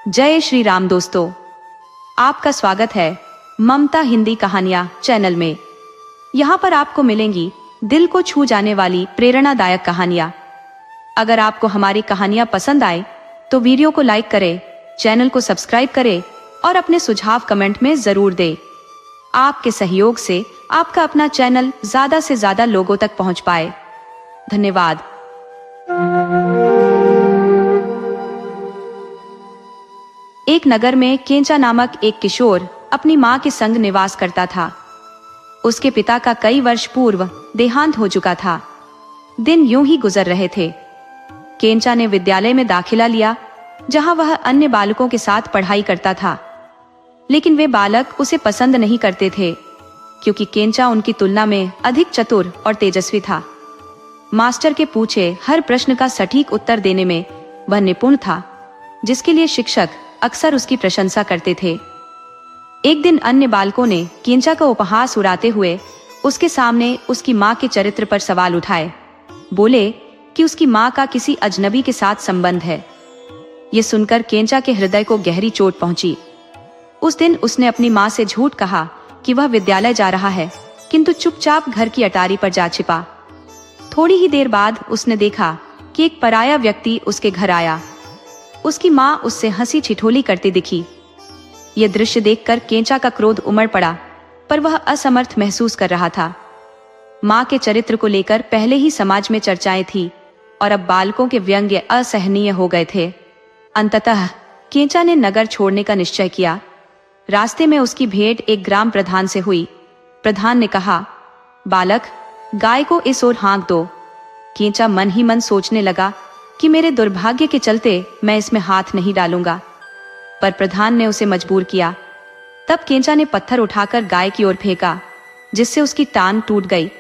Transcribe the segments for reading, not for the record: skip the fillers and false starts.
जय श्री राम दोस्तों, आपका स्वागत है ममता हिंदी कहानियां चैनल में। यहाँ पर आपको मिलेंगी दिल को छू जाने वाली प्रेरणादायक कहानियां। अगर आपको हमारी कहानियां पसंद आए तो वीडियो को लाइक करें, चैनल को सब्सक्राइब करें और अपने सुझाव कमेंट में जरूर दें। आपके सहयोग से आपका अपना चैनल ज्यादा से ज्यादा लोगों तक पहुंच पाए। धन्यवाद। एक नगर में केंचा नामक एक किशोर अपनी मां के संग निवास करता था। उसके पिता का कई वर्ष पूर्व देहांत हो चुका था। दिन यूं ही गुजर रहे थे। केंचा ने विद्यालय में दाखिला लिया, जहां वह अन्य बालकों के साथ पढ़ाई करता था, लेकिन वे बालक उसे पसंद नहीं करते थे, क्योंकि केंचा उनकी तुलना में अधिक चतुर और तेजस्वी था। मास्टर के पूछे हर प्रश्न का सटीक उत्तर देने में वह निपुण था, जिसके लिए शिक्षक अक्सर उसकी प्रशंसा करते थे। एक दिन अन्य बालकों ने केंचा का उपहास उड़ाते हुए उसके सामने उसकी मां के चरित्र पर सवाल उठाए। बोले कि उसकी मां का किसी अजनबी के साथ संबंध है। ये सुनकर केंचा के हृदय को गहरी चोट पहुंची। उस दिन उसने अपनी मां से झूठ कहा कि वह विद्यालय जा रहा है, किंतु चुपचाप घर की अटारी पर जा छिपा। थोड़ी ही देर बाद उसने देखा कि एक पराया व्यक्ति उसके घर आया। उसकी मां उससे हंसी ठिठोली करती दिखी। यह दृश्य देखकर केंचा का क्रोध उमड़ पड़ा, पर वह असमर्थ महसूस कर रहा था। मां के चरित्र को लेकर पहले ही समाज में चर्चाएं थी और अब बालकों के व्यंग्य असहनीय हो गए थे। अंततः केंचा ने नगर छोड़ने का निश्चय किया। रास्ते में उसकी भेंट एक ग्राम प्रधान से हुई। प्रधान ने कहा, बालक, गाय को इस ओर हाँक दो। केंचा मन ही मन सोचने लगा कि मेरे दुर्भाग्य के चलते मैं इसमें हाथ नहीं डालूंगा, पर प्रधान ने उसे मजबूर किया। तब केंचा ने पत्थर उठाकर गाय की ओर फेंका, जिससे उसकी टांग टूट गई।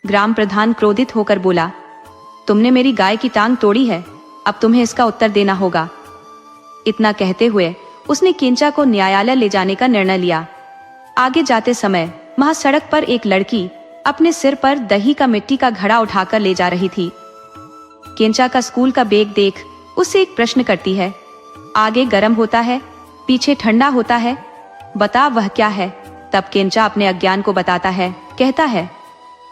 ग्राम प्रधान क्रोधित होकर बोला, तुमने मेरी गाय की टांग तोड़ी है, अब तुम्हें इसका उत्तर देना होगा। इतना कहते हुए उसने केंचा को न्यायालय ले जाने का निर्णय लिया। आगे जाते समय वहां सड़क पर एक लड़की अपने सिर पर दही का मिट्टी का घड़ा उठाकर ले जा रही थी। केंचा का स्कूल का बैग देख उससे एक प्रश्न करती है, आगे गर्म होता है, पीछे ठंडा होता है, बता वह क्या है। तब केंचा अपने अज्ञान को बताता है, कहता है,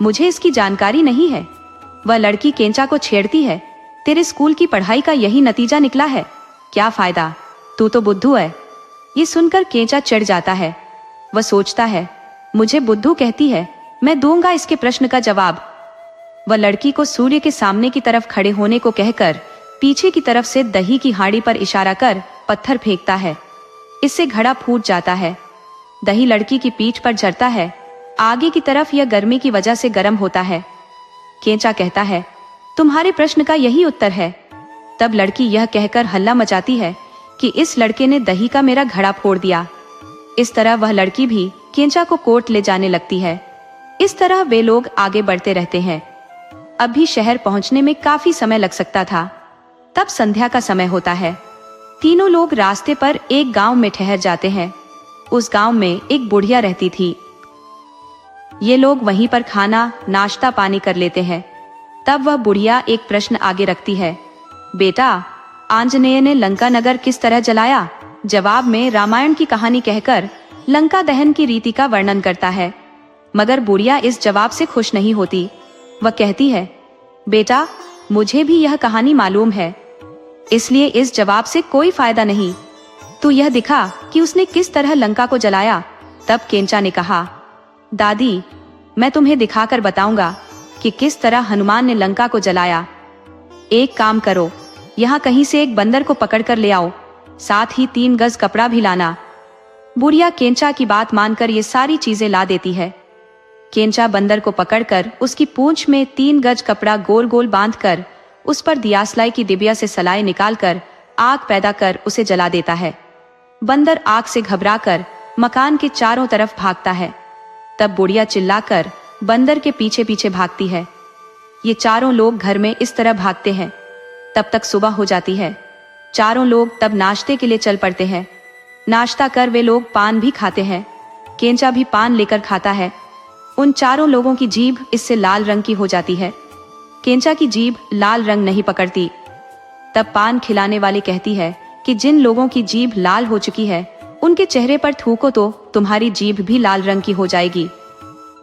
मुझे इसकी जानकारी नहीं है। वह लड़की केंचा को छेड़ती है, तेरे स्कूल की पढ़ाई का यही नतीजा निकला है, क्या फायदा, तू तो बुद्धू है। ये सुनकर केंचा चिढ़ जाता है। वह सोचता है, मुझे बुद्धू कहती है, मैं दूंगा इसके प्रश्न का जवाब। वह लड़की को सूर्य के सामने की तरफ खड़े होने को कहकर पीछे की तरफ से दही की हांडी पर इशारा कर पत्थर फेंकता है। इससे घड़ा फूट जाता है। दही लड़की की पीठ पर झरता है। आगे की तरफ यह गर्मी की वजह से गर्म होता है। केंचा कहता है, तुम्हारे प्रश्न का यही उत्तर है। तब लड़की यह कहकर हल्ला मचाती है कि इस लड़के ने दही का मेरा घड़ा फोड़ दिया। इस तरह वह लड़की भी केंचा को कोर्ट ले जाने लगती है। इस तरह वे लोग आगे बढ़ते रहते हैं। अब भी शहर पहुंचने में काफी समय लग सकता था। तब संध्या का समय होता है। तीनों लोग रास्ते पर एक गांव में ठहर जाते हैं। उस गांव में एक बुढ़िया रहती थी। ये लोग वहीं पर खाना नाश्ता पानी कर लेते हैं। तब वह बुढ़िया एक प्रश्न आगे रखती है, बेटा, आंजनेय ने लंका नगर किस तरह जलाया? जवाब में रामायण की कहानी कहकर लंका दहन की रीति का वर्णन करता है। मगर बुढ़िया इस जवाब से खुश नहीं होती। वह कहती है, बेटा, मुझे भी यह कहानी मालूम है, इसलिए इस जवाब से कोई फायदा नहीं। तू यह दिखा कि उसने किस तरह लंका को जलाया। तब केंचा ने कहा, दादी, मैं तुम्हें दिखाकर बताऊंगा कि किस तरह हनुमान ने लंका को जलाया। एक काम करो, यहाँ कहीं से एक बंदर को पकड़कर ले आओ, साथ ही 3 गज कपड़ा भी लाना। बुढ़िया केंचा की बात मानकर ये सारी चीजें ला देती है। केंचा बंदर को पकड़कर उसकी पूंछ में 3 गज कपड़ा गोल गोल बांधकर उस पर दियासलाई की डिबिया से सलाई निकालकर आग पैदा कर उसे जला देता है। बंदर आग से घबराकर मकान के चारों तरफ भागता है। तब बुढ़िया चिल्लाकर बंदर के पीछे पीछे भागती है। ये चारों लोग घर में इस तरह भागते हैं। तब तक सुबह हो जाती है। चारों लोग तब नाश्ते के लिए चल पड़ते हैं। नाश्ता कर वे लोग पान भी खाते हैं। केंचा भी पान लेकर खाता है। उन चारों लोगों की जीभ इससे लाल रंग की हो जाती है। केंचा की जीभ लाल रंग नहीं पकड़ती। तब पान खिलाने वाली कहती है कि जिन लोगों की जीभ लाल हो चुकी है उनके चेहरे पर थूको तो तुम्हारी जीभ भी लाल रंग की हो जाएगी।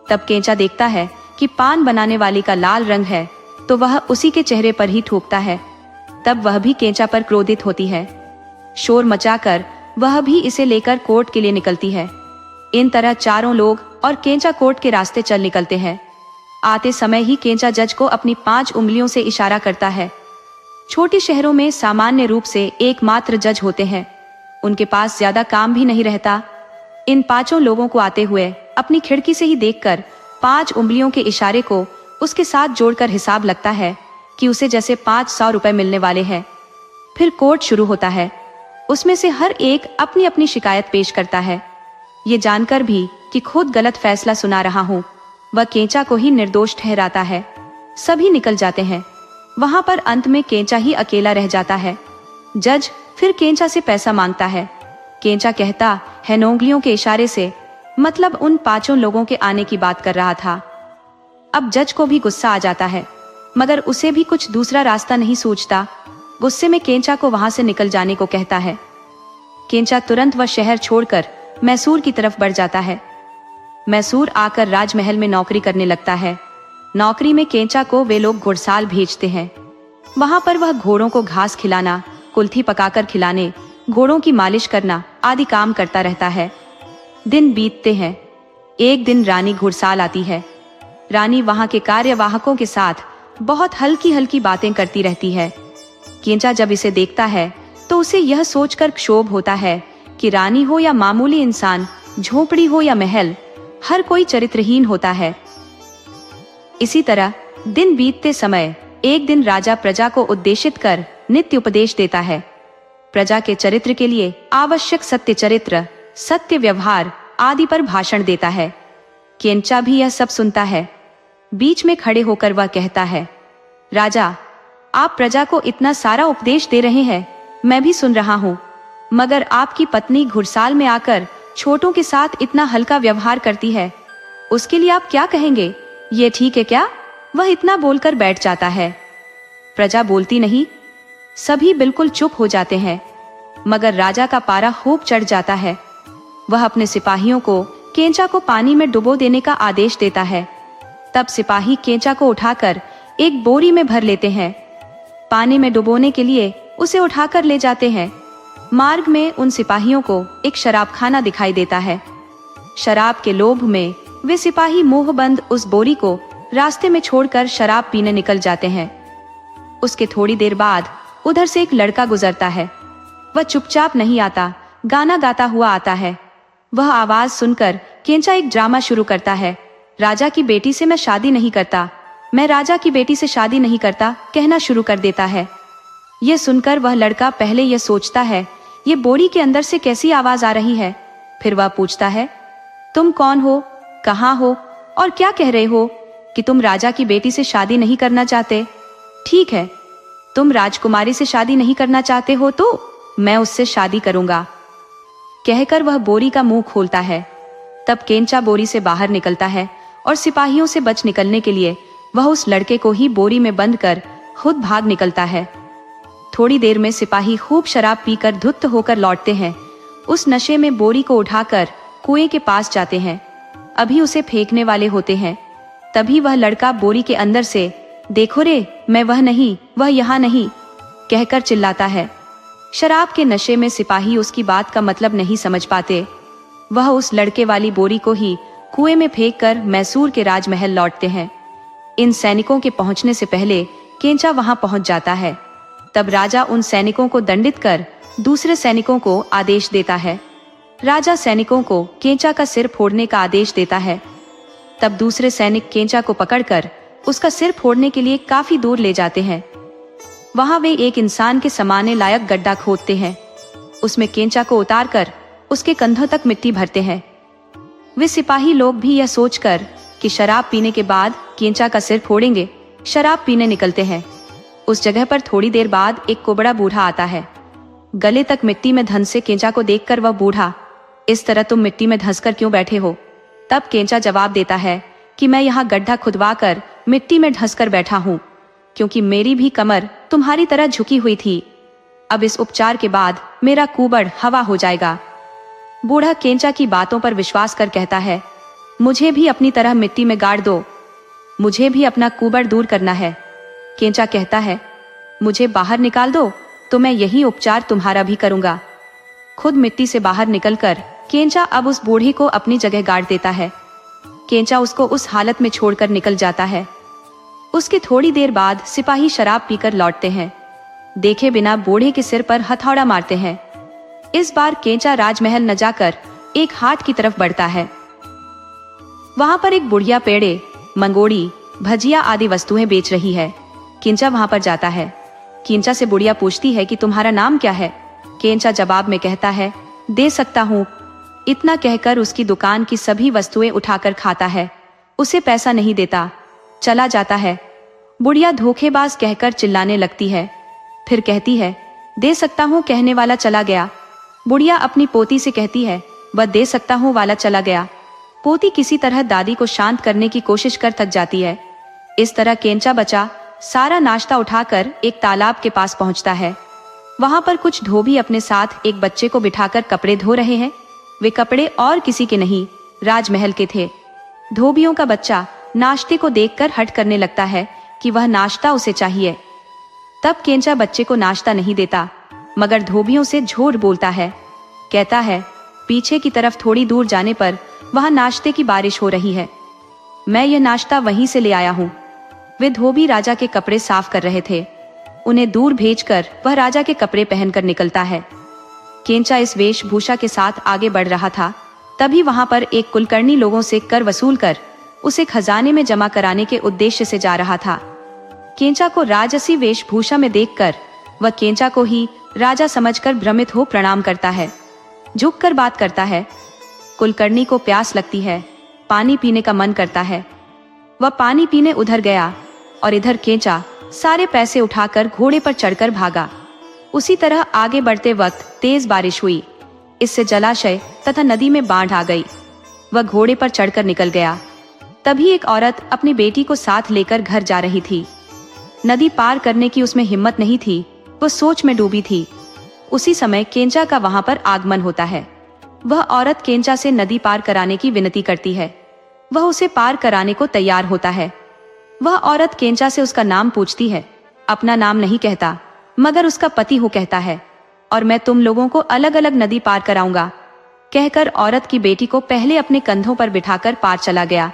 तब केंचा देखता है कि पान बनाने वाली का लाल रंग है तो वह उसी के चेहरे पर ही थूकता है। तब वह भी केंचा पर क्रोधित होती है। शोर मचाकर वह भी इसे लेकर कोर्ट के लिए निकलती है। इन तरह चारों लोग और केंचा कोर्ट के रास्ते चल निकलते हैं। आते समय ही केंचा जज को अपनी 5 उंगलियों से इशारा करता है। छोटे शहरों में सामान्य रूप से एकमात्र जज होते हैं, उनके पास ज्यादा काम भी नहीं रहता। इन 5 लोगों को आते हुए अपनी खिड़की से ही देखकर 5 उंगलियों के इशारे को उसके साथ जोड़कर हिसाब लगता है कि उसे जैसे 500 रुपए मिलने वाले हैं। फिर कोर्ट शुरू होता है। उसमें से हर एक अपनी अपनी शिकायत पेश करता है। ये जानकर भी कि खुद गलत फैसला सुना रहा हूँ, वह केंचा को ही निर्दोष ठहराता है। सभी निकल जाते हैं। वहां पर अंत में केंचा ही अकेला रह जाता है। जज फिर केंचा से पैसा मांगता है। केंचा कहता है उंगलियों के इशारे से, मतलब उन 5 लोगों के आने की बात कर रहा था। अब जज को भी गुस्सा आ जाता है, मगर उसे भी कुछ दूसरा रास्ता नहीं सूझता। गुस्से में केंचा को वहां से निकल जाने को कहता है। केंचा तुरंत वह शहर छोड़कर मैसूर की तरफ बढ़ जाता है। मैसूर आकर राजमहल में नौकरी करने लगता है। नौकरी में केंचा को वे लोग घुड़साल भेजते हैं। वहां पर वह घोड़ों को घास खिलाना, कुल्थी पकाकर खिलाने, घोड़ों की मालिश करना आदि काम करता रहता है। दिन बीतते हैं। एक दिन रानी घुड़साल आती है। रानी वहां के कार्यवाहकों के साथ बहुत हल्की हल्की बातें करती रहती है। केंचा जब इसे देखता है तो उसे यह सोचकर क्षोभ होता है कि रानी हो या मामूली इंसान, झोपड़ी हो या महल, हर कोई चरित्रहीन होता है। इसी तरह दिन बीतते समय एक दिन राजा प्रजा को उद्देशित कर नित्य उपदेश देता है। प्रजा के चरित्र के लिए आवश्यक सत्य चरित्र, सत्य व्यवहार आदि पर भाषण देता है। केंचा भी यह सब सुनता है। बीच में खड़े होकर वह कहता है, राजा, आप प्रजा को इतना सारा उपदेश दे रहे हैं, मैं भी सुन रहा हूँ, मगर आपकी पत्नी घुड़साल में आकर छोटों के साथ इतना हल्का व्यवहार करती है, उसके लिए आप क्या कहेंगे? ये ठीक है क्या? वह इतना बोलकर बैठ जाता है। प्रजा बोलती नहीं, सभी बिल्कुल चुप हो जाते हैं, मगर राजा का पारा खूब चढ़ जाता है। वह अपने सिपाहियों को केंचा को पानी में डुबो देने का आदेश देता है। तब सिपाही केंचा को उठाकर एक बोरी में भर लेते हैं। पानी में डुबोने के लिए उसे उठाकर ले जाते हैं। मार्ग में उन सिपाहियों को एक शराबखाना दिखाई देता है। शराब के लोभ में वे सिपाही मुंहबंद उस बोरी को रास्ते में छोड़कर शराब पीने निकल जाते हैं। उसके थोड़ी देर बाद उधर से एक लड़का गुजरता है। वह चुपचाप नहीं आता, गाना गाता हुआ आता है। वह आवाज सुनकर केंचा एक ड्रामा शुरू करता है। राजा की बेटी से मैं शादी नहीं करता, मैं राजा की बेटी से शादी नहीं करता, कहना शुरू कर देता है। यह सुनकर वह लड़का पहले यह सोचता है, ये बोरी के अंदर से कैसी आवाज आ रही है। फिर वह पूछता है, तुम कौन हो, कहाँ हो और क्या कह रहे हो कि तुम राजा की बेटी से शादी नहीं करना चाहते? ठीक है, तुम राजकुमारी से शादी नहीं करना चाहते हो तो मैं उससे शादी करूंगा, कहकर वह बोरी का मुंह खोलता है। तब केंचा बोरी से बाहर निकलता है और सिपाहियों से बच निकलने के लिए वह उस लड़के को ही बोरी में बंद कर खुद भाग निकलता है। थोड़ी देर में सिपाही खूब शराब पीकर धुत्त होकर लौटते हैं। उस नशे में बोरी को उठाकर कुएं के पास जाते हैं। अभी उसे फेंकने वाले होते हैं। तभी वह लड़का बोरी के अंदर से, देखो रे, मैं वह नहीं, वह यहाँ नहीं, कहकर चिल्लाता है। शराब के नशे में सिपाही उसकी बात का मतलब नहीं समझ पाते। वह उस लड़के वाली बोरी को ही कुएं में फेंककर मैसूर के राजमहल लौटते हैं। इन सैनिकों के पहुंचने से पहले केंचा वहां पहुंच जाता है। तब राजा उन सैनिकों को दंडित कर दूसरे सैनिकों को आदेश देता है। राजा सैनिकों को केंचा का सिर फोड़ने का आदेश देता है। तब दूसरे सैनिक केंचा को पकड़कर उसका सिर फोड़ने के लिए काफी दूर ले जाते हैं। वहां वे एक इंसान के समाने लायक गड्ढा खोदते हैं। उसमें केंचा को उतारकर उसके कंधों तक मिट्टी भरते हैं। वे सिपाही लोग भी यह सोचकर कि शराब पीने के बाद केंचा का सिर फोड़ेंगे, शराब पीने निकलते हैं। उस जगह पर थोड़ी देर बाद एक कोबड़ा बूढ़ा आता है। गले तक मिट्टी में धंस से केंचा को देखकर वह बूढ़ा, इस तरह तुम मिट्टी में धंसकर क्यों बैठे हो? तब केंचा जवाब देता है कि मैं यहाँ गड्ढा खुदवाकर मिट्टी में धंसकर बैठा हूँ, क्योंकि मेरी भी कमर तुम्हारी तरह झुकी हुई थी। अब इस उपचार के बाद मेरा कुबड़ हवा हो जाएगा। बूढ़ा केंचा की बातों पर विश्वास कर कहता है, मुझे भी अपनी तरह मिट्टी में गाड़ दो, मुझे भी अपना कुबड़ दूर करना है। केंचा कहता है, मुझे बाहर निकाल दो तो मैं यही उपचार तुम्हारा भी करूंगा। खुद मिट्टी से बाहर निकलकर केंचा अब उस बूढ़ी को अपनी जगह गाड़ देता है। केंचा उसको उस हालत में छोड़कर निकल जाता है। उसके थोड़ी देर बाद सिपाही शराब पीकर लौटते हैं। देखे बिना बूढ़े के सिर पर हथौड़ा मारते हैं। इस बार केंचा राजमहल न जाकर एक हाट की तरफ बढ़ता है। वहां पर एक बुढ़िया पेड़े, मंगोड़ी, भजिया आदि वस्तुएं बेच रही है। केंचा वहां पर जाता है। केंचा से बुढ़िया पूछती है कि तुम्हारा नाम क्या है। केंचा जवाब में कहता है, दे सकता हूँ। इतना कहकर उसकी दुकान की सभी वस्तुएं उठाकर खाता है। उसे पैसा नहीं देता, चला जाता है। बुढ़िया धोखेबाज कहकर चिल्लाने लगती है। फिर कहती है, दे सकता हूँ कहने वाला चला गया। बुढ़िया अपनी पोती से कहती है, वह दे सकता हूँ वाला चला गया। पोती किसी तरह दादी को शांत करने की कोशिश कर थक जाती है। इस तरह केंचा बचा सारा नाश्ता उठाकर एक तालाब के पास पहुंचता है। वहां पर कुछ धोबी अपने साथ एक बच्चे को बिठाकर कपड़े धो रहे हैं। वे कपड़े और किसी के नहीं, राजमहल के थे। धोबियों का बच्चा नाश्ते को देखकर हट करने लगता है कि वह नाश्ता उसे चाहिए। तब केंचा बच्चे को नाश्ता नहीं देता, मगर धोबियों से झूठ बोलता है। कहता है, पीछे की तरफ थोड़ी दूर जाने पर वहां नाश्ते की बारिश हो रही है, मैं यह नाश्ता वहीं से ले आया हूँ। वे धोबी राजा के कपड़े साफ कर रहे थे। उन्हें दूर भेजकर वह राजा के कपड़े पहनकर निकलता है। केंचा इस वेशभूषा के साथ आगे बढ़ रहा था। तभी वहां पर एक कुलकर्णी लोगों से कर वसूल कर उसे खजाने में जमा कराने के उद्देश्य से जा रहा था। केंचा को राजसी वेशभूषा में देखकर वह केंचा को ही राजा समझकर भ्रमित हो प्रणाम करता है। झुककर बात करता है। कुलकर्णी को प्यास लगती है, पानी पीने का मन करता है। वह पानी पीने उधर गया और इधर केंचा सारे पैसे उठाकर घोड़े पर चढ़कर भागा। उसी तरह आगे बढ़ते वक्त तेज बारिश हुई। इससे जलाशय तथा नदी में बाढ़ आ गई। वह घोड़े पर चढ़कर निकल गया। तभी एक औरत अपनी बेटी को साथ लेकर घर जा रही थी। नदी पार करने की उसमें हिम्मत नहीं थी, वह सोच में डूबी थी। उसी समय केंचा का वहां पर आगमन होता है। वह औरत केंचा से नदी पार कराने की विनती करती है। वह उसे पार कराने को तैयार होता है। वह औरत केंचा से उसका नाम पूछती है। अपना नाम नहीं कहता, मगर उसका पति हूँ कहता है, और मैं तुम लोगों को अलग अलग नदी पार कराऊंगा। कहकर औरत की बेटी को पहले अपने कंधों पर बिठाकर पार चला गया।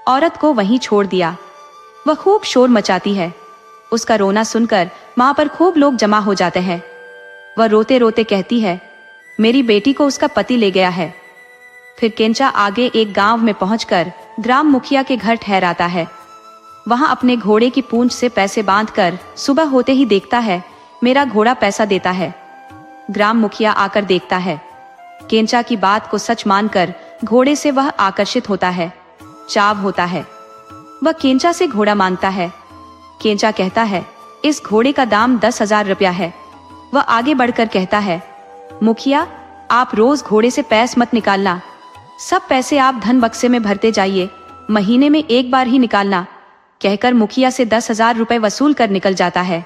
औरत को वहीं छोड़ दिया। वह खूब शोर मचाती है। उसका रोना सुनकर वहां पर खूब लोग जमा हो जाते हैं। वह रोते रोते कहती है, मेरी बेटी को उसका पति ले गया है। फिर केंचा आगे एक गांव में पहुंचकर ग्राम मुखिया के घर ठहराता है। वहां अपने घोड़े की पूंछ से पैसे बांधकर सुबह होते ही देखता है, मेरा घोड़ा पैसा देता है। ग्राम मुखिया आकर देखता है। केंचा की बात को सच मानकर घोड़े से वह आकर्षित होता है, चाव होता है। वह केंचा से घोड़ा मांगता है। केंचा कहता है, इस घोड़े का दाम 10,000 रुपया है। वह आगे बढ़कर कहता है, मुखिया आप रोज घोड़े से पैसे मत निकालना, सब पैसे आप धन बक्से में भरते जाइए, महीने में एक बार ही निकालना। कहकर मुखिया से 10,000 रुपए वसूल कर निकल जाता है।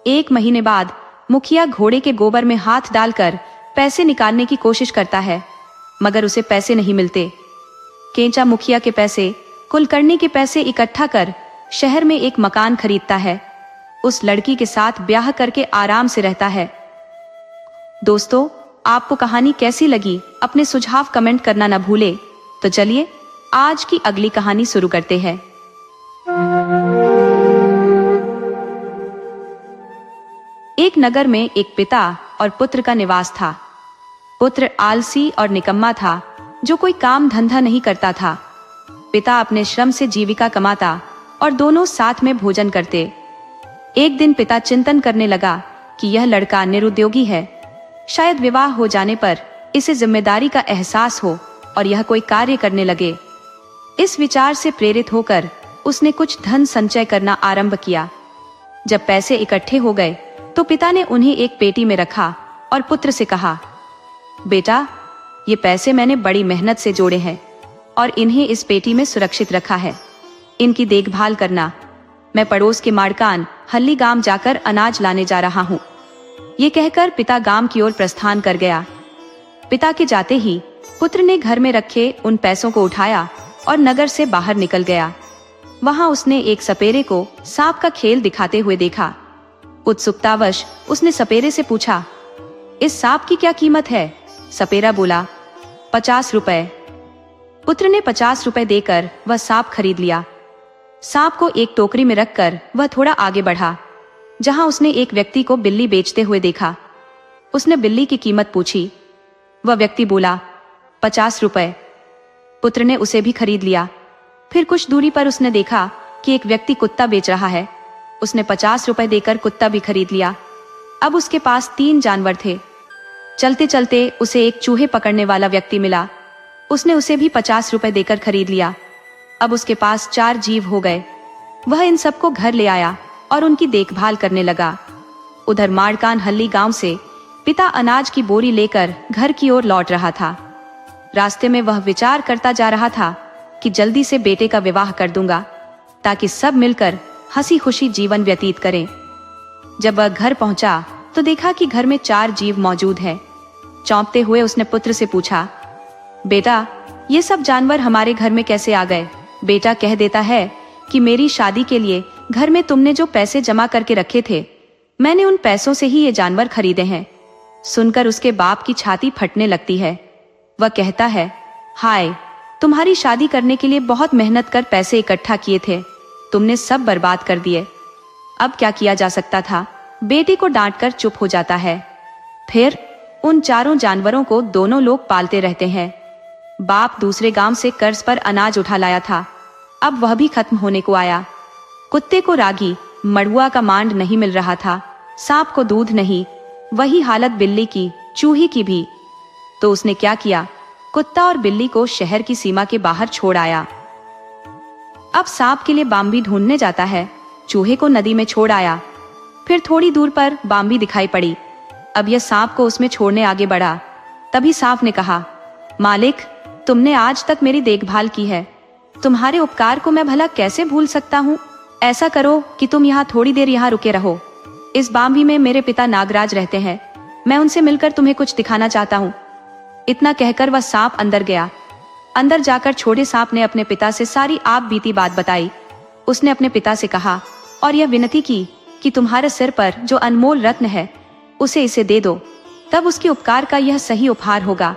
एक महीने बाद मुखिया घोड़े के गोबर में हाथ डालकर पैसे निकालने की कोशिश करता है, मगर उसे पैसे नहीं मिलते। केंचा मुखिया के पैसे, कुलकर्णी के पैसे इकट्ठा कर शहर में एक मकान खरीदता है। उस लड़की के साथ ब्याह करके आराम से रहता है। दोस्तों, आपको कहानी कैसी लगी अपने सुझाव कमेंट करना न भूले। तो चलिए आज की अगली कहानी शुरू करते हैं। एक नगर में एक पिता और पुत्र का निवास था। पुत्र आलसी और निकम्मा था, जो कोई काम धंधा नहीं करता था। पिता अपने श्रम से जीविका कमाता और दोनों साथ में भोजन करते। एक दिन पिता चिंतन करने लगा कि यह लड़का निरुद्योगी है, शायद विवाह हो जाने पर इसे जिम्मेदारी का एहसास हो और यह कोई कार्य करने लगे। इस विचार से प्रेरित होकर उसने कुछ धन संचय करना आरंभ किया। जब पैसे इकट्ठे हो गए तो पिता ने उन्हें एक पेटी में रखा और पुत्र से कहा, बेटा, ये पैसे मैंने बड़ी मेहनत से जोड़े हैं और इन्हें इस पेटी में सुरक्षित रखा है। इनकी देखभाल करना। मैं पड़ोस के माड़कान हल्ली गांव जाकर अनाज लाने जा रहा हूँ। ये कहकर पिता गांव की ओर प्रस्थान कर गया। पिता के जाते ही पुत्र ने घर में रखे उन पैसों को उठाया और नगर से बाहर निकल गया। वहां उसने एक सपेरे को सांप का खेल दिखाते हुए देखा। उत्सुकतावश उसने सपेरे से पूछा, इस सांप की क्या कीमत है? सपेरा बोला, 50 रुपए। पुत्र ने 50 रुपए देकर वह सांप खरीद लिया। सांप को एक टोकरी में रखकर वह थोड़ा आगे बढ़ा, जहां उसने एक व्यक्ति को बिल्ली बेचते हुए देखा। उसने बिल्ली की कीमत पूछी। वह व्यक्ति बोला, 50 रुपए। पुत्र ने उसे भी खरीद लिया। फिर कुछ दूरी पर उसने देखा कि एक व्यक्ति कुत्ता बेच रहा है। उसने 50 रुपए देकर कुत्ता भी खरीद लिया। अब उसके पास 3 जानवर थे। चलते चलते उसे एक चूहे पकड़ने वाला व्यक्ति मिला। उसने उसे भी 50 रुपए देकर खरीद लिया। अब उसके पास 4 जीव हो गए। वह इन सबको घर ले आया और उनकी देखभाल करने लगा। उधर माड़कान हल्ली गांव से पिता अनाज की बोरी लेकर घर की ओर लौट रहा था। रास्ते में वह विचार करता जा रहा था कि जल्दी से बेटे का विवाह कर दूंगा, ताकि सब मिलकर हंसी खुशी जीवन व्यतीत करें। जब वह घर पहुंचा तो देखा कि घर में 4 जीव मौजूद हैं। चौंकते हुए उसने पुत्र से पूछा, बेटा, ये सब जानवर हमारे घर में कैसे आ गए? बेटा कह देता है कि मेरी शादी के लिए घर में तुमने जो पैसे जमा करके रखे थे, मैंने उन पैसों से ही ये जानवर खरीदे हैं। सुनकर उसके बाप की छाती फटने लगती है। वह कहता है, हाय, तुम्हारी शादी करने के लिए बहुत मेहनत कर पैसे इकट्ठा किए थे, तुमने सब बर्बाद कर दिए। अब क्या किया जा सकता था? बेटे को डांटकर चुप हो जाता है। फिर उन 4 जानवरों को दोनों लोग पालते रहते हैं। बाप दूसरे गांव से कर्ज पर अनाज उठा लाया था, अब वह भी खत्म होने को आया। कुत्ते को रागी मड़ुआ का मांड नहीं मिल रहा था, सांप को दूध नहीं। वही हालत बिल्ली की, चूही की भी। तो उसने क्या किया? कुत्ता और बिल्ली को शहर की सीमा के बाहर छोड़ आया। अब सांप के लिए बाम्बी ढूंढने जाता है। चूहे को नदी में छोड़ आया। फिर थोड़ी दूर पर बाम्बी दिखाई पड़ी। अब यह सांप को उसमें छोड़ने आगे बढ़ा। तभी सांप ने कहा, मालिक, तुमने आज तक मेरी देखभाल की है, तुम्हारे उपकार को मैं भला कैसे भूल सकता हूँ? ऐसा करो कि तुम यहाँ थोड़ी देर यहाँ रुके रहो। इस बाम्बी में मेरे पिता नागराज रहते हैं, मैं उनसे मिलकर तुम्हें कुछ दिखाना चाहता हूँ। इतना कहकर वह सांप अंदर गया। अंदर जाकर छोटे सांप ने अपने पिता से सारी आप बीती बात बताई। उसने अपने पिता से कहा और यह विनती की कि तुम्हारे सिर पर जो अनमोल रत्न है उसे इसे दे दो, तब उसके उपकार का यह सही उपहार होगा।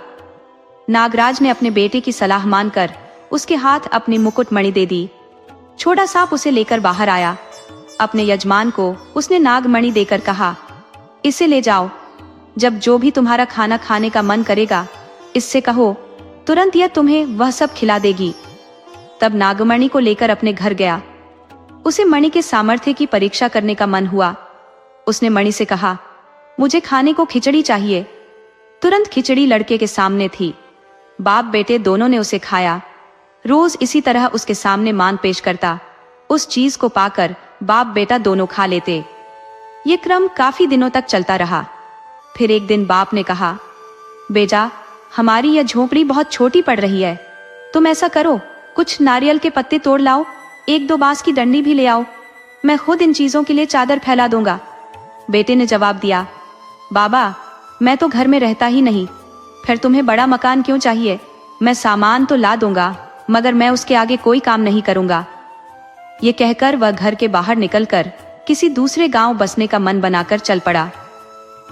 नागराज ने अपने बेटे की सलाह मानकर उसके हाथ अपनी मुकुट मणि दे दी। छोटा सांप उसे लेकर बाहर आया। अपने यजमान को उसने नागमणि देकर कहा, इसे ले जाओ, जब जो भी तुम्हारा खाना खाने का मन करेगा इससे कहो, तुरंत यह तुम्हें वह सब खिला देगी। तब नागमणि को लेकर अपने घर गया। उसे मणि के सामर्थ्य की परीक्षा करने का मन हुआ। उसने मणि से कहा, मुझे खाने को खिचड़ी चाहिए। तुरंत खिचड़ी लड़के के सामने थी। बाप बेटे दोनों ने उसे खाया। रोज इसी तरह उसके सामने मान पेश करता। उस चीज को पाकर बाप बेटा दोनों खा लेते। ये क्रम काफी दिनों तक चलता रहा। फिर एक दिन बाप ने कहा, बेटा, हमारी यह झोपड़ी बहुत छोटी पड़ रही है, तुम ऐसा करो, कुछ नारियल के पत्ते तोड़ लाओ, 1-2 बांस की डंडी भी ले आओ, मैं खुद इन चीजों के लिए चादर फैला दूंगा। बेटे ने जवाब दिया, बाबा, मैं तो घर में रहता ही नहीं, फिर तुम्हें बड़ा मकान क्यों चाहिए? मैं सामान तो ला दूंगा, मगर मैं उसके आगे कोई काम नहीं करूंगा। ये कहकर वह घर के बाहर निकलकर किसी दूसरे गांव बसने का मन बनाकर चल पड़ा।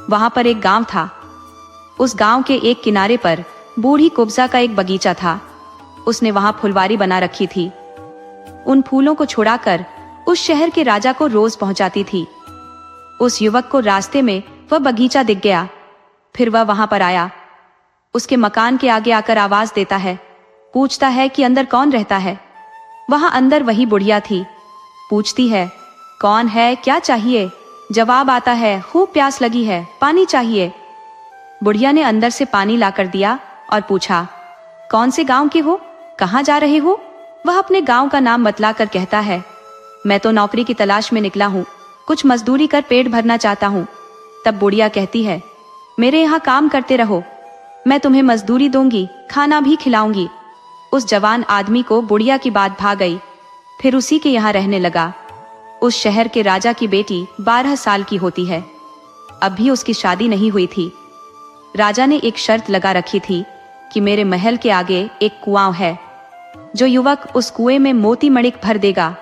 वहां पर एक गांव था। उस गांव के एक किनारे पर बूढ़ी कुब्जा का एक बगीचा था। उसने वहां फुलवारी बना रखी थी। उन फूलों को छुड़ाकर उस शहर के राजा को रोज पहुंचाती थी। उस युवक को रास्ते में वह बगीचा दिख गया। फिर वह वहां पर आया। उसके मकान के आगे आकर आवाज देता है। पूछता है कि अंदर कौन रहता है। वहां अंदर वही बुढ़िया थी। पूछती है, कौन है, क्या चाहिए? जवाब आता है, खूब प्यास लगी है, पानी चाहिए। बुढ़िया ने अंदर से पानी लाकर दिया और पूछा, कौन से गांव के हो, कहाँ जा रहे हो? वह अपने गांव का नाम बतलाकर कहता है, मैं तो नौकरी की तलाश में निकला हूँ, कुछ मजदूरी कर पेट भरना चाहता हूँ। तब बुढ़िया कहती है, मेरे यहाँ काम करते रहो, मैं तुम्हें मजदूरी दूंगी, खाना भी खिलाऊंगी। उस जवान आदमी को बुढ़िया की बात भा गई। फिर उसी के यहाँ रहने लगा। उस शहर के राजा की बेटी 12 साल की होती है। अब भी उसकी शादी नहीं हुई थी। राजा ने एक शर्त लगा रखी थी कि मेरे महल के आगे एक कुआं है, जो युवक उस कुएं में मोती मणिक भर देगा,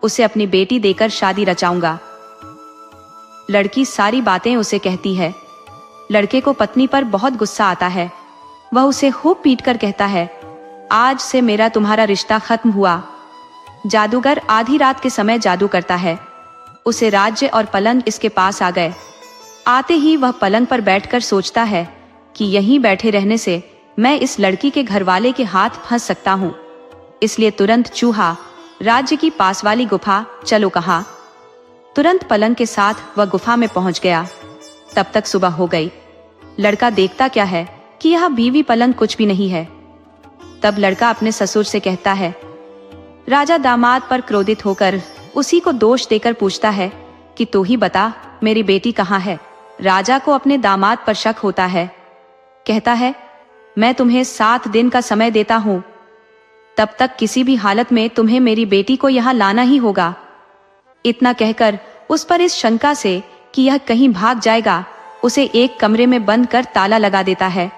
उसे अपनी बेटी देकर शादी रचाऊंगा। लड़की सारी बातें उसे कहती है। लड़के को पत्नी पर बहुत गुस्सा आता है। वह उसे खूब पीट कर कहता है, आज से मेरा तुम्हारा रिश्ता खत्म हुआ। जादूगर आधी रात के समय जादू करता है। उसे राज्य और पलंग इसके पास आ गए। आते ही वह पलंग पर बैठकर सोचता है कि यहीं बैठे रहने से मैं इस लड़की के घरवाले के हाथ फंस सकता हूँ। इसलिए तुरंत चूहा राज्य की पास वाली गुफा चलो कहा। तुरंत पलंग के साथ वह गुफा में पहुंच गया। तब तक सुबह हो गई। लड़का देखता क्या है कि यह बीवी पलंग कुछ भी नहीं है। तब लड़का अपने ससुर से कहता है। राजा दामाद पर क्रोधित होकर उसी को दोष देकर पूछता है कि तू ही बता, मेरी बेटी कहाँ है। राजा को अपने दामाद पर शक होता है। कहता है, मैं तुम्हें 7 दिन का समय देता हूं, तब तक किसी भी हालत में तुम्हें मेरी बेटी को यहां लाना ही होगा। इतना कहकर उस पर इस शंका से कि यह कहीं भाग जाएगा, उसे एक कमरे में बंद कर ताला लगा देता है।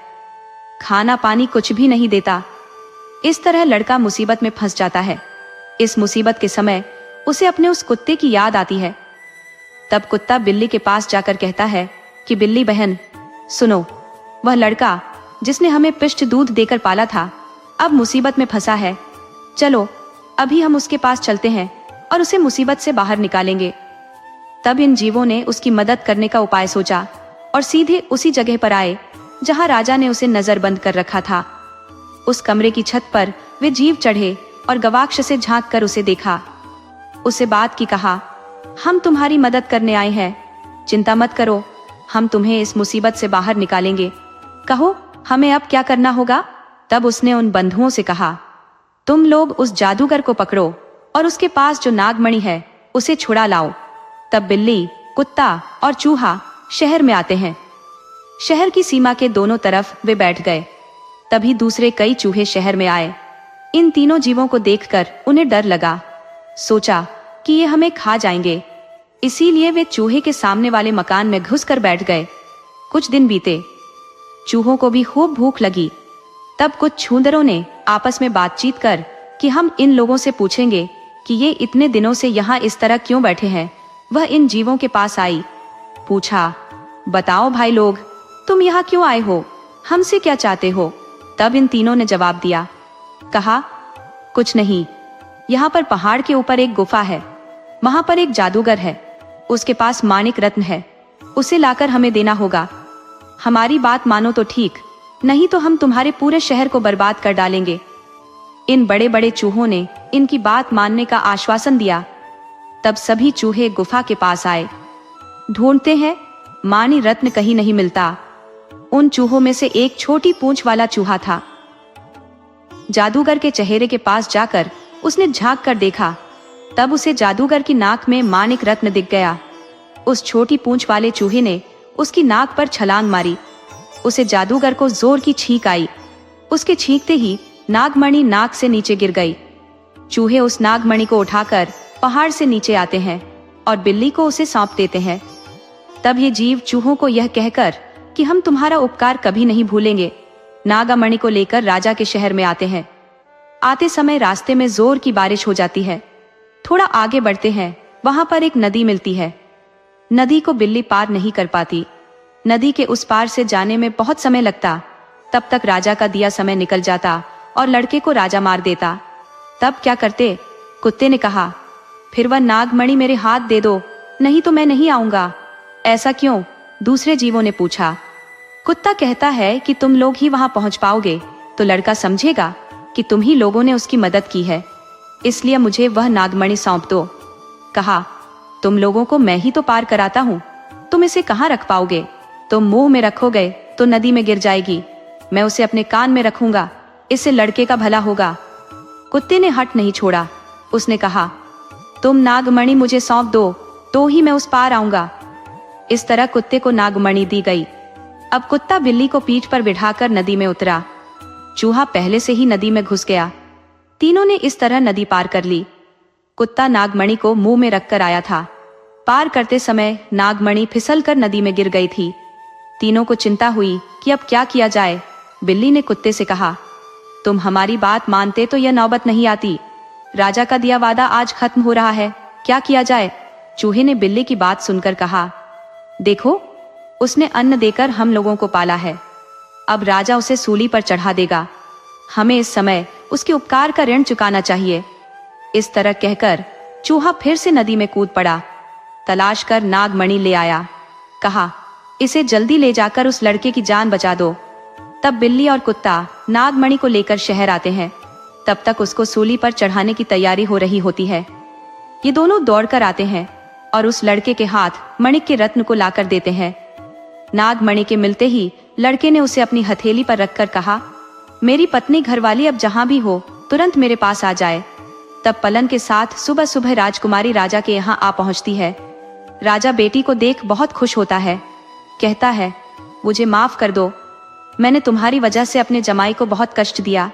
खाना पानी कुछ भी नहीं देता। इस तरह लड़का मुसीबत में फंस जाता है। इस मुसीबत के समय उसे अपने उस कुत्ते की याद आती है। तब कुत्ता बिल्ली के पास जाकर कहता है कि बिल्ली बहन सुनो, वह लड़का जिसने हमें पिष्ट दूध देकर पाला था, अब मुसीबत में फंसा है। चलो अभी हम उसके पास चलते हैं और उसे मुसीबत से बाहर निकालेंगे। तब इन जीवों ने उसकी मदद करने का उपाय सोचा और सीधे उसी जगह पर आए जहां राजा ने उसे नजरबंद कर रखा था। उस कमरे की छत पर वे जीव चढ़े और गवाक्ष से झांक कर उसे देखा। उसे बात की कहा, हम तुम्हारी मदद करने आए हैं, चिंता मत करो, हम तुम्हें इस मुसीबत से बाहर निकालेंगे। कहो हमें अब क्या करना होगा। तब उसने उन बंधुओं से कहा, तुम लोग उस जादूगर को पकड़ो और उसके पास जो नागमणि है उसे छुड़ा लाओ। तब बिल्ली, कुत्ता और चूहा शहर में आते हैं। शहर की सीमा के दोनों तरफ वे बैठ गए। तभी दूसरे कई चूहे शहर में आए। इन तीनों जीवों को देखकर उन्हें डर लगा। सोचा कि ये हमें खा जाएंगे, इसीलिए वे चूहे के सामने वाले मकान में घुसकर बैठ गए। कुछ दिन बीते। चूहों को भी खूब भूख लगी। तब कुछ छूंदरों ने आपस में बातचीत कर कि हम इन लोगों से पूछेंगे कि ये इतने दिनों से यहाँ इस तरह क्यों बैठे हैं। वह इन जीवों के पास आई, पूछा, बताओ भाई लोग, तुम यहाँ क्यों आए हो, हमसे क्या चाहते हो। तब इन तीनों ने जवाब दिया, कहा, कुछ नहीं, यहाँ पर पहाड़ के ऊपर एक गुफा है, वहां पर एक जादूगर है, उसके पास माणिक रत्न है, उसे लाकर हमें देना होगा। हमारी बात मानो तो ठीक, नहीं तो हम तुम्हारे पूरे शहर को बर्बाद कर डालेंगे। इन बड़े बड़े चूहों ने इनकी बात मानने का आश्वासन दिया। तब सभी चूहे गुफा के पास आए। ढूंढते हैं, मानी रत्न कहीं नहीं मिलता। उन चूहों में से एक छोटी पूंछ वाला चूहा था। जादूगर के चेहरे के पास जाकर उसने झांक कर देखा। तब उसे जादूगर की नाक में माणिक रत्न दिख गया। उस छोटी पूंछ वाले चूहे ने उसकी नाक पर छलांग मारी। उसे जादूगर को जोर की छींक आई। उसके छींकते ही नागमणि नाक से नीचे गिर गई। चूहे उस नागमणि को उठाकर पहाड़ से नीचे आते हैं और बिल्ली को उसे सौंप देते हैं। तब ये जीव चूहों को यह कहकर कि हम तुम्हारा उपकार कभी नहीं भूलेंगे, नागमणि को लेकर राजा के शहर में आते हैं। आते समय रास्ते में जोर की बारिश हो जाती है। थोड़ा आगे बढ़ते हैं, वहां पर एक नदी मिलती है। नदी को बिल्ली पार नहीं कर पाती। नदी के उस पार से जाने में बहुत समय लगता। तब तक राजा का दिया समय निकल जाता और लड़के को राजा मार देता। तब क्या करते? कुत्ते ने कहा, फिर वह नागमणि मेरे हाथ दे दो, नहीं तो मैं नहीं आऊंगा। ऐसा क्यों? दूसरे जीवों ने पूछा। कुत्ता कहता है कि तुम लोग ही वहां पहुंच पाओगे तो लड़का समझेगा कि तुम ही लोगों ने उसकी मदद की है, इसलिए मुझे वह नागमणि सौंप दो। कहा, तुम लोगों को मैं ही तो पार कराता हूँ, तुम इसे कहाँ रख पाओगे? तुम मुंह में रखोगे तो नदी में गिर जाएगी। मैं उसे अपने कान में रखूंगा, इससे लड़के का भला होगा। कुत्ते ने हट नहीं छोड़ा। उसने कहा, तुम नागमणि मुझे सौंप दो तो ही मैं उस पार आऊंगा। इस तरह कुत्ते को नागमणि दी गई। अब कुत्ता बिल्ली को पीठ पर बिठाकर नदी में उतरा। चूहा पहले से ही नदी में घुस गया। तीनों ने इस तरह नदी पार कर ली। कुत्ता नागमणि को मुंह में रखकर आया था। पार करते समय नागमणि फिसलकर नदी में गिर गई थी। तीनों को चिंता हुई कि अब क्या किया जाए। बिल्ली ने कुत्ते से कहा, तुम हमारी बात मानते तो यह नौबत नहीं आती। राजा का दिया वादा आज खत्म हो रहा है, क्या किया जाए? चूहे ने बिल्ली की बात सुनकर कहा, देखो, उसने अन्न देकर हम लोगों को पाला है, अब राजा उसे सूली पर चढ़ा देगा। हमें इस समय उसके उपकार का ऋण चुकाना चाहिए। इस तरह कहकर चूहा फिर से नदी में कूद पड़ा। तलाश कर नागमणि ले आया। कहा, इसे जल्दी ले जाकर उस लड़के की जान बचा दो। तब बिल्ली और कुत्ता नागमणि को लेकर शहर आते हैं। तब तक उसको सूली पर चढ़ाने की तैयारी हो रही होती है। ये दोनों दौड़कर आते हैं और उस लड़के के हाथ मणिक के रत्न को लाकर देते हैं। नागमणि के मिलते ही लड़के ने उसे अपनी हथेली पर रखकर कहा, मेरी पत्नी घरवाली अब जहां भी हो तुरंत मेरे पास आ जाए। तब पलन के साथ सुबह सुबह राजकुमारी राजा के यहाँ आ पहुंचती है। राजा बेटी को देख बहुत खुश होता है। कहता है, मुझे माफ कर दो, मैंने तुम्हारी वजह से अपने जमाई को बहुत कष्ट दिया।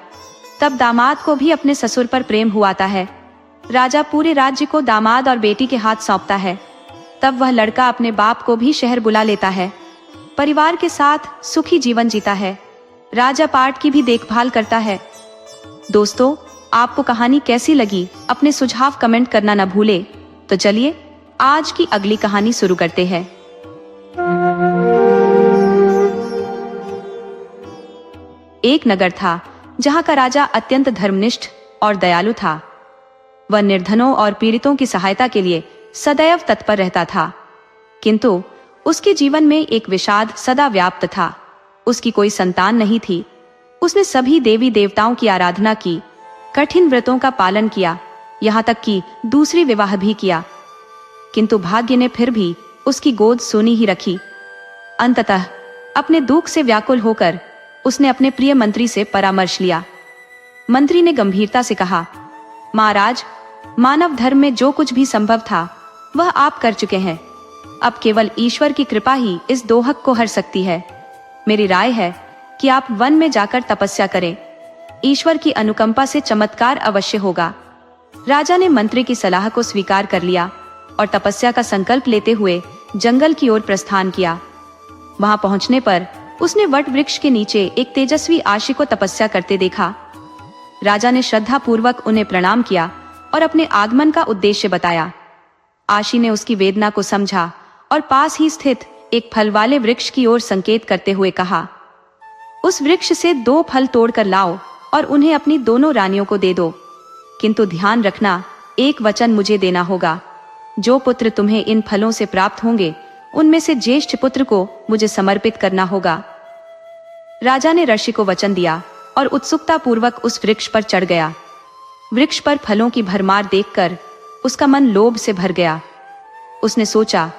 तब दामाद को भी अपने ससुर पर प्रेम हुआता है। राजा पूरे राज्य को दामाद और बेटी के हाथ सौंपता है। तब वह लड़का अपने बाप को भी शहर बुला लेता है। परिवार के साथ सुखी जीवन जीता है। राजा पाठ की भी देखभाल करता है। दोस्तों, आपको कहानी कैसी लगी? अपने सुझाव कमेंट करना न भूले। तो चलिए आज की अगली कहानी शुरू करते हैं। एक नगर था जहां का राजा अत्यंत धर्मनिष्ठ और दयालु था। वह निर्धनों और पीड़ितों की सहायता के लिए सदैव तत्पर रहता था। किंतु उसके जीवन में एक विषाद सदा व्याप्त था। उसकी कोई संतान नहीं थी। उसने सभी देवी देवताओं की आराधना की, कठिन व्रतों का पालन किया, यहाँ तक कि दूसरी विवाह भी किया, किंतु भाग्य ने फिर भी उसकी गोद सूनी ही रखी। अंततः अपने दुख से व्याकुल होकर उसने अपने प्रिय मंत्री से परामर्श लिया। मंत्री ने गंभीरता से कहा, महाराज, मानव धर्म में जो कुछ भी संभव था वह आप कर चुके हैं। अब केवल ईश्वर की कृपा ही इस दोहक को हर सकती है। मेरी राय है कि आप वन में जाकर तपस्या करें। ईश्वर की अनुकंपा से चमत्कार अवश्य होगा। राजा ने मंत्री की सलाह को स्वीकार कर लिया और तपस्या का संकल्प लेते हुए जंगल की ओर प्रस्थान किया। वहां पहुंचने पर उसने वट वृक्ष के नीचे एक तेजस्वी आशी को तपस्या करते देखा। राजा ने श्रद्धा पूर्वक उन्हें प्रणाम किया और अपने आगमन का उद्देश्य बताया। आशी ने उसकी वेदना को समझा और पास ही स्थित एक फल वाले वृक्ष की ओर संकेत करते हुए कहा, उस वृक्ष से 2 फल तोड़कर लाओ और उन्हें अपनी दोनों रानियों को दे दो। किंतु ध्यान रखना, एक वचन मुझे देना होगा। जो पुत्र तुम्हें इन फलों से प्राप्त होंगे उनमें से ज्येष्ठ पुत्र को मुझे समर्पित करना होगा। राजा ने ऋषि को वचन दिया और उत्सुकता पूर्वक उस वृक्ष पर चढ़ गया। वृक्ष पर फलों की भरमार देखकर उसका मन लोभ से भर गया। उसने सोचा,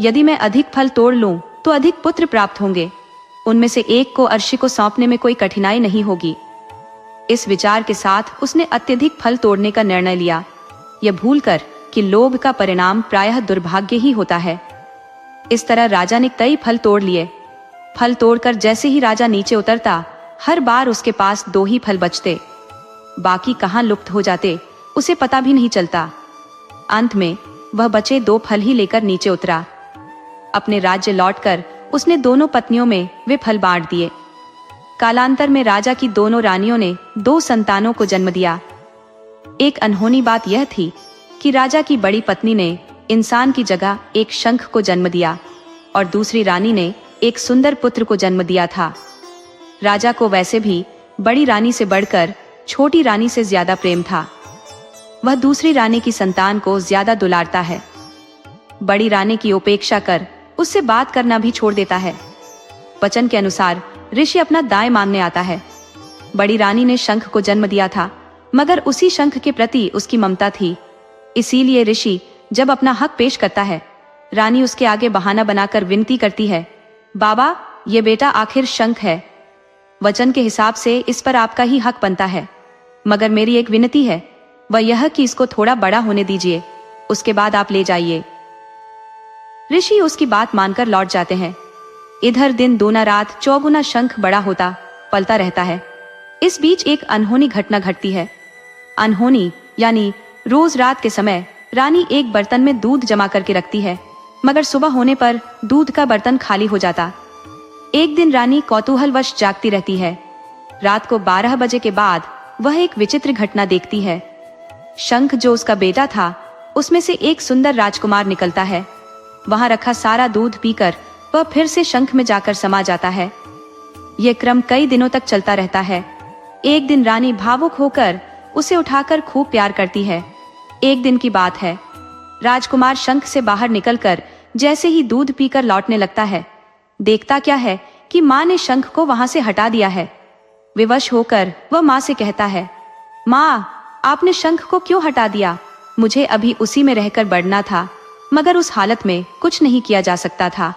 यदि मैं अधिक फल तोड़ लूं तो अधिक पुत्र प्राप्त होंगे। उनमें से एक को अर्षि को सौंपने में कोई कठिनाई नहीं होगी। इस विचार के साथ उसने अत्यधिक फल तोड़ने का निर्णय लिया, यह भूलकर कि लोभ का परिणाम प्रायः दुर्भाग्य ही होता है। इस तरह राजा ने कई फल तोड़ लिए। फल तोड़कर जैसे ही राजा नीचे उतरता, हर बार उसके पास 2 ही फल बचते। बाकी कहां लुप्त हो जाते उसे पता भी नहीं चलता। अंत में वह बचे 2 फल ही लेकर नीचे उतरा। अपने राज्य लौटकर उसने दोनों पत्नियों में वे फल बांट दिए। कालांतर में राजा की दोनों रानियों ने 2 संतानों को जन्म दिया। एक अनहोनी बात यह थी कि राजा की बड़ी पत्नी ने इंसान की जगह एक शंख को जन्म दिया और दूसरी रानी ने एक सुंदर पुत्र को जन्म दिया था। राजा को वैसे भी बड़ी रानी से बढ़कर छोटी रानी से ज्यादा प्रेम था। वह दूसरी रानी की संतान को ज्यादा दुलारता है। बड़ी रानी की उपेक्षा कर उससे बात करना भी छोड़ देता है। वचन के अनुसार ऋषि अपना दाय मांगने आता है। बड़ी रानी ने शंख को जन्म दिया था, मगर उसी शंख के प्रति उसकी ममता थी। इसीलिए ऋषि जब अपना हक पेश करता है, रानी उसके आगे बहाना बनाकर विनती करती है, बाबा, ये बेटा आखिर शंख है। वचन के हिसाब से इस पर आपका ही हक बनता है, मगर मेरी एक विनती है, वह यह कि इसको थोड़ा बड़ा होने दीजिए, उसके बाद आप ले जाइए। ऋषि उसकी बात मानकर लौट जाते हैं। इधर दिन दूना रात चौगुना शंख बड़ा होता पलता रहता है। इस बीच एक अनहोनी घटना घटती है। अनहोनी यानी रोज रात के समय रानी एक बर्तन में दूध जमा करके रखती है, मगर सुबह होने पर दूध का बर्तन खाली हो जाता। एक दिन रानी कौतूहलवश जागती रहती है। रात को 12 बजे के बाद वह एक विचित्र घटना देखती है। शंख जो उसका बेटा था, उसमें से एक सुंदर राजकुमार निकलता है। वहां रखा सारा दूध पीकर वह फिर से शंख में जाकर समा जाता है। यह क्रम कई दिनों तक चलता रहता है। एक दिन रानी भावुक होकर उसे उठाकर खूब प्यार करती है। एक दिन की बात है, राजकुमार शंख से बाहर निकलकर जैसे ही दूध पीकर लौटने लगता है, देखता क्या है कि माँ ने शंख को वहां से हटा दिया है। विवश होकर वह माँ से कहता है, माँ, आपने शंख को क्यों हटा दिया? मुझे अभी उसी में रहकर बढ़ना था, मगर उस हालत में कुछ नहीं किया जा सकता था।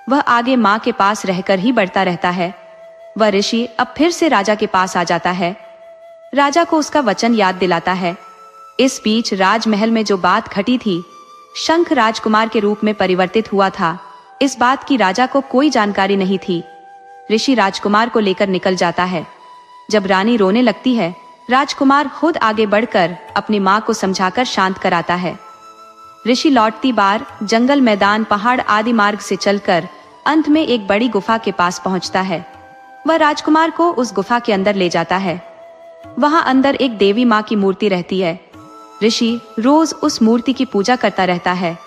वह आगे माँ के पास रहकर ही बढ़ता रहता है। वह ऋषि अब फिर से राजा के पास आ जाता है। राजा को उसका वचन याद दिलाता है। इस बीच राजमहल में जो बात घटी थी, शंख राजकुमार के रूप में परिवर्तित हुआ था, इस बात की राजा को कोई जानकारी नहीं थी। ऋषि राजकुमार को लेकर निकल जाता है। जब रानी रोने लगती है, राजकुमार खुद आगे बढ़कर अपनी माँ को समझाकर शांत कराता है। ऋषि लौटती बार जंगल, मैदान, पहाड़ आदि मार्ग से चलकर अंत में एक बड़ी गुफा के पास पहुंचता है। वह राजकुमार को उस गुफा के अंदर ले जाता है। वहां अंदर एक देवी माँ की मूर्ति रहती है। ऋषि रोज उस मूर्ति की पूजा करता रहता है।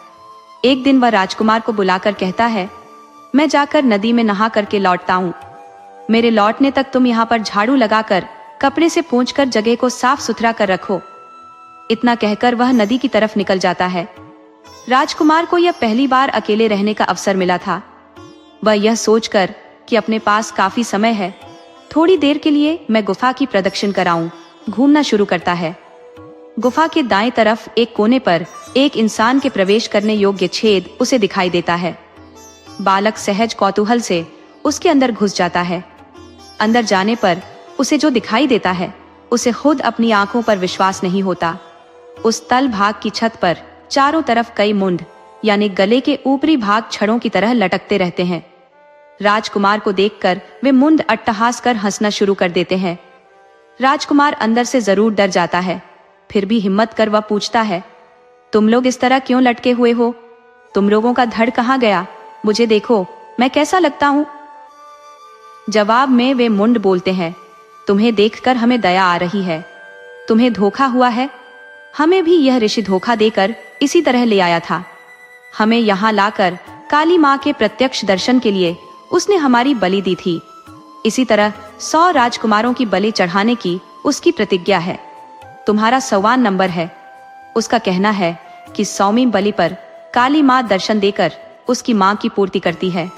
एक दिन वह राजकुमार को बुलाकर कहता है, मैं जाकर नदी में नहा करके लौटता हूँ। मेरे लौटने तक तुम यहाँ पर झाड़ू लगाकर कपड़े से पोंछकर जगह को साफ सुथरा कर रखो। इतना कहकर वह नदी की तरफ निकल जाता है। राजकुमार को यह पहली बार अकेले रहने का अवसर मिला था। वह यह सोचकर कि अपने पास काफी समय है, थोड़ी देर के लिए मैं गुफा की प्रदक्षिण कराऊं, घूमना शुरू करता है। गुफा के दाएं तरफ एक कोने पर एक इंसान के प्रवेश करने योग्य छेद उसे दिखाई देता है। बालक सहज कौतूहल से उसके अंदर घुस जाता है। अंदर जाने पर उसे जो दिखाई देता है, उसे खुद अपनी आंखों पर विश्वास नहीं होता। उस तल भाग की छत पर चारों तरफ कई मुंड, यानी गले के ऊपरी भाग छड़ों की तरह लटकते रहते हैं। राजकुमार को देखकर वे मुंड अट्टहास कर हंसना शुरू कर देते हैं। राजकुमार अंदर से जरूर डर जाता है, फिर भी हिम्मत कर वह पूछता है, तुम लोग इस तरह क्यों लटके हुए हो? तुम लोगों का धड़ कहाँ गया? मुझे देखो, मैं कैसा लगता हूँ? जवाब में वे मुंड बोलते हैं, तुम्हें देखकर हमें दया आ रही है। तुम्हें धोखा हुआ है। हमें भी यह ऋषि धोखा देकर इसी तरह ले आया था। हमें यहाँ लाकर काली माँ के प्रत्यक्ष दर्शन के लिए उसने हमारी बलि दी थी। इसी तरह 100 राजकुमारों की बलि चढ़ाने की उसकी प्रतिज्ञा है। तुम्हारा 100वां नंबर है। उसका कहना है कि 100वीं बलि पर काली माँ दर्शन देकर उसकी माँ की पूर्ति करती है।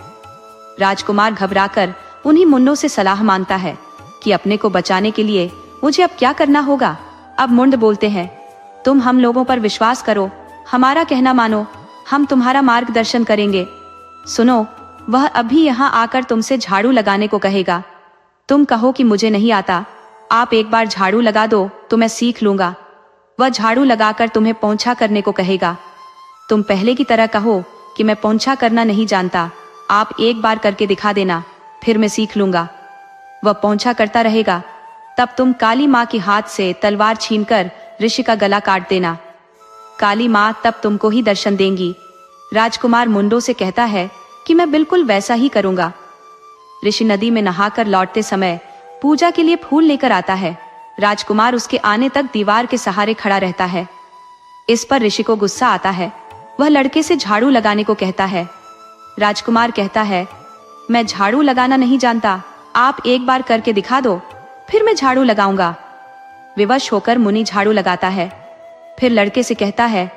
राजकुमार घबराकर उन्हीं मुंडों से सलाह मांगता है कि अपने को बचाने के लिए मुझे अब क्या करना होगा। अब मुंड बोलते हैं, तुम हम लोगों पर विश्वास करो, हमारा कहना मानो, हम तुम्हारा मार्गदर्शन करेंगे। सुनो, वह अभी यहाँ आकर तुमसे झाड़ू लगाने को कहेगा। तुम कहो कि मुझे नहीं आता, आप एक बार झाड़ू लगा दो तो मैं सीख लूंगा। वह झाड़ू लगाकर तुम्हें पोंछा करने को कहेगा। तुम पहले की तरह कहो कि मैं पोंछा करना नहीं जानता, आप एक बार करके दिखा देना, फिर मैं सीख लूंगा। वह पोंछा करता रहेगा। तब तुम काली माँ के हाथ से तलवार छीनकर ऋषि का गला काट देना। काली माँ तब तुमको ही दर्शन देंगी। राजकुमार मुंडों से कहता है कि मैं बिल्कुल वैसा ही करूंगा। ऋषि नदी में नहाकर लौटते समय पूजा के लिए फूल लेकर आता है। राजकुमार उसके आने तक दीवार के सहारे खड़ा रहता है। इस पर ऋषि को गुस्सा आता है। वह लड़के से झाड़ू लगाने को कहता है। राजकुमार कहता है, मैं झाड़ू लगाना नहीं जानता, आप एक बार करके दिखा दो, फिर मैं झाड़ू लगाऊंगा। विवश होकर मुनि झाड़ू लगाता है। फिर लड़के से कहता है,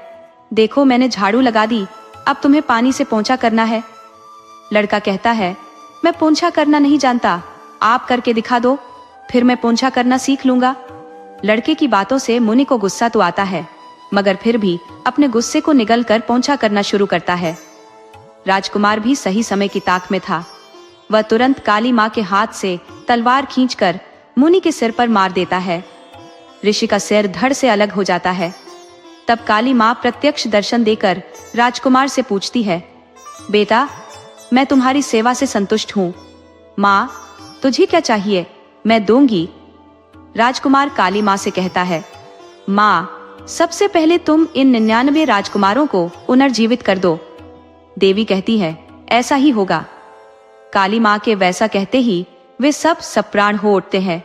देखो मैंने झाड़ू लगा दी, अब तुम्हें पानी से पोंछा करना है। लड़का कहता है, मैं पोंछा करना नहीं जानता, आप करके दिखा दो, फिर मैं पोंछा करना सीख लूंगा। लड़के की बातों से मुनि को गुस्सा तो आता है, मगर फिर भी अपने गुस्से को निगल कर पोंछा करना शुरू करता है। राजकुमार भी सही समय की ताक में था। वह तुरंत काली माँ के हाथ से तलवार खींचकर मुनि के सिर पर मार देता है। ऋषि का सिर धड़ से अलग हो जाता है। तब काली माँ प्रत्यक्ष दर्शन देकर राजकुमार से पूछती है, बेटा, मैं तुम्हारी सेवा से संतुष्ट हूँ। माँ, तुझे क्या चाहिए, मैं दूंगी। राजकुमार काली माँ से कहता है, माँ, सबसे पहले तुम इन 99 राजकुमारों को पुनर्जीवित कर दो। देवी कहती है, ऐसा ही होगा। काली माँ के वैसा कहते ही वे सब सप्राण हो उठते हैं।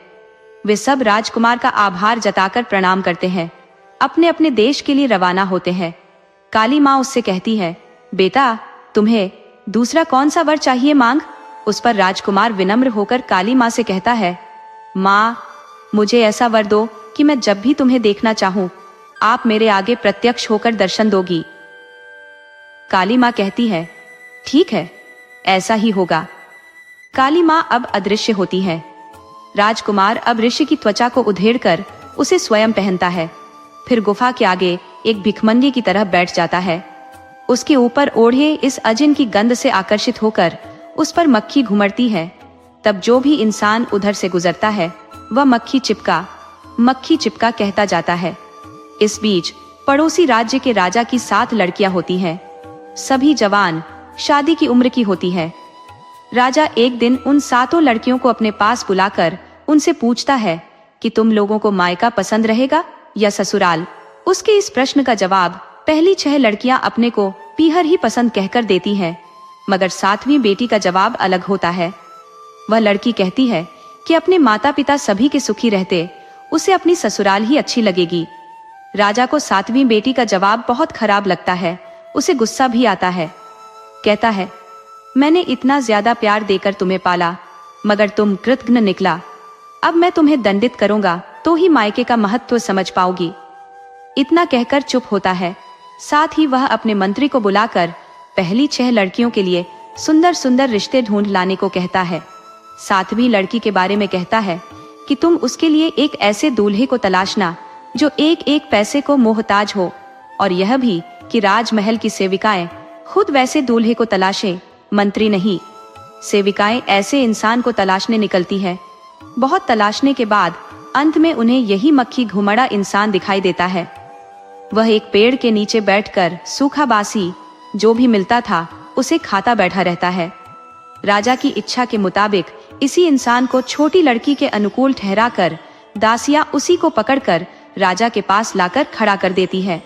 वे सब राजकुमार का आभार जताकर प्रणाम करते हैं, अपने अपने देश के लिए रवाना होते हैं। काली माँ उससे कहती है, बेटा तुम्हें दूसरा कौन सा वर चाहिए, मांग। उस पर राजकुमार विनम्र होकर काली माँ से कहता है, माँ मुझे ऐसा वर दो कि मैं जब भी तुम्हें देखना चाहूं आप मेरे आगे प्रत्यक्ष होकर दर्शन दोगी। काली माँ कहती है, ठीक है, ऐसा ही होगा। काली माँ अब अदृश्य होती है। राजकुमार अब ऋषि की त्वचा को उधेड़कर उसे स्वयं पहनता है, फिर गुफा के आगे एक भिखमंगे की तरह बैठ जाता है। उसके ऊपर ओढ़े इस अजिन की गंध से आकर्षित होकर उस पर मक्खी घुमड़ती है। तब जो भी इंसान उधर से गुजरता है वह मक्खी चिपका कहता जाता है। इस बीच पड़ोसी राज्य के राजा की 7 लड़कियां होती हैं। सभी जवान, शादी की उम्र की होती है। राजा एक दिन उन 7 लड़कियों को अपने पास बुलाकर उनसे पूछता है कि तुम लोगों को मायका पसंद रहेगा या ससुराल। उसके इस प्रश्न का जवाब पहली 6 लड़कियां अपने को पीहर ही पसंद कहकर देती हैं, मगर 7वीं बेटी का जवाब अलग होता है। वह लड़की कहती है कि अपने माता पिता सभी के सुखी रहते उसे अपनी ससुराल ही अच्छी लगेगी। राजा को 7वीं बेटी का जवाब बहुत खराब लगता है, उसे गुस्सा भी आता है। कहता है, मैंने इतना ज्यादा प्यार देकर तुम्हें पाला मगर तुम कृतघ्न निकला। अब मैं तुम्हें दंडित करूंगा तो ही मायके का महत्व समझ पाओगी। इतना कहकर चुप होता है। साथ ही वह अपने मंत्री को बुलाकर पहली 6 लड़कियों के लिए सुंदर सुंदर रिश्ते ढूंढ लाने को कहता है। 7वीं लड़की के बारे में कहता है कि तुम उसके लिए एक ऐसे दूल्हे को तलाशना जो एक एक पैसे को मोहताज हो, और यह भी कि राजमहल की सेविकाएं खुद वैसे दूल्हे को तलाशे, मंत्री नहीं। सेविकाएं ऐसे इंसान को तलाशने निकलती है। बहुत तलाशने के बाद अंत में उन्हें यही मक्खी घुमड़ा इंसान दिखाई देता है। वह एक पेड़ के नीचे बैठकर सूखा बासी जो भी मिलता था उसे खाता बैठा रहता है। राजा की इच्छा के मुताबिक इसी इंसान को छोटी लड़की के अनुकूल ठहराकर दासियां उसी को पकड़कर राजा के पास लाकर खड़ा कर देती है।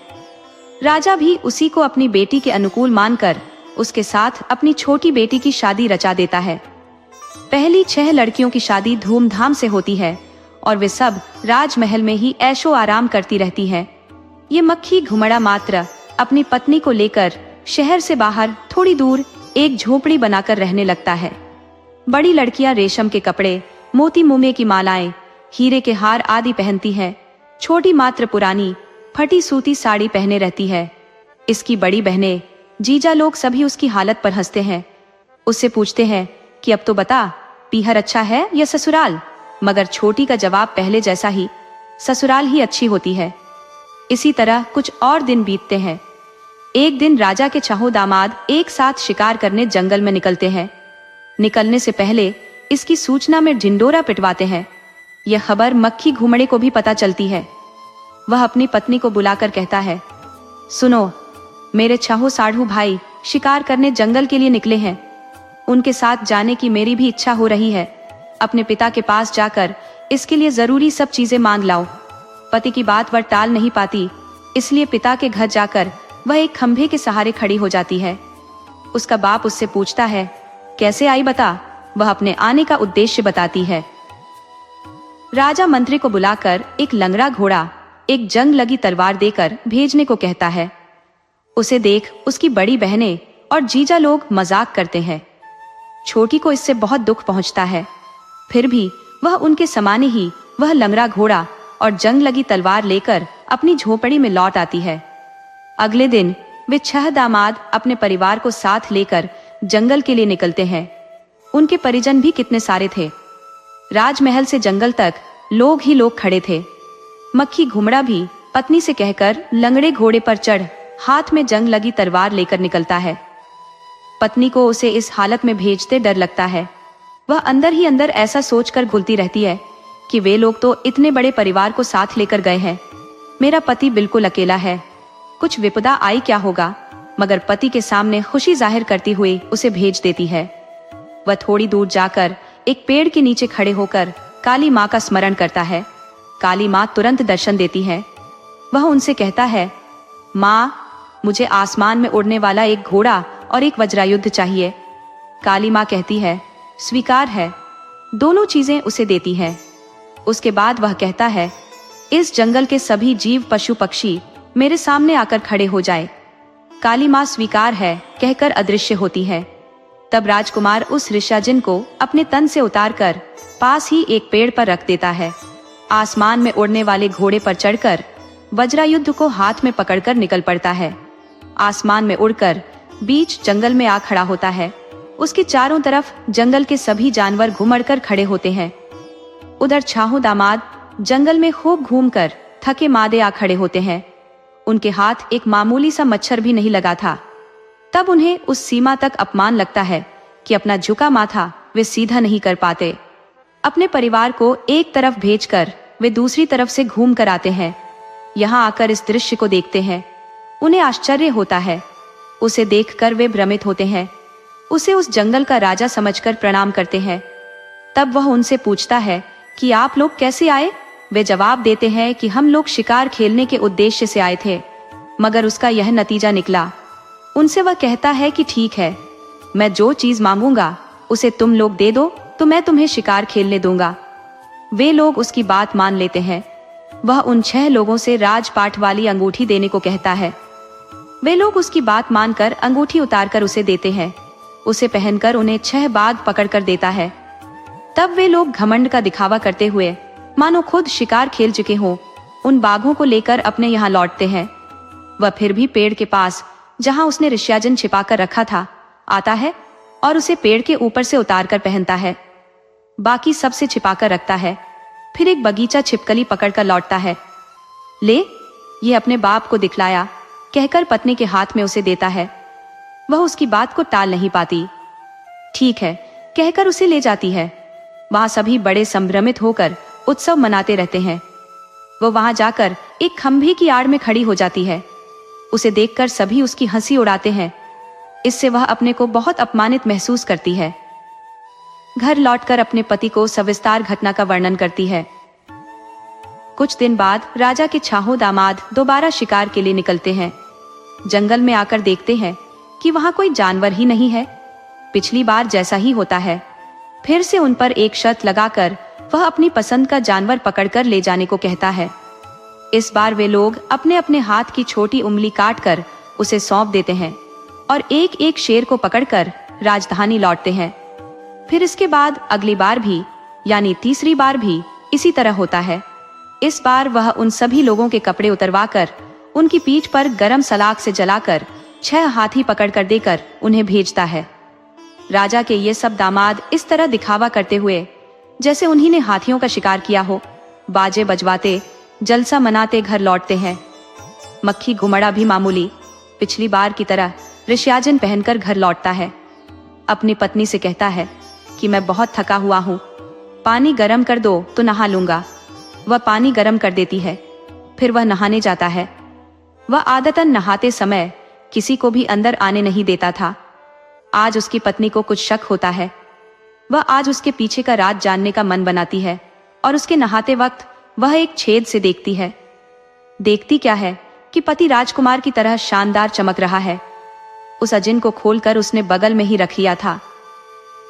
राजा भी उसी को अपनी बेटी के अनुकूल मानकर उसके साथ अपनी छोटी बेटी की शादी रचा देता है। पहली 6 लड़कियों की शादी धूमधाम से होती है और वे सब राजमहल में ही ऐशो आराम करती रहती हैं। ये मक्खी घुमड़ा मात्र अपनी पत्नी को लेकर शहर से बाहर थोड़ी दूर एक झोपड़ी बनाकर रहने लगता है। बड़ी लड़कियां रेशम के कपड़े, मोती मुमे की मालाएं, हीरे के हार आदि पहनती है। छोटी मात्र पुरानी फटी सूती साड़ी पहने रहती है। इसकी बड़ी बहनें, जीजा लोग सभी उसकी हालत पर हंसते हैं। उससे पूछते हैं कि अब तो बता, पीहर अच्छा है या ससुराल? मगर छोटी का जवाब पहले जैसा ही, ससुराल ही अच्छी होती है। इसी तरह कुछ और दिन बीतते हैं। एक दिन राजा के चाहो दामाद एक साथ शिकार करने जंगल में निकलते हैं। निकलने से पहले इसकी सूचना में ढिंडोरा पिटवाते हैं। यह खबर मक्खी घुमड़े को भी पता चलती है। वह अपनी पत्नी को बुलाकर कहता है, सुनो, मेरे चाहो साढ़ू भाई शिकार करने जंगल के लिए निकले हैं। उनके साथ जाने की मेरी भी इच्छा हो रही है। अपने पिता के पास जाकर इसके लिए जरूरी सब चीजें मांग लाओ। पति की बात वह टाल नहीं पाती, इसलिए पिता के घर जाकर वह एक खंभे के सहारे खड़ी हो जाती है। उसका बाप उससे पूछता है, कैसे आई बता? वह अपने आने का उद्देश्य बताती है। राजा मंत्री को बुलाकर एक लंगड़ा घोड़ा, एक जंग लगी तलवार देकर भेजने को कहता है। उसे देख उसकी बड़ी बहनें और जीजा लोग मजाक करते हैं। छोटी को इससे बहुत दुख पहुंचता है। फिर भी वह उनके समाने ही वह लंगड़ा घोड़ा और जंग लगी तलवार लेकर अपनी झोपड़ी में लौट आती है। अगले दिन वे 6 दामाद अपने परिवार को साथ लेकर जंगल के लिए निकलते हैं। उनके परिजन भी कितने सारे थे। राजमहल से जंगल तक लोग ही लोग खड़े थे। मक्खी घुमड़ा भी पत्नी से कहकर लंगड़े घोड़े पर चढ़ हाथ में जंग लगी तलवार लेकर निकलता है। पत्नी को उसे इस हालत में भेजते डर लगता है। वह अंदर ही अंदर ऐसा सोचकर घुलती रहती है कि वे लोग तो इतने बड़े परिवार को साथ लेकर गए हैं, मेरा पति बिल्कुल अकेला है, कुछ विपदा आई क्या होगा। मगर पति के सामने खुशी जाहिर करती हुई उसे भेज देती है। वह थोड़ी दूर जाकर एक पेड़ के नीचे खड़े होकर काली माँ का स्मरण करता है। काली माँ तुरंत दर्शन देती है। वह उनसे कहता है, माँ, मुझे आसमान में उड़ने वाला एक घोड़ा और एक वज्रायुध चाहिए। काली माँ कहती है, स्वीकार है। दोनों चीजें उसे देती है। उसके बाद वह कहता है, इस जंगल के सभी जीव पशु पक्षी मेरे सामने आकर खड़े हो जाए। काली माँ स्वीकार है कहकर अदृश्य होती है। तब राजकुमार उस ऋषाजिन को अपने तन से उतारकर पास ही एक पेड़ पर रख देता है। आसमान में उड़ने वाले घोड़े पर चढ़कर वज्रायुध को हाथ में पकड़कर निकल पड़ता है। आसमान में उड़कर बीच जंगल में आ खड़ा होता है। उसके चारों तरफ जंगल के सभी जानवर घुमड़कर खड़े होते हैं। उधर छाहू दामाद जंगल में खूब घूमकर थके मादे आ खड़े होते हैं। उनके हाथ एक मामूली सा मच्छर भी नहीं लगा था। तब उन्हें उस सीमा तक अपमान लगता है कि अपना झुका माथा वे सीधा नहीं कर पाते। अपने परिवार को एक तरफ भेजकर वे दूसरी तरफ से घूम कर आते हैं। यहाँ आकर इस दृश्य को देखते हैं। उन्हें आश्चर्य होता है। उसे देखकर वे भ्रमित होते हैं। उसे उस जंगल का राजा समझकर प्रणाम करते हैं। तब वह उनसे पूछता है कि आप लोग कैसे आए? वे जवाब देते हैं कि हम लोग शिकार खेलने के उद्देश्य से आए थे, मगर उसका यह नतीजा निकला। उनसे वह कहता है कि ठीक है, मैं जो चीज मांगूंगा उसे तुम लोग दे दो तो मैं तुम्हें शिकार खेलने दूंगा। वे लोग उसकी बात मान लेते हैं। वह उन 6 लोगों से राजपाट वाली अंगूठी देने को कहता है। वे लोग उसकी बात मानकर अंगूठी उतारकर उसे देते हैं। उसे पहनकर उन्हें 6 बाघ पकड़कर देता है। तब वे लोग घमंड का दिखावा करते हुए मानो खुद शिकार खेल चुके हों, उन बाघों को लेकर अपने यहाँ लौटते हैं। वह फिर भी पेड़ के पास जहाँ उसने ऋष्याजन छिपा कर रखा था आता है और उसे पेड़ के ऊपर से उतारकर पहनता है। बाकी सबसे छिपाकर रखता है। फिर एक बगीचा छिपकली पकड़कर लौटता है। ले, ये अपने बाप को दिखलाया कहकर पत्नी के हाथ में उसे देता है। वह उसकी बात को टाल नहीं पाती। ठीक है कहकर उसे ले जाती है। वहां सभी बड़े संभ्रमित होकर उत्सव मनाते रहते हैं। वो वहां जाकर एक खंभे की आड़ में खड़ी हो जाती है। उसे देखकर सभी उसकी हंसी उड़ाते हैं। इससे वह अपने को बहुत अपमानित महसूस करती है। घर लौटकर अपने पति को सविस्तार घटना का वर्णन करती है। कुछ दिन बाद राजा के छाहो दामाद दोबारा शिकार के लिए निकलते हैं। जंगल में आकर देखते हैं कि वहां कोई जानवर ही नहीं है। पिछली बार जैसा ही होता है। फिर से उन पर एक शर्त लगाकर वह अपनी पसंद का जानवर पकड़कर ले जाने को कहता है। इस बार वे लोग अपने अपने हाथ की छोटी उंगली काटकर उसे सौंप देते हैं और एक एक शेर को पकड़कर राजधानी लौटते हैं। फिर इसके बाद अगली बार भी यानी तीसरी बार भी इसी तरह होता है। इस बार वह उन सभी लोगों के कपड़े उतरवाकर उनकी पीठ पर गरम सलाख से जलाकर 6 हाथी पकड़कर देकर उन्हें भेजता है। राजा के ये सब दामाद इस तरह दिखावा करते हुए जैसे उन्हीं ने हाथियों का शिकार किया हो, बाजे बजवाते जलसा मनाते घर लौटते हैं। मक्खी घुमड़ा भी मामूली पिछली बार की तरह ऋष्याजन पहनकर घर लौटता है। अपनी पत्नी से कहता है कि मैं बहुत थका हुआ हूँ, पानी गरम कर दो तो नहा लूंगा। वह पानी गरम कर देती है। फिर वह नहाने जाता है। वह आदतन नहाते समय किसी को भी अंदर आने नहीं देता था। आज उसकी पत्नी को कुछ शक होता है। वह आज उसके पीछे का राज जानने का मन बनाती है और उसके नहाते वक्त वह एक छेद से देखती है। देखती क्या है कि पति राजकुमार की तरह शानदार चमक रहा है। उस अजिन को खोलकर उसने बगल में ही रख लिया था।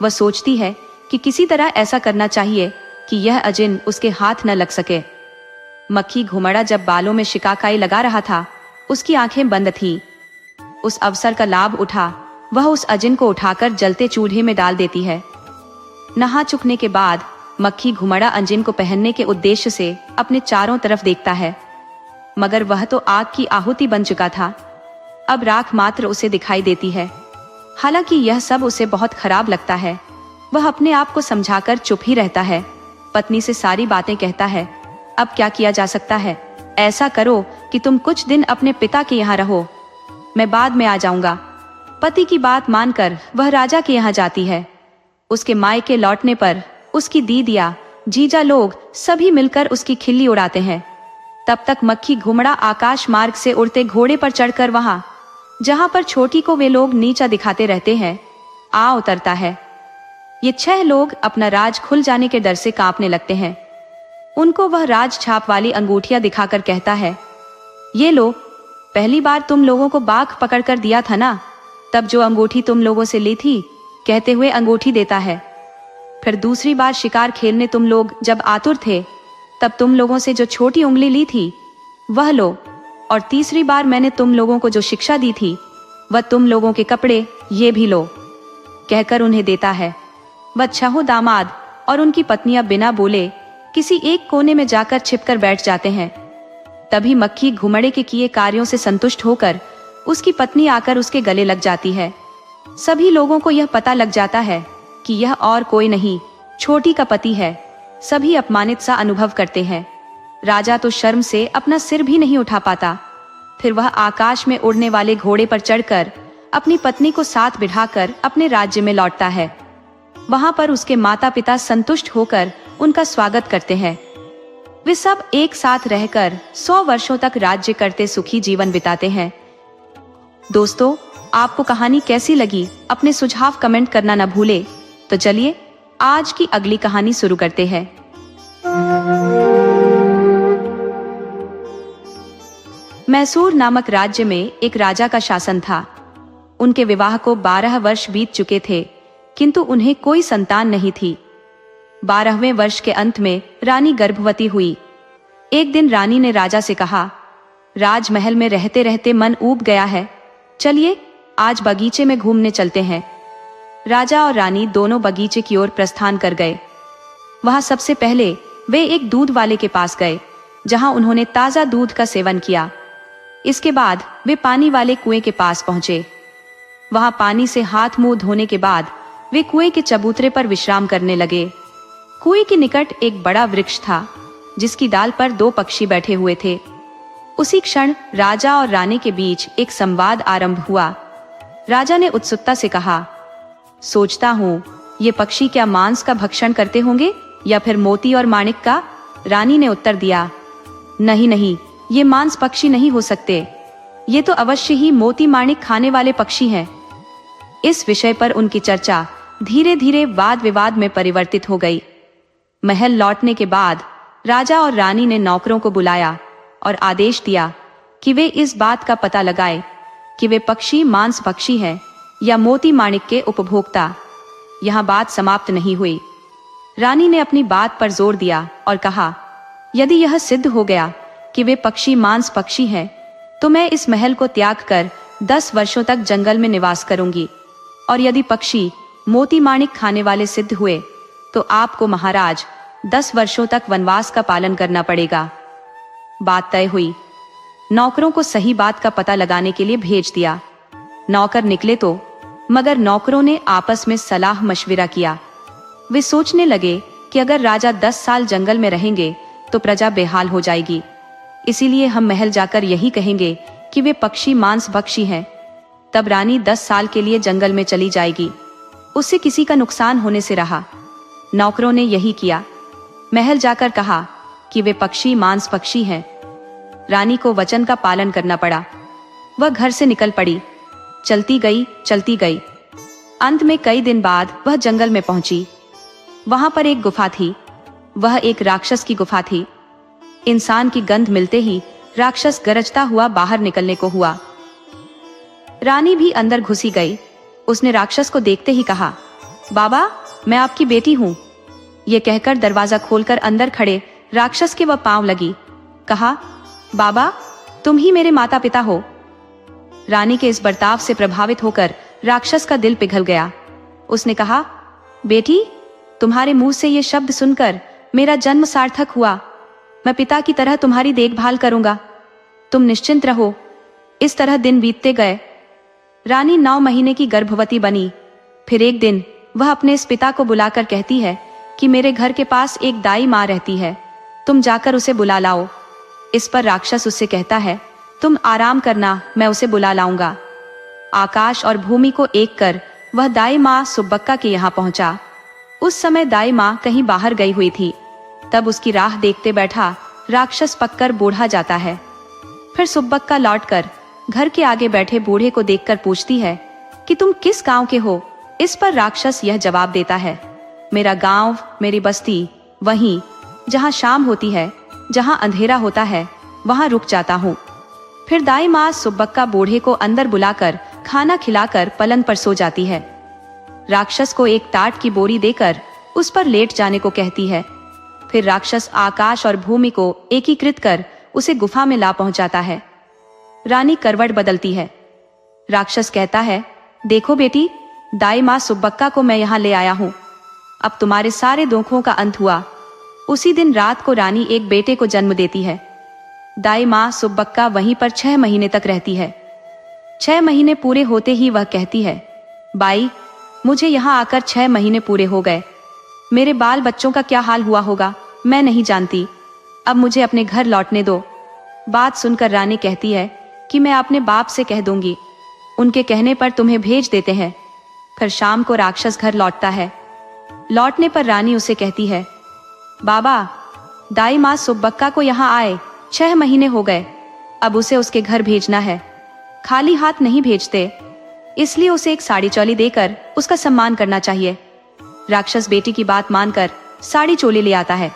वह सोचती है कि किसी तरह ऐसा करना चाहिए कि यह अजिन उसके हाथ न लग सके। मक्खी घुमड़ा जब बालों में शिकाकाई लगा रहा था, उसकी आंखें बंद थी। उस अवसर का लाभ उठा वह उस अजिन को उठाकर जलते चूल्हे में डाल देती है। नहा चुकने के बाद मक्खी घुमड़ा अजिन को पहनने के उद्देश्य से अपने चारों तरफ देखता है, मगर वह तो आग की आहुति बन चुका था। अब राख मात्र उसे दिखाई देती है। हालांकि यह सब उसे बहुत खराब लगता है। वह अपने आप को समझाकर चुप ही रहता है। पत्नी से सारी बातें कहता है। अब क्या किया जा सकता है? ऐसा करो कि तुम कुछ दिन अपने पिता के यहाँ रहो, मैं बाद में आ जाऊंगा। पति की बात मानकर वह राजा के यहाँ जाती है। उसके मायके लौटने पर उसकी दीदिया जीजा लोग सभी मिलकर उसकी खिल्ली उड़ाते हैं। तब तक मक्खी घुमड़ा आकाश मार्ग से उड़ते घोड़े पर चढ़कर वहां जहां पर छोटी को वे लोग नीचा दिखाते रहते हैं आ उतरता है। ये 6 लोग अपना राज खुल जाने के डर से कांपने लगते हैं। उनको वह राज छाप वाली अंगूठियां दिखाकर कहता है, ये लो, पहली बार तुम लोगों को बाघ पकड़ कर दिया था ना, तब जो अंगूठी तुम लोगों से ली थी, कहते हुए अंगूठी देता है। फिर दूसरी बार शिकार खेलने तुम लोग जब आतुर थे, तब तुम लोगों से जो छोटी उंगली ली थी वह लो, और तीसरी बार मैंने तुम लोगों को जो शिक्षा दी थी वह तुम लोगों के कपड़े, ये भी लो, कहकर उन्हें देता है। वह छहों दामाद और उनकी पत्नियां बिना बोले किसी एक कोने में जाकर छिपकर बैठ जाते हैं। तभी मक्खी घुमड़े के किए कार्यों से संतुष्ट होकर उसकी पत्नी आकर उसके गले लग जाती है। सभी लोगों को यह पता लग जाता है कि यह और कोई नहीं, छोटी का पति है। सभी अपमानित सा अनुभव करते हैं। राजा तो शर्म से अपना सिर भी नहीं उठा पाता। फिर वह आकाश में उड़ने वाले घोड़े पर चढ़कर अपनी पत्नी को साथ बिठाकर अपने राज्य में लौटता है। वहां पर उसके माता पिता संतुष्ट होकर उनका स्वागत करते हैं। वे सब एक साथ रहकर 100 वर्षों तक राज्य करते सुखी जीवन बिताते हैं। दोस्तों, आपको कहानी कैसी लगी, अपने सुझाव कमेंट करना न भूले। तो चलिए आज की अगली कहानी शुरू करते हैं। मैसूर नामक राज्य में एक राजा का शासन था। उनके विवाह को 12 वर्ष बीत चुके थे, किंतु उन्हें कोई संतान नहीं थी। 12वें वर्ष के अंत में रानी गर्भवती हुई। एक दिन रानी ने राजा से कहा, राजमहल में रहते रहते मन ऊब गया है, चलिए आज बगीचे में घूमने चलते हैं। राजा और रानी दोनों बगीचे की ओर प्रस्थान कर गए। वहां सबसे पहले वे एक दूध वाले के पास गए, जहां उन्होंने ताजा दूध का सेवन किया। इसके बाद वे पानी वाले कुएं के पास पहुंचे। वहां पानी से हाथ मुंह धोने के बाद वे कुएं के चबूतरे पर विश्राम करने लगे। कुएं के निकट एक बड़ा वृक्ष था, जिसकी डाल पर 2 पक्षी बैठे हुए थे। उसी क्षण राजा और रानी के बीच एक संवाद आरंभ हुआ। राजा ने उत्सुकता से कहा, सोचता हूँ ये पक्षी क्या मांस का भक्षण करते होंगे या फिर मोती और माणिक का? रानी ने उत्तर दिया, नहीं नहीं, ये मांस पक्षी नहीं हो सकते, ये तो अवश्य ही मोती माणिक खाने वाले पक्षी हैं। इस विषय पर उनकी चर्चा धीरे धीरे वाद विवाद में परिवर्तित हो गई। महल लौटने के बाद राजा और रानी ने नौकरों को बुलाया और आदेश दिया कि वे इस बात का पता लगाएं कि वे पक्षी मांस भक्षी हैं या मोती माणिक के उपभोक्ता। यहाँ बात समाप्त नहीं हुई। रानी ने अपनी बात पर जोर दिया और कहा, यदि यह सिद्ध हो गया कि वे पक्षी मांस पक्षी हैं, तो मैं इस महल को त्याग कर 10 वर्षों तक जंगल में निवास करूंगी, और यदि पक्षी मोती माणिक खाने वाले सिद्ध हुए तो आपको महाराज 10 वर्षों तक वनवास का पालन करना पड़ेगा। बात तय हुई। नौकरों को सही बात का पता लगाने के लिए भेज दिया। नौकर निकले तो, मगर नौकरों ने आपस में सलाह मशविरा किया। वे सोचने लगे कि अगर राजा 10 साल जंगल में रहेंगे तो प्रजा बेहाल हो जाएगी, इसीलिए हम महल जाकर यही कहेंगे कि वे पक्षी मांस भक्षी हैं। तब रानी 10 साल के लिए जंगल में चली जाएगी, उससे किसी का नुकसान होने से रहा। नौकरों ने यही किया। महल जाकर कहा कि वे पक्षी मांस पक्षी हैं। रानी को वचन का पालन करना पड़ा। वह घर से निकल पड़ी, चलती गई। अंत में कई दिन बाद वह जंगल में पहुंची। वहां पर एक गुफा थी। वह एक राक्षस की गुफा थी। इंसान की गंध मिलते ही राक्षस गरजता हुआ बाहर निकलने को हुआ। रानी भी अंदर घुसी गई। उसने राक्षस को देखते ही कहा, बाबा, मैं आपकी बेटी हूँ। ये कहकर दरवाजा खोलकर अंदर खड़े राक्षस के वह पांव लगी। कहा, बाबा, तुम ही मेरे माता पिता हो। रानी के इस बर्ताव से प्रभावित होकर राक्षस का दिल पिघल गया। उसने कहा, बेटी, तुम्हारे मुंह से ये शब्द सुनकर मेरा जन्म सार्थक हुआ। मैं पिता की तरह तुम्हारी देखभाल करूंगा, तुम निश्चिंत रहो। इस तरह दिन बीतते गए। रानी 9 महीने की गर्भवती बनी। फिर एक दिन वह अपने इस पिता को बुलाकर कहती है कि मेरे घर के पास एक दाई माँ रहती है, तुम जाकर उसे बुला लाओ। इस पर राक्षस उससे कहता है, तुम आराम करना, मैं उसे बुला लाऊंगा। आकाश और भूमि को एक कर वह दाई माँ सुब्बक्का के यहाँ पहुंचा। उस समय दाई माँ कहीं बाहर गई हुई थी। तब उसकी राह देखते बैठा राक्षस पककर बूढ़ा जाता है। फिर सुब्बक्का लौटकर घर के आगे बैठे बूढ़े को देखकर पूछती है कि तुम किस गांव के हो। इस पर राक्षस यह जवाब देता है, मेरा गांव, मेरी बस्ती, वहीं जहां शाम होती है, जहां अंधेरा होता है, वहां रुक जाता हूँ। फिर दाई माँ सुब्बक्का बूढ़े को अंदर बुलाकर खाना खिलाकर पलंग पर सो जाती है। राक्षस को एक टाट की बोरी देकर उस पर लेट जाने को कहती है। फिर राक्षस आकाश और भूमि को एकीकृत कर उसे गुफा में ला पहुंचाता है। रानी करवट बदलती है। राक्षस कहता है, देखो बेटी, दाई माँ सुब्बक्का को मैं यहाँ ले आया हूँ। अब तुम्हारे सारे दुखों का अंत हुआ। उसी दिन रात को रानी एक बेटे को जन्म देती है। दाई माँ सुब्बक्का वहीं पर 6 महीने तक रहती है। 6 महीने पूरे होते ही वह कहती है, बाई, मुझे यहाँ आकर 6 महीने पूरे हो गए। मेरे बाल बच्चों का क्या हाल हुआ होगा मैं नहीं जानती। अब मुझे अपने घर लौटने दो। बात सुनकर रानी कहती है कि मैं अपने बाप से कह दूंगी, उनके कहने पर तुम्हें भेज देते हैं। फिर शाम को राक्षस घर लौटता है। लौटने पर रानी उसे कहती है, बाबा, दाई माँ सुब्बक्का को यहाँ आए 6 महीने हो गए। अब उसे उसके घर भेजना है। खाली हाथ नहीं भेजते, इसलिए उसे एक साड़ी चोली देकर उसका सम्मान करना चाहिए। राक्षस बेटी की बात मानकर साड़ी चोली ले आता है।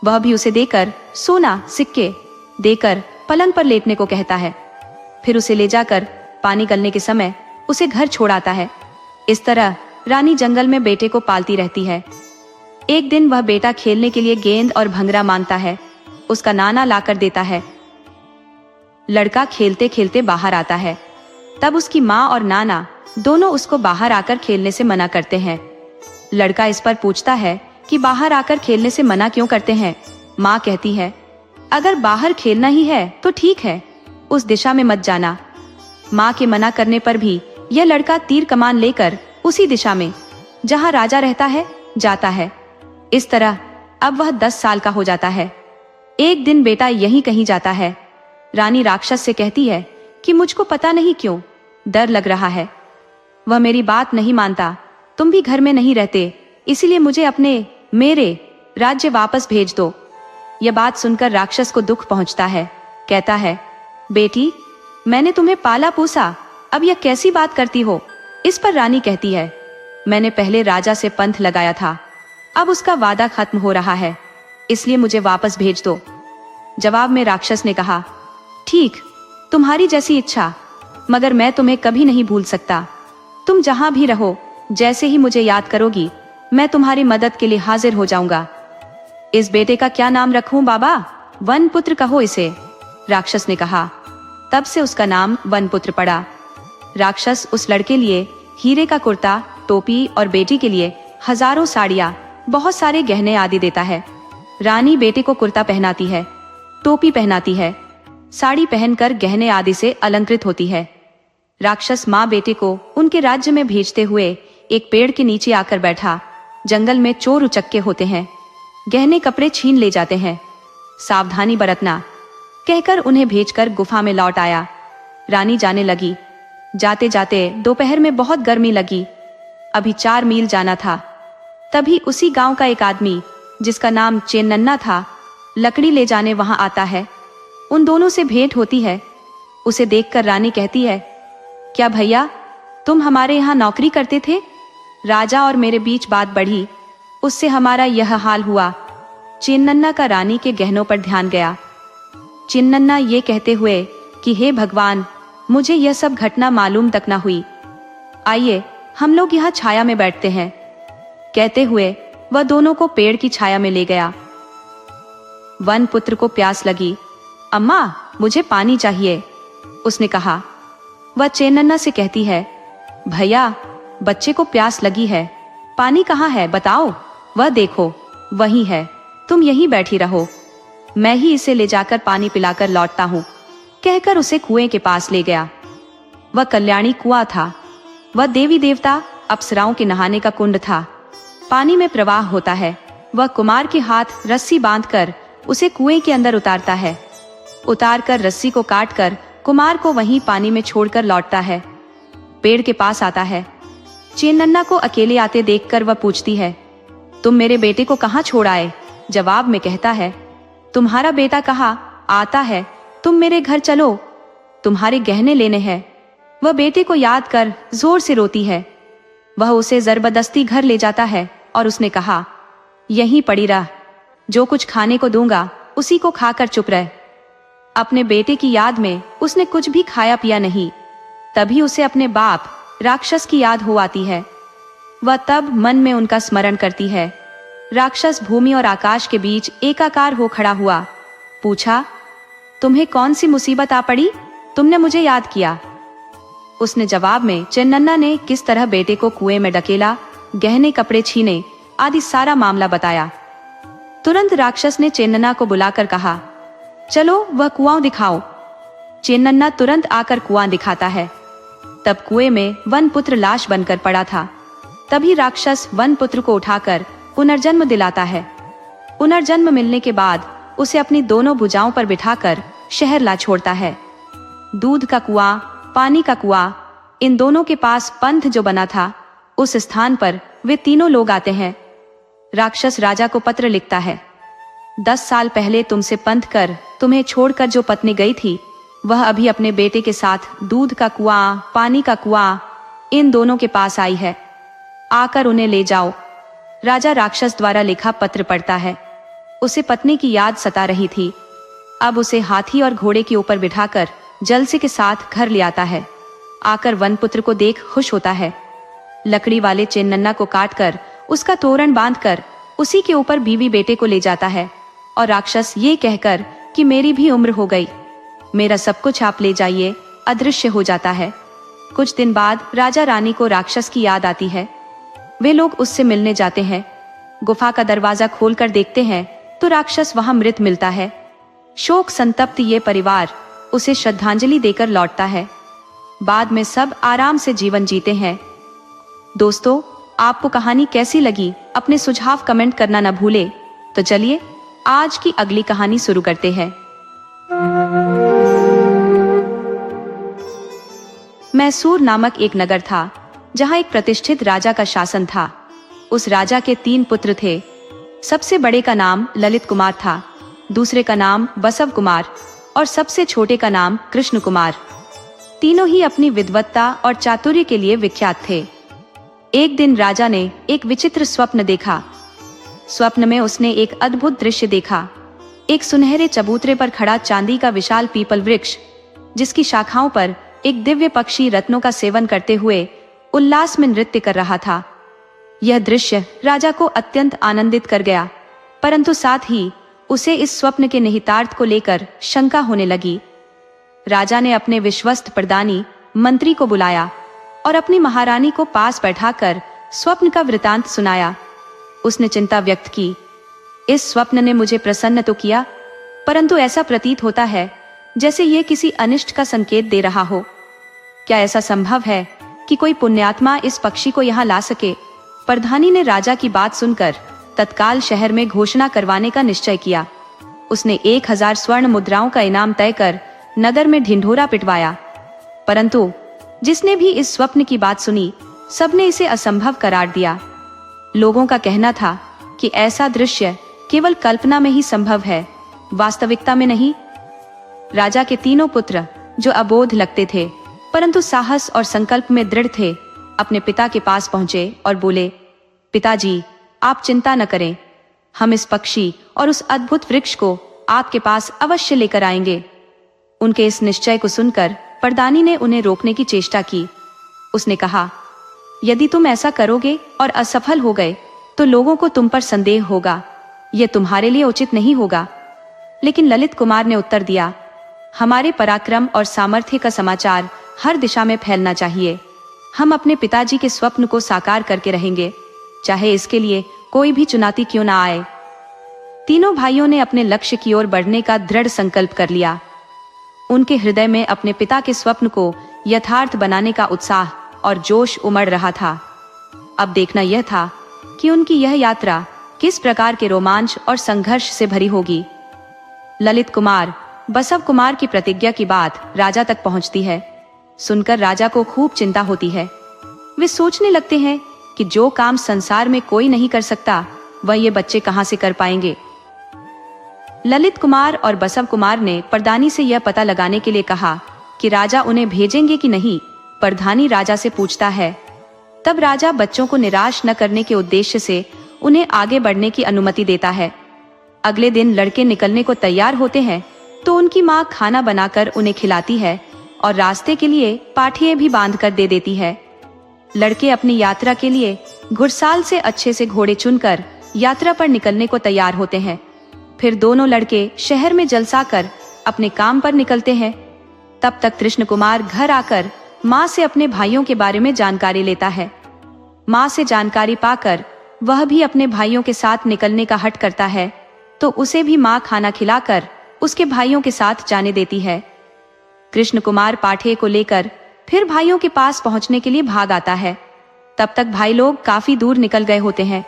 वह भी उसे देकर सोना सिक्के देकर पलंग पर लेटने को कहता है। फिर उसे ले जाकर पानी गलने के समय उसे घर छोड़ आता है। इस तरह रानी जंगल में बेटे को पालती रहती है। एक दिन वह बेटा खेलने के लिए गेंद और भंगरा मांगता है। उसका नाना लाकर देता है। लड़का खेलते खेलते बाहर आता है। तब उसकी माँ और नाना दोनों उसको बाहर आकर खेलने से मना करते हैं। लड़का इस पर पूछता है कि बाहर आकर खेलने से मना क्यों करते हैं। माँ कहती है, अगर बाहर खेलना ही है तो ठीक है, उस दिशा में मत जाना। माँ के मना करने पर भी यह लड़का तीर कमान लेकर उसी दिशा में जहाँ राजा रहता है जाता है। इस तरह अब वह 10 साल का हो जाता है। एक दिन बेटा यहीं कहीं जाता है। रानी राक्षस से कहती है कि मुझको पता नहीं क्यों डर लग रहा है। वह मेरी बात नहीं मानता। तुम भी घर में नहीं रहते, इसीलिए मुझे मेरे राज्य वापस भेज दो। यह बात सुनकर राक्षस को दुख पहुंचता है। कहता है, बेटी, मैंने तुम्हें पाला पोसा, अब यह कैसी बात करती हो। इस पर रानी कहती है, मैंने पहले राजा से पंथ लगाया था, अब उसका वादा खत्म हो रहा है, इसलिए मुझे वापस भेज दो। जवाब में राक्षस ने कहा, ठीक, तुम्हारी जैसी इच्छा, मगर मैं तुम्हें कभी नहीं भूल सकता। तुम जहां भी रहो, जैसे ही मुझे याद करोगी, मैं तुम्हारी मदद के लिए हाजिर हो जाऊंगा। इस बेटे का क्या नाम रखूं बाबा? वनपुत्र कहो इसे, राक्षस ने कहा। तब से उसका नाम वनपुत्र पड़ा। राक्षस उस लड़के लिए हीरे का कुर्ता, टोपी और बेटी के लिए हजारों साड़ियां, बहुत सारे गहने आदि देता है। रानी बेटे को कुर्ता पहनाती है, टोपी पहनाती है, साड़ी पहनकर गहने आदि से अलंकृत होती है। राक्षस माँ बेटे को उनके राज्य में भेजते हुए एक पेड़ के नीचे आकर बैठा। जंगल में चोर उचक्के होते हैं, गहने कपड़े छीन ले जाते हैं, सावधानी बरतना कहकर उन्हें भेजकर गुफा में लौट आया। रानी जाने लगी। जाते जाते दोपहर में बहुत गर्मी लगी। अभी 4 मील जाना था। तभी उसी गांव का एक आदमी, जिसका नाम चेन्नन्ना था, लकड़ी ले जाने वहां आता है। उन दोनों से भेंट होती है। उसे देखकर रानी कहती है, क्या भैया, तुम हमारे यहाँ नौकरी करते थे? राजा और मेरे बीच बात बढ़ी, उससे हमारा यह हाल हुआ। चेन्नन्ना का रानी के गहनों पर ध्यान गया। चेन्नन्ना ये कहते हुए कि हे भगवान, मुझे यह सब घटना मालूम तक न हुई। आइए हम लोग यहाँ छाया में बैठते हैं। कहते हुए वह दोनों को पेड़ की छाया में ले गया। वन पुत्र को प्यास लगी। अम्मा, मुझे पानी चाहिए, उसने कहा। वह चेन्नन्ना से कहती है, भैया, बच्चे को प्यास लगी है, पानी कहाँ है बताओ। वह देखो वही है, तुम यहीं बैठी रहो, मैं ही इसे ले जाकर पानी पिलाकर लौटता हूँ। कहकर उसे कुएं के पास ले गया। वह कल्याणी कुआं था। वह देवी देवता अप्सराओं के नहाने का कुंड था। पानी में प्रवाह होता है। वह कुमार के हाथ रस्सी बांधकर उसे कुएं के अंदर उतारता है। उतारकर रस्सी को काटकर कुमार को वहीं पानी में छोड़कर लौटता है। पेड़ के पास आता है। चेन्नन्ना को अकेले आते देखकर वह पूछती है, तुम मेरे बेटे को कहाँ छोड़ आए? जवाब में कहता है, तुम्हारा बेटा कहाँ आता है, तुम मेरे घर चलो, तुम्हारे गहने लेने हैं। वह बेटे को याद कर जोर से रोती है। वह उसे जबरदस्ती घर ले जाता है और उसने कहा, यहीं पड़ी रह, जो कुछ खाने को दूंगा उसी को खाकर चुप रह। अपने बेटे की याद में उसने कुछ भी खाया पिया नहीं। तभी उसे अपने बाप राक्षस की याद हो आती है। वह तब मन में उनका स्मरण करती है। राक्षस भूमि और आकाश के बीच एकाकार हो खड़ा हुआ। पूछा, तुम्हें कौन सी मुसीबत आ पड़ी? तुमने मुझे याद किया। उसने जवाब में चेन्नन्ना ने किस तरह बेटे को कुएं में ढकेला, गहने कपड़े छीने आदि सारा मामला बताया। तुरंत राक्षस ने चेन्नन्ना को बुलाकर कहा, चलो वह कुआं दिखाओ। चेन्नन्ना तुरंत आकर कुआं दिखाता है। तब कुएं में वनपुत्र लाश बनकर पड़ा था। तभी राक्षस वनपुत्र को उठाकर पुनर्जन्म दिलाता है। पुनर्जन्म मिलने के बाद उसे अपनी दोनों भुजाओं पर बिठाकर शहर ला छोड़ता है। दूध का कुआं, पानी का कुआं, इन दोनों के पास पंथ जो बना था, उस स्थान पर वे तीनों लोग आते हैं। राक्षस राजा को पत्र लिखता है, 10 साल पहले तुमसे पंथ कर तुम्हें छोड़कर जो पत्नी गई थी, वह अभी अपने बेटे के साथ दूध का कुआं, पानी का कुआं, इन दोनों के पास आई है। आकर उन्हें ले जाओ। राजा राक्षस द्वारा लिखा पत्र पढ़ता है। उसे पत्नी की याद सता रही थी। अब उसे हाथी और घोड़े के ऊपर बिठाकर जलसे के साथ घर ले आता है। आकर वनपुत्र को देख खुश होता है। लकड़ी वाले चेन्नन्ना को काटकर उसका तोरण बांधकर उसी के ऊपर बीवी बेटे को ले जाता है और राक्षस ये कहकर कि मेरी भी उम्र हो गई, मेरा सब कुछ आप ले जाइए, अदृश्य हो जाता है। कुछ दिन बाद राजा रानी को राक्षस की याद आती है। वे लोग उससे मिलने जाते हैं। गुफा का दरवाजा खोलकर देखते हैं तो राक्षस वहां मृत मिलता है। शोक संतप्त ये परिवार उसे श्रद्धांजलि देकर लौटता है। बाद में सब आराम से जीवन जीते हैं। दोस्तों, आपको कहानी कैसी लगी? अपने सुझाव कमेंट करना न भूले। तो चलिए आज की अगली कहानी शुरू करते हैं। मैसूर नामक एक नगर था जहां एक प्रतिष्ठित राजा का शासन था। उस राजा के 3 पुत्र थे। सबसे बड़े का नाम ललित कुमार था, दूसरे का नाम बसव कुमार और सबसे छोटे का नाम कृष्ण कुमार। तीनों ही अपनी विद्वत्ता और चातुर्य के लिए विख्यात थे। एक दिन राजा ने एक विचित्र स्वप्न देखा। स्वप्न में उसने एक अद्भुत दृश्य देखा। एक सुनहरे चबूतरे पर खड़ा चांदी का विशाल पीपल वृक्ष, जिसकी शाखाओं पर एक दिव्य पक्षी रत्नों का सेवन करते हुए उल्लास में नृत्य कर रहा था। यह दृश्य राजा को अत्यंत आनंदित कर गया, परंतु साथ ही उसे इस स्वप्न के निहितार्थ को लेकर शंका होने लगी। राजा ने अपने विश्वस्त प्रधानी मंत्री को बुलाया और अपनी महारानी को पास बैठाकर स्वप्न का वृतांत सुनाया। उसने चिंता व्यक्त की, इस स्वप्न ने मुझे प्रसन्न तो किया, परंतु ऐसा प्रतीत होता है जैसे ये किसी अनिष्ट का संकेत दे रहा हो। क्या ऐसा संभव है कि कोई पुण्यात्मा इस पक्षी को यहाँ ला सके? प्रधानी ने राजा की बात सुनकर तत्काल शहर में घोषणा करवाने का निश्चय किया। उसने 1000 स्वर्ण मुद्राओं का इनाम तय कर नगर में ढिंढोरा पिटवाया, परंतु जिसने भी इस स्वप्न की बात सुनी, सबने इसे असंभव करार दिया। लोगों का कहना था कि ऐसा दृश्य केवल कल्पना में ही संभव है, वास्तविकता में नहीं। राजा के तीनों पुत्र, जो अबोध लगते थे परंतु साहस और संकल्प में दृढ़ थे, अपने पिता के पास पहुंचे और बोले, पिताजी, आप चिंता न करें, हम इस पक्षी और उस अद्भुत वृक्ष को आपके पास अवश्य लेकर आएंगे। उनके इस निश्चय को सुनकर प्रधानी ने उन्हें रोकने की चेष्टा की। उसने कहा, यदि तुम ऐसा करोगे और असफल हो गए तो लोगों को तुम पर संदेह होगा, यह तुम्हारे लिए उचित नहीं होगा। लेकिन ललित कुमार ने उत्तर दिया, हमारे पराक्रम और सामर्थ्य का समाचार हर दिशा में फैलना चाहिए। हम अपने पिताजी के स्वप्न को साकार करके रहेंगे, चाहे इसके लिए कोई भी चुनौती क्यों ना आए। तीनों भाइयों ने अपने लक्ष्य की ओर बढ़ने का दृढ़ संकल्प कर लिया। उनके हृदय में अपने पिता के स्वप्न को यथार्थ बनाने का उत्साह और जोश उमड़ रहा था। अब देखना यह था कि उनकी यह यात्रा किस प्रकार के रोमांच और संघर्ष से भरी होगी। ललित कुमार बसव कुमार की प्रतिज्ञा की बात राजा तक पहुंचती है। सुनकर राजा को खूब चिंता होती है। वे सोचने लगते हैं कि जो काम संसार में कोई नहीं कर सकता, वह ये बच्चे कहां से कर पाएंगे। ललित कुमार और बसव कुमार ने प्रधानी से यह पता लगाने के लिए कहा कि राजा उन्हें भेजेंगे कि नहीं। प्रधानी राजा से पूछता है। तब राजा बच्चों को निराश न करने के उद्देश्य से उन्हें आगे बढ़ने की अनुमति देता है। अगले दिन लड़के निकलने को तैयार होते हैं तो उनकी माँ खाना बनाकर उन्हें खिलाती है और रास्ते के लिए पाठिए भी बांध कर दे देती है। लड़के अपनी यात्रा के लिए घुड़साल से अच्छे से घोड़े चुनकर यात्रा पर निकलने को तैयार होते हैं। फिर दोनों लड़के शहर में जलसा कर अपने काम पर निकलते हैं। तब तक कृष्ण कुमार घर आकर माँ से अपने भाइयों के बारे में जानकारी लेता है। माँ से जानकारी पाकर वह भी अपने भाइयों के साथ निकलने का हठ करता है, तो उसे भी माँ खाना खिलाकर उसके भाइयों के साथ जाने देती है। कृष्ण कुमार पाठे को लेकर फिर भाइयों के पास पहुंचने के लिए भाग आता है। तब तक भाई लोग काफी दूर निकल गए होते हैं।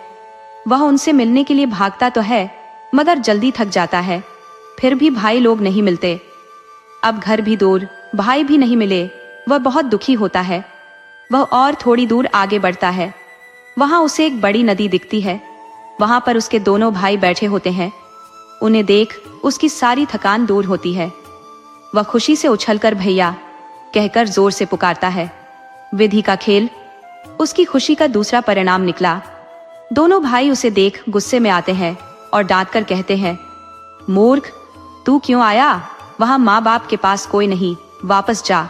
वह उनसे मिलने के लिए भागता तो है, मगर जल्दी थक जाता है। फिर भी भाई लोग नहीं मिलते। अब घर भी दूर, भाई भी नहीं मिले। वह बहुत दुखी होता है। वह और थोड़ी दूर आगे बढ़ता है। वहां उसे एक बड़ी नदी दिखती है। वहां पर उसके दोनों भाई बैठे होते हैं। उन्हें देख उसकी सारी थकान दूर होती है। वह खुशी से उछलकर भैया कहकर जोर से पुकारता है। विधि का खेल उसकी खुशी का दूसरा परिणाम निकला। दोनों भाई उसे देख गुस्से में आते हैं और डांट कर कहते हैं, मूर्ख, तू क्यों आया? वहां माँ बाप के पास कोई नहीं, वापस जा,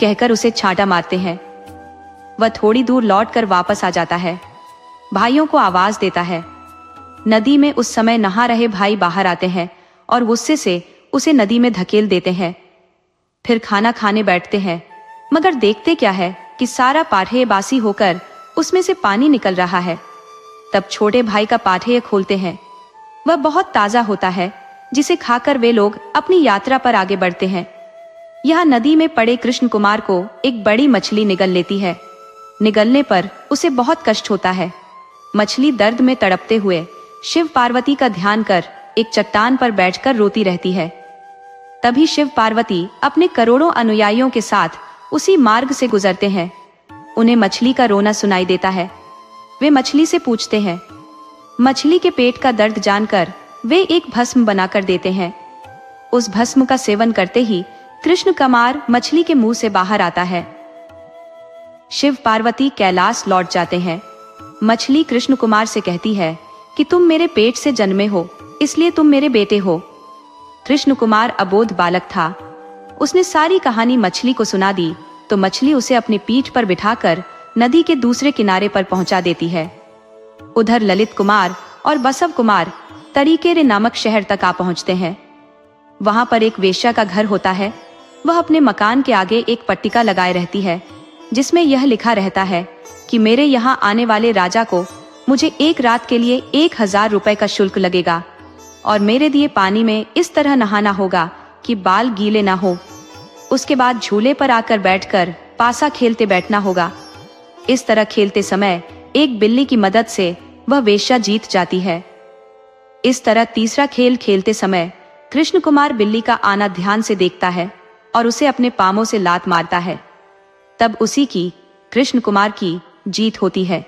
कहकर उसे छांटा मारते हैं। वह थोड़ी दूर लौटकर वापस आ जाता है। भाइयों को आवाज देता है। नदी में उस समय नहा रहे भाई बाहर आते हैं और गुस्से से उसे नदी में धकेल देते हैं। फिर खाना खाने बैठते हैं, मगर देखते क्या है कि सारा पाठेय बासी होकर उसमें से पानी निकल रहा है। तब छोटे भाई का पाठेय खोलते हैं। वह बहुत ताजा होता है, जिसे खाकर वे लोग अपनी यात्रा पर आगे बढ़ते हैं। यहाँ नदी में पड़े कृष्ण कुमार को एक बड़ी मछली निगल लेती है। निगलने पर उसे बहुत कष्ट होता है। मछली दर्द में तड़पते हुए शिव पार्वती का ध्यान कर एक चट्टान पर बैठकर रोती रहती है। तभी शिव पार्वती अपने करोड़ों अनुयायियों के साथ उसी मार्ग से गुजरते हैं। उन्हें मछली का रोना सुनाई देता है। वे मछली से पूछते हैं। मछली के पेट का दर्द जानकर वे एक भस्म बनाकर देते हैं। उस भस्म का सेवन करते ही कृष्ण कुमार मछली के मुंह से बाहर आता है। शिव पार्वती कैलाश लौट जाते हैं। मछली कृष्ण कुमार से कहती है कि तुम मेरे पेट से जन्मे हो, इसलिए तुम मेरे बेटे हो। कृष्ण कुमार अबोध बालक था। उसने सारी कहानी मछली को सुना दी, तो मछली उसे अपनी पीठ पर बिठाकर नदी के दूसरे किनारे पर पहुंचा देती है। उधर ललित कुमार और बसव कुमार तरीकेरे नामक शहर तक आ पहुंचते हैं। वहां पर एक वेश्या का घर होता है। वह अपने मकान के आगे एक पट्टिका लगाए रहती है, जिसमें यह लिखा रहता है कि मेरे यहाँ आने वाले राजा को मुझे एक रात के लिए 1000 रुपए का शुल्क लगेगा और मेरे दिए पानी में इस तरह नहाना होगा कि बाल गीले ना हो। उसके बाद झूले पर आकर बैठकर पासा खेलते बैठना होगा। इस तरह खेलते समय एक बिल्ली की मदद से वह वेश्या जीत जाती है। इस तरह तीसरा खेल खेलते समय कृष्ण कुमार बिल्ली का आना ध्यान से देखता है और उसे अपने पामों से लात मारता है। तब उसी की, कृष्ण कुमार की, जीत होती है।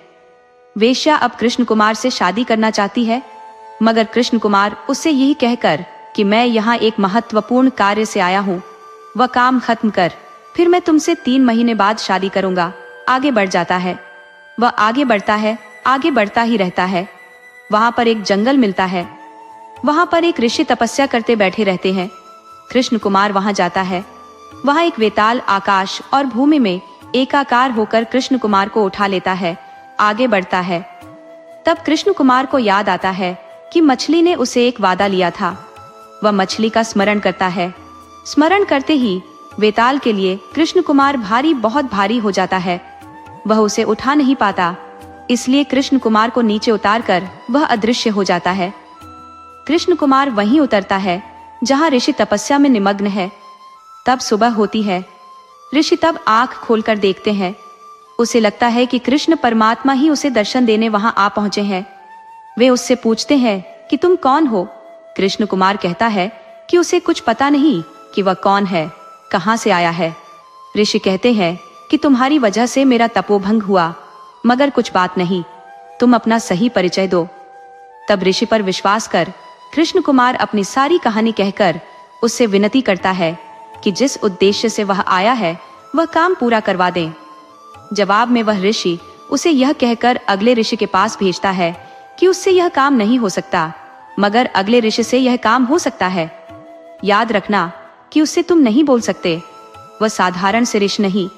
वेश्या अब कृष्ण कुमार से शादी करना चाहती है, मगर कृष्ण कुमार उससे यही कहकर कि मैं यहाँ एक महत्वपूर्ण कार्य से आया हूँ, वह काम खत्म कर, फिर मैं तुमसे 3 महीने बाद शादी करूंगा, आगे बढ़ जाता है। वह आगे बढ़ता है, आगे बढ़ता ही रहता है। वहां पर एक जंगल मिलता है। वहां पर एक ऋषि तपस्या करते बैठे रहते हैं। कृष्ण कुमार वहां जाता है। वहां एक वेताल आकाश और भूमि में एकाकार होकर कृष्ण कुमार को उठा लेता है, आगे बढ़ता है। तब कृष्ण कुमार को याद आता है कि मछली ने उसे एक वादा लिया था। वह मछली का स्मरण करता है। स्मरण करते ही वेताल के लिए कृष्ण कुमार भारी, बहुत भारी हो जाता है। वह उसे उठा नहीं पाता, इसलिए कृष्ण कुमार को नीचे उतारकर वह अदृश्य हो जाता है। कृष्ण कुमार वहीं उतरता है जहां ऋषि तपस्या में निमग्न है। तब सुबह होती है। ऋषि तब आंख खोलकर देखते हैं। उसे लगता है कि कृष्ण परमात्मा ही उसे दर्शन देने वहां आ पहुंचे हैं। वे उससे पूछते हैं कि तुम कौन हो? कृष्ण कुमार कहता है कि उसे कुछ पता नहीं कि वह कौन है, कहां से आया है। ऋषि कहते हैं कि तुम्हारी वजह से मेरा तपोभंग हुआ, मगर कुछ बात नहीं, तुम अपना सही परिचय दो। तब ऋषि पर विश्वास कर कृष्ण कुमार अपनी सारी कहानी कहकर उससे विनती करता है कि जिस उद्देश्य से वह आया है वह काम पूरा करवा दें। जवाब में वह ऋषि उसे यह कहकर अगले ऋषि के पास भेजता है कि उससे यह काम नहीं हो सकता, मगर अगले ऋषि से यह काम हो सकता है। याद रखना कि उससे तुम नहीं बोल सकते। वह साधारण से ऋषि नहीं।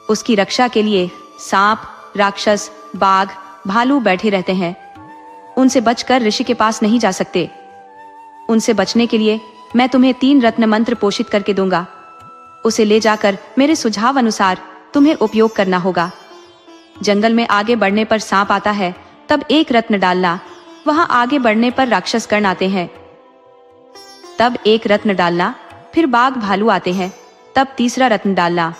उसकी रक्षा के लिए सांप, राक्षस, बाघ, भालू बैठे रहते हैं। उनसे बचकर ऋषि के पास नहीं जा सकते। उनसे बचने के लिए मैं तुम्हें 3 रत्न मंत्र पोषित करके दूंगा। उसे ले जाकर मेरे सुझाव अनुसार तुम्हें उपयोग करना होगा। जंगल में आगे बढ़ने पर सांप आता है, तब 1 रत्न डालना। वहां आगे बढ़ने पर राक्षस गण आते हैं, तब 1 रत्न डालना। फिर बाघ, भालू आते हैं, तब 3रा रत्न डालना।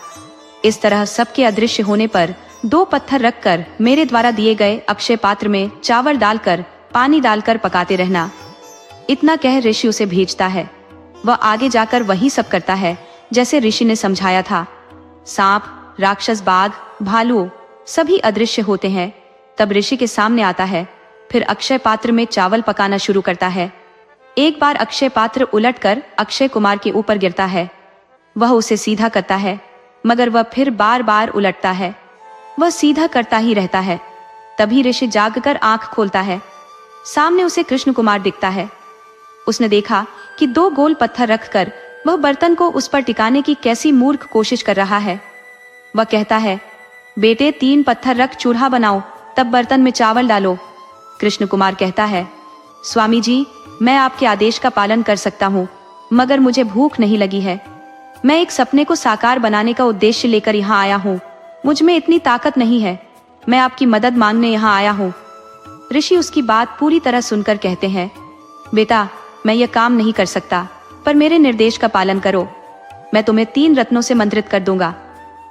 इस तरह सबके अदृश्य होने पर 2 पत्थर रखकर मेरे द्वारा दिए गए अक्षय पात्र में चावल डालकर पानी डालकर पकाते रहना। इतना कह ऋषि उसे भेजता है। वह आगे जाकर वही सब करता है जैसे ऋषि ने समझाया था। सांप, राक्षस, बाघ, भालू सभी अदृश्य होते हैं। तब ऋषि के सामने आता है, फिर अक्षय पात्र में चावल पकाना शुरू करता है। एक बार अक्षय पात्र उलटकर अक्षय कुमार के ऊपर गिरता है। वह उसे सीधा करता है, मगर वह फिर बार बार उलटता है। वह सीधा करता ही रहता है। तभी ऋषि जागकर आंख खोलता है। सामने उसे कृष्ण कुमार दिखता है। उसने देखा कि 2 गोल पत्थर रखकर वह बर्तन को उस पर टिकाने की कैसी मूर्ख कोशिश कर रहा है। वह कहता है, बेटे 3 पत्थर रख चूल्हा बनाओ, तब बर्तन में चावल डालो। कृष्ण कुमार कहता है, स्वामी जी, मैं आपके आदेश का पालन कर सकता हूँ, मगर मुझे भूख नहीं लगी है। मैं एक सपने को साकार बनाने का उद्देश्य लेकर यहाँ आया हूँ। मुझ में इतनी ताकत नहीं है। मैं आपकी मदद मांगने यहाँ आया हूँ। ऋषि उसकी बात पूरी तरह सुनकर कहते हैं, बेटा, मैं यह काम नहीं कर सकता, पर मेरे निर्देश का पालन करो। मैं तुम्हें 3 रत्नों से मंत्रित कर दूंगा।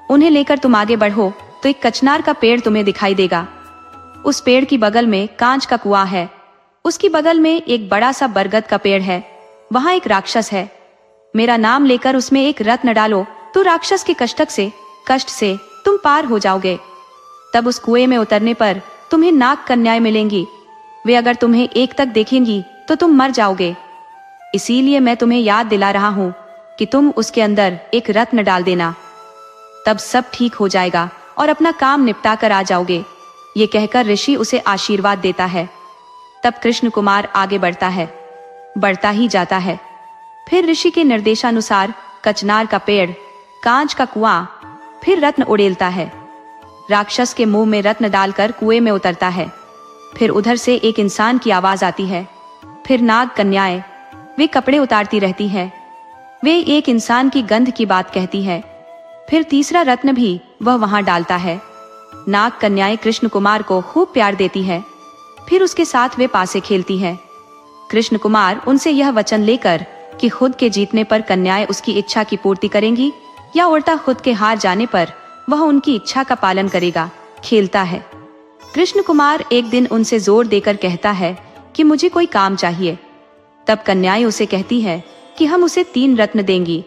उन्हें लेकर तुम आगे बढ़ो तो एक कचनार का पेड़ तुम्हें दिखाई देगा। उस पेड़ की बगल में कांच का कुआं है। उसकी बगल में एक बड़ा सा बरगद का पेड़ है। वहां एक राक्षस है। मेरा नाम लेकर उसमें 1 रत्न डालो तो राक्षस के कष्ट से तुम पार हो जाओगे। तब उस कुएं में उतरने पर तुम्हें नाग कन्याएं मिलेंगी। वे अगर तुम्हें 1 तक देखेंगी तो तुम मर जाओगे। इसीलिए मैं तुम्हें याद दिला रहा हूं कि तुम उसके अंदर 1 रत्न डाल देना। तब सब ठीक हो जाएगा और अपना काम निपटा कर आ जाओगे। ये कहकर ऋषि उसे आशीर्वाद देता है। तब कृष्ण कुमार आगे बढ़ता है, बढ़ता ही जाता है। फिर ऋषि के निर्देशानुसार कचनार का पेड़, कांच का कुआं, फिर रत्न उड़ेलता है। राक्षस के मुंह में रत्न डालकर कुएं में उतरता है। फिर उधर से एक इंसान की आवाज आती है। फिर नाग कन्याएं, वे कपड़े उतारती रहती हैं। वे एक इंसान की गंध की बात कहती है। फिर 3रा रत्न भी वह वहां डालता है। नाग कन्याएं कृष्ण कुमार को खूब प्यार देती है। फिर उसके साथ वे पासे खेलती हैं। कृष्ण कुमार उनसे यह वचन लेकर कि खुद के जीतने पर कन्याएं उसकी इच्छा की पूर्ति करेंगी या उल्टा खुद के हार जाने पर वह उनकी इच्छा का पालन करेगा, खेलता है। कृष्ण कुमार एक दिन उनसे जोर देकर कहता है कि मुझे कोई काम चाहिए। तब कन्याएं उसे कहती है कि हम उसे 3 रत्न देंगी।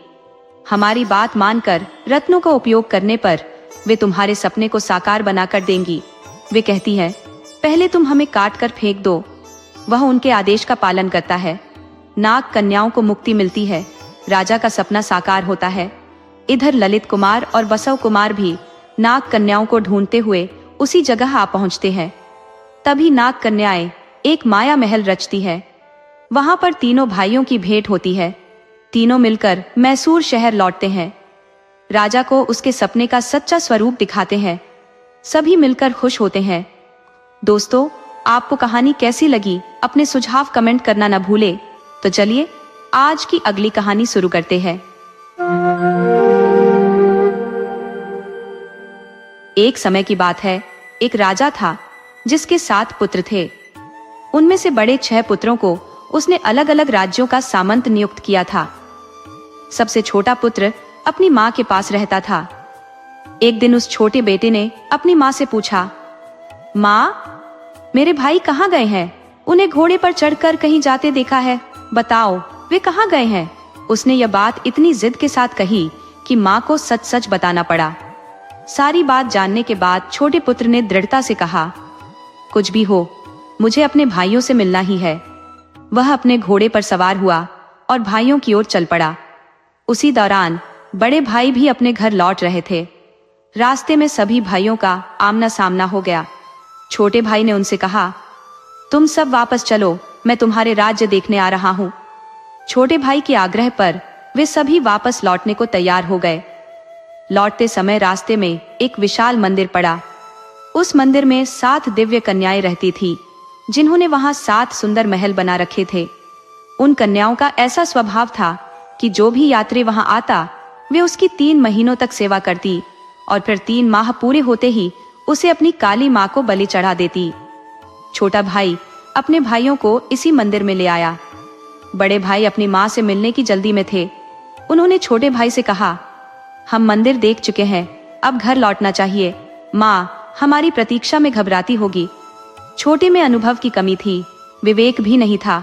हमारी बात मानकर रत्नों का उपयोग करने पर वे तुम्हारे सपने को साकार बनाकर देंगी। वे कहती है, पहले तुम हमें काट कर फेंक दो। वह उनके आदेश का पालन करता है। नाग कन्याओं को मुक्ति मिलती है। राजा का सपना साकार होता है। इधर ललित कुमार और बसव कुमार भी नाग कन्याओं को ढूंढते हुए उसी जगह आ पहुंचते हैं। तभी नाग कन्याएं एक माया महल रचती है। वहां पर तीनों भाइयों की भेंट होती है। तीनों मिलकर मैसूर शहर लौटते हैं। राजा को उसके सपने का सच्चा स्वरूप दिखाते हैं। सभी मिलकर खुश होते हैं। दोस्तों, आपको कहानी कैसी लगी? अपने सुझाव कमेंट करना न भूले। तो चलिए आज की अगली कहानी शुरू करते हैं। एक समय की बात है, एक राजा था जिसके 7 पुत्र थे। उनमें से बड़े 6 पुत्रों को उसने अलग अलग राज्यों का सामंत नियुक्त किया था। सबसे छोटा पुत्र अपनी माँ के पास रहता था। एक दिन उस छोटे बेटे ने अपनी माँ से पूछा, माँ, मेरे भाई कहाँ गए हैं? उन्हें घोड़े पर चढ़कर कहीं जाते देखा है, बताओ वे कहाँ गए हैं? उसने यह बात इतनी जिद के साथ कही कि माँ को सच सच बताना पड़ा। सारी बात जानने के बाद छोटे पुत्र ने दृढ़ता से कहा, कुछ भी हो, मुझे अपने भाइयों से मिलना ही है। वह अपने घोड़े पर सवार हुआ और भाइयों की ओर चल पड़ा। उसी दौरान बड़े भाई भी अपने घर लौट रहे थे। रास्ते में सभी भाइयों का आमना सामना हो गया। छोटे भाई ने उनसे कहा, तुम सब वापस चलो, मैं तुम्हारे राज्य देखने आ रहा हूँ। छोटे भाई के आग्रह पर वे सभी वापस लौटने को तैयार हो गए। लौटते समय रास्ते में एक विशाल मंदिर पड़ा। उस मंदिर में 7 दिव्य कन्याएं रहती थी, जिन्होंने वहां 7 सुंदर महल बना रखे थे। उन कन्याओं का ऐसा स्वभाव था कि जो भी यात्री वहां आता वे उसकी 3 महीनों तक सेवा करती और फिर 3 माह पूरे होते ही उसे अपनी काली मां को बलि चढ़ा देती। छोटा भाई अपने भाइयों को इसी मंदिर में ले आया। बड़े भाई अपनी मां से मिलने की जल्दी में थे। उन्होंने छोटे भाई से कहा, हम मंदिर देख चुके हैं, अब घर लौटना चाहिए। मां हमारी प्रतीक्षा में घबराती होगी। छोटे में अनुभव की कमी थी, विवेक भी नहीं था।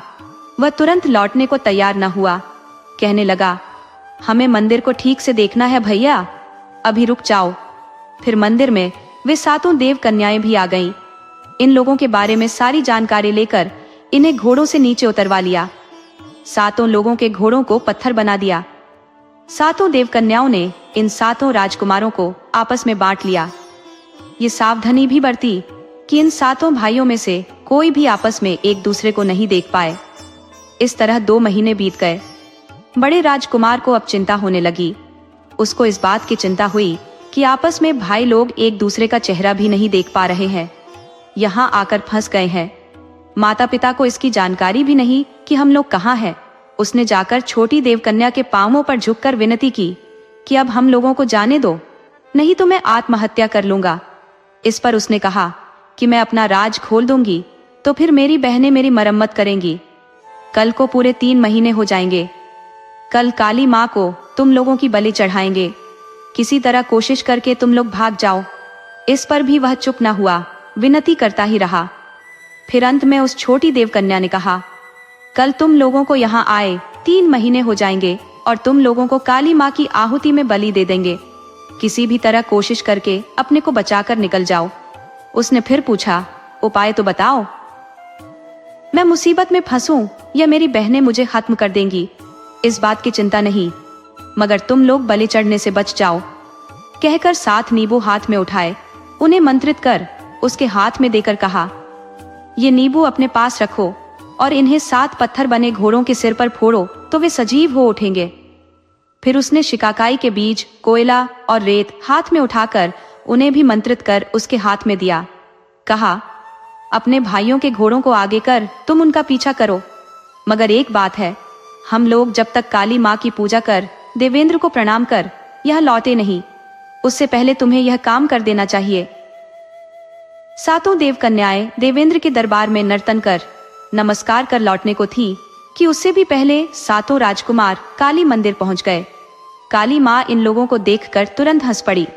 वह तुरंत लौटने को तैयार न हुआ। कहने लगा, हमें मंदिर को ठीक से देखना है भैया, अभी रुक जाओ। फिर मंदिर में वे 7 देव कन्याएं भी आ गईं। इन लोगों के बारे में सारी जानकारी लेकर इन्हें घोड़ों से नीचे उतरवा लिया। 7 लोगों के घोड़ों को पत्थर बना दिया। 7 देव कन्याओं ने इन 7 राजकुमारों को आपस में बांट लिया। ये सावधानी भी बरती कि इन 7 भाइयों में से कोई भी आपस में एक दूसरे को नहीं देख पाए। इस तरह 2 महीने बीत गए। बड़े राजकुमार को अब चिंता होने लगी। उसको इस बात की चिंता हुई कि आपस में भाई लोग एक दूसरे का चेहरा भी नहीं देख पा रहे हैं, यहाँ आकर फंस गए हैं। माता पिता को इसकी जानकारी भी नहीं कि हम लोग कहाँ हैं। उसने जाकर छोटी देवकन्या के पांवों पर झुककर विनती की कि अब हम लोगों को जाने दो, नहीं तो मैं आत्महत्या कर लूंगा। इस पर उसने कहा कि मैं अपना राज खोल दूंगी तो फिर मेरी बहनें मेरी मरम्मत करेंगी। कल को पूरे 3 महीने हो जाएंगे। कल काली माँ को तुम लोगों की बलि चढ़ाएंगे। किसी तरह कोशिश करके तुम लोग भाग जाओ। इस पर भी वह चुप न हुआ, विनती करता ही रहा। फिर अंत में उस छोटी देवकन्या ने कहा, कल तुम लोगों को यहाँ आए 3 महीने हो जाएंगे और तुम लोगों को काली माँ की आहुति में बलि दे देंगे। किसी भी तरह कोशिश करके अपने को बचाकर निकल जाओ। उसने फिर पूछा, उपाय तो बताओ। मैं मुसीबत में फंसूं या मेरी बहनें मुझे खत्म कर देंगी, इस बात की चिंता नहीं, मगर तुम लोग बलि चढ़ने से बच जाओ। कहकर 7 नींबू हाथ में उठाए, उन्हें मंत्रित कर उसके हाथ में देकर कहा, ये नींबू अपने पास रखो और इन्हें 7 पत्थर बने घोड़ों के सिर पर फोड़ो तो वे सजीव हो उठेंगे। फिर उसने शिकाकाई के बीज, कोयला और रेत हाथ में उठाकर उन्हें भी मंत्रित कर उसके हाथ में दिया। कहा, अपने भाइयों के घोड़ों को आगे कर तुम उनका पीछा करो, मगर एक बात है, हम लोग जब तक काली माँ की पूजा कर देवेंद्र को प्रणाम कर यह लौटे नहीं, उससे पहले तुम्हें यह काम कर देना चाहिए। 7 देव कन्याएं देवेंद्र के दरबार में नर्तन कर नमस्कार कर लौटने को थी कि उससे भी पहले 7 राजकुमार काली मंदिर पहुंच गए। काली माँ इन लोगों को देखकर तुरंत हंस पड़ी।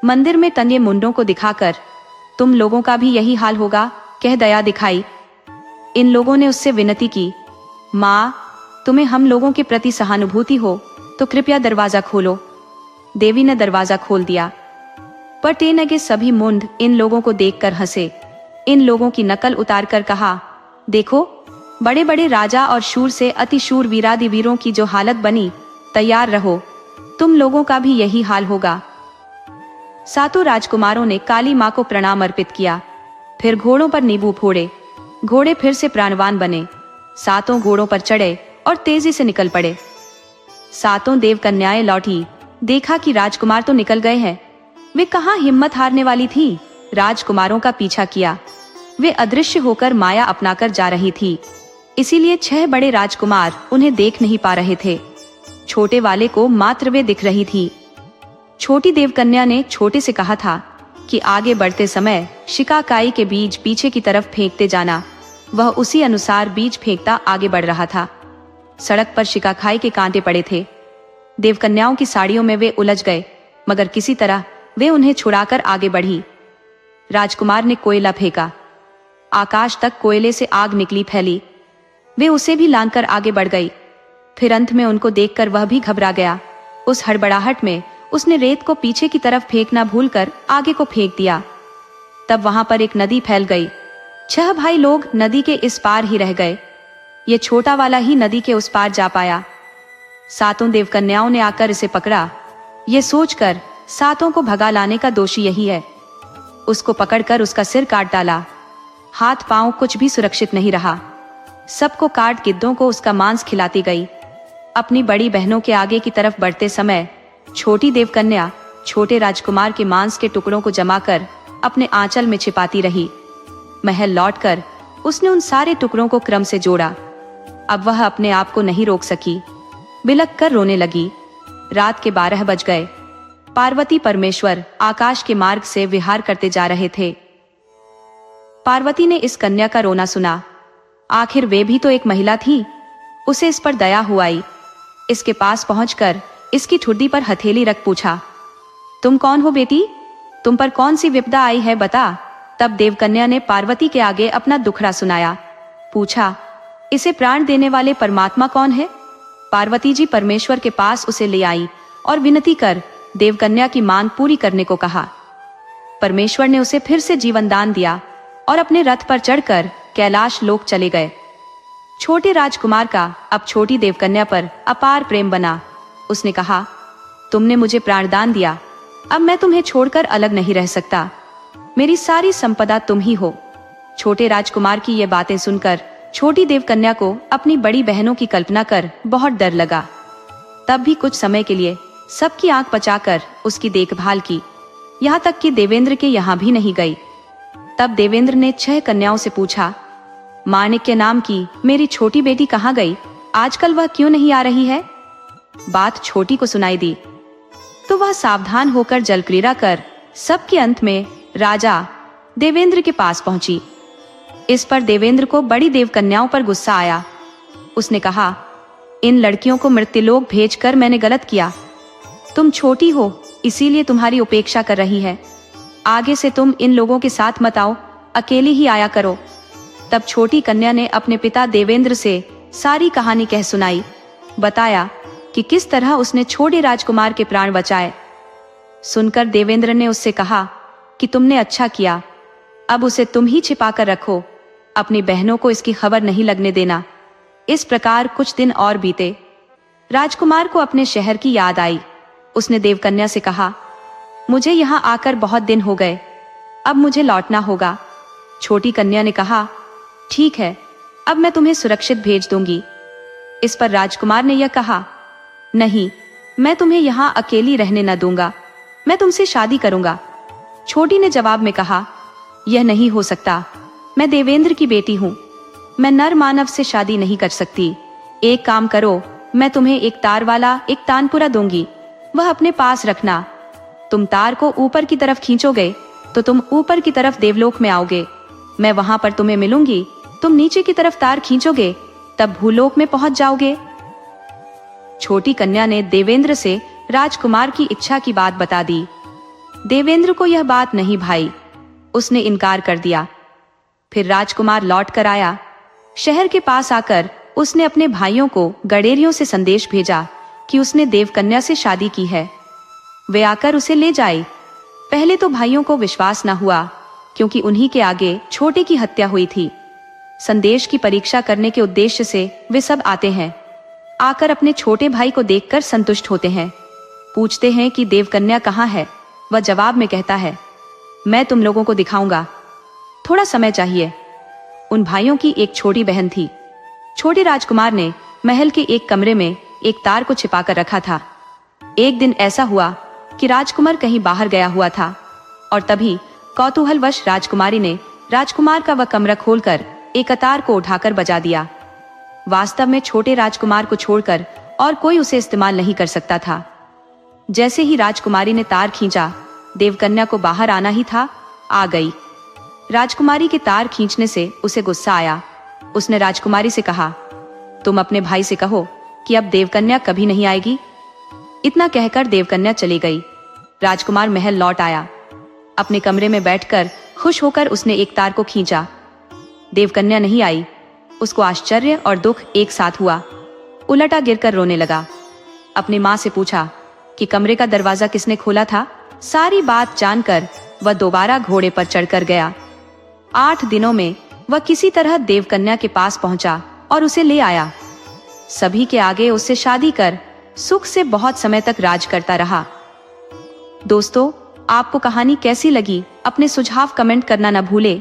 मंदिर में तंगे मुंडों को दिखाकर, तुम लोगों का भी यही हाल होगा, कह दया दिखाई। इन लोगों ने उससे विनती की, माँ तुम्हें हम लोगों के प्रति सहानुभूति हो तो कृपया दरवाजा खोलो। देवी ने दरवाजा खोल दिया, पर टेन के सभी मुंड इन लोगों को देखकर हंसे। इन लोगों की नकल उतारकर कहा, देखो बड़े बड़े राजा और शूर से अति शूर वीरादि वीरों की जो हालत बनी, तैयार रहो, तुम लोगों का भी यही हाल होगा। 7 राजकुमारों ने काली माँ को प्रणाम अर्पित किया, फिर घोड़ों पर नींबू फोड़े। घोड़े फिर से प्राणवान बने। 7 घोड़ों पर चढ़े और तेजी से निकल पड़े। 7 देव कन्याएं लौटी, देखा कि राजकुमार तो निकल गए हैं। वे कहाँ हिम्मत हारने वाली थी, राजकुमारों का पीछा किया। वे अदृश्य होकर माया अपनाकर जा रही थी, इसीलिए 6 बड़े राजकुमार उन्हें देख नहीं पा रहे थे। छोटे वाले को मात्र वे दिख रही थी। छोटी देवकन्या ने छोटे से कहा था कि आगे बढ़ते समय शिकाकाई के बीज पीछे की तरफ फेंकते जाना। वह उसी अनुसार बीज फेंकता आगे बढ़ रहा था। सड़क पर शिकाकाई के कांटे पड़े थे। देवकन्याओं की साड़ियों में वे उलझ गए, मगर किसी तरह वे उन्हें छुड़ाकर आगे बढ़ी। राजकुमार ने कोयला फेंका, आकाश तक कोयले से आग निकली फैली। वे उसे भी लांघकर आगे बढ़ गई। फिर अंत में उनको देखकर वह भी घबरा गया। उस हड़बड़ाहट में उसने रेत को पीछे की तरफ फेंकना भूलकर आगे को फेंक दिया। तब वहां पर एक नदी फैल गई। 6 भाई लोग नदी के इस पार ही रह गए। ये छोटा वाला ही नदी के उस पार जा पाया। 7 देवकन्याओं ने आकर इसे पकड़ा। ये सोचकर 7 को भगा लाने का दोषी यही है। उसको पकड़कर उसका सिर काट डाला। हाथ पांव कुछ भी सुरक्षित नहीं रहा। सबको काट गिद्धों को उसका मांस खिलाती गई। अपनी बड़ी बहनों के आगे की तरफ बढ़ते समय छोटी देवकन्या छोटे राजकुमार के मांस के टुकड़ों को जमा कर अपने आंचल में छिपाती रही। महल लौटकर उसने उन सारे टुकड़ों को क्रम से जोड़ा। अब वह अपने आप को नहीं रोक सकी, बिलख कर रोने लगी। रात के 12 बज गए। पार्वती परमेश्वर आकाश के मार्ग से विहार करते जा रहे थे। पार्वती ने इस कन्या का रोना सुना। आखिर वे भी तो एक महिला थी। उसे इस पर दया हुआ आई। इसके पास पहुंचकर इसकी ठुड्डी पर हथेली रख पूछा, तुम कौन हो बेटी? तुम पर कौन सी विपदा आई है, बता। तब देवकन्या ने पार्वती के आगे अपना दुखड़ा सुनाया। पूछा, इसे प्राण देने वाले परमात्मा कौन है? पार्वती जी परमेश्वर के पास उसे ले आई और विनती कर देवकन्या की मांग पूरी करने को कहा। परमेश्वर ने उसे फिर से जीवन दान दिया और अपने रथ पर चढ़कर कैलाश लोक चले गए। छोटे राजकुमार का अब छोटी देवकन्या पर अपार प्रेम बना। उसने कहा, तुमने मुझे प्राणदान दिया, अब मैं तुम्हें छोड़कर अलग नहीं रह सकता। मेरी सारी संपदा तुम ही हो। छोटे राजकुमार की ये बातें सुनकर छोटी देवकन्या को अपनी बड़ी बहनों की कल्पना कर बहुत डर लगा। तब भी कुछ समय के लिए सबकी आंख बचाकर उसकी देखभाल की, यहाँ तक कि देवेंद्र के यहाँ भी नहीं गई। तब देवेंद्र ने 6 कन्याओं से पूछा, माणिक्य नाम की मेरी छोटी बेटी कहाँ गई? आजकल वह क्यों नहीं आ रही है? बात छोटी को सुनाई दी तो वह सावधान होकर जलक्रीड़ा कर सबके अंत में राजा देवेंद्र के पास पहुंची। इस पर देवेंद्र को बड़ी देवकन्याओं पर गुस्सा आया। उसने कहा, इन लड़कियों को मृत्युलोक भेजकर मैंने गलत किया। तुम छोटी हो इसीलिए तुम्हारी उपेक्षा कर रही है। आगे से तुम इन लोगों के साथ मत आओ, अकेली ही आया करो। तब छोटी कन्या ने अपने पिता देवेंद्र से सारी कहानी कह सुनाई। बताया कि किस तरह उसने छोटे राजकुमार के प्राण बचाए। सुनकर देवेंद्र ने उससे कहा कि तुमने अच्छा किया, अब उसे तुम ही छिपा कर रखो, अपनी बहनों को इसकी खबर नहीं लगने देना। इस प्रकार कुछ दिन और बीते। राजकुमार को अपने शहर की याद आई। उसने देवकन्या से कहा, मुझे यहाँ आकर बहुत दिन हो गए, अब मुझे लौटना होगा। छोटी कन्या ने कहा, ठीक है, अब मैं तुम्हें सुरक्षित भेज दूंगी। इस पर राजकुमार ने यह कहा, नहीं, मैं तुम्हें यहाँ अकेली रहने न दूंगा, मैं तुमसे शादी करूंगा। छोटी ने जवाब में कहा, यह नहीं हो सकता, मैं देवेंद्र की बेटी हूँ, मैं नर मानव से शादी नहीं कर सकती। एक काम करो, मैं तुम्हें एक तार वाला एक तानपुरा दूंगी, वह अपने पास रखना। तुम तार को ऊपर की तरफ खींचोगे तो तुम ऊपर की तरफ देवलोक में आओगे। मैं वहां पर तुम्हें मिलूंगी। तुम नीचे की तरफ तार खींचोगे तब भूलोक में पहुंच जाओगे। छोटी कन्या ने देवेंद्र से राजकुमार की इच्छा की बात बता दी। देवेंद्र को यह बात नहीं भाई, उसने इनकार कर दिया। फिर राजकुमार लौट कर आया। शहर के पास आकर उसने अपने भाइयों को गडेरियों से संदेश भेजा कि उसने देवकन्या से शादी की है, वे आकर उसे ले जाए। पहले तो भाइयों को विश्वास न हुआ, क्योंकि उन्हीं के आगे छोटे की हत्या हुई थी। संदेश की परीक्षा करने के उद्देश्य से वे सब आते हैं। आकर अपने छोटे भाई को देखकर संतुष्ट होते हैं। पूछते हैं कि देवकन्या कहाँ है। वह जवाब में कहता है, मैं तुम लोगों को दिखाऊंगा, थोड़ा समय चाहिए। उन भाइयों की एक छोटी बहन थी। छोटे राजकुमार ने महल के एक कमरे में एक तार को छिपाकर रखा था। एक दिन ऐसा हुआ कि राजकुमार कहीं बाहर गया हुआ था और तभी कौतूहलवश राजकुमारी ने राजकुमार का वह कमरा खोलकर एक तार को उठाकर बजा दिया। वास्तव में छोटे राजकुमार को छोड़कर और कोई उसे इस्तेमाल नहीं कर सकता था। जैसे ही राजकुमारी ने तार खींचा, देवकन्या को बाहर आना ही था, आ गई। राजकुमारी के तार खींचने से उसे गुस्सा आया। उसने राजकुमारी से कहा, तुम अपने भाई से कहो कि अब देवकन्या कभी नहीं आएगी। इतना कहकर देवकन्या चली गई। राजकुमार महल लौट आया। अपने कमरे में बैठकर खुश होकर उसने एक तार को खींचा। देवकन्या नहीं आई। उसको आश्चर्य और दुख एक साथ हुआ। उलटा गिरकर रोने लगा। अपनी माँ से पूछा कि कमरे का दरवाजा किसने खोला था। सारी बात जानकर वह दोबारा घोड़े पर चढ़कर गया। 8 दिनों में वह किसी तरह देवकन्या के पास पहुंचा और उसे ले आया। सभी के आगे उससे शादी कर सुख से बहुत समय तक राज करता रहा। दोस्तों, आपको कहानी कैसी लगी अपने सुझाव कमेंट करना न भूले।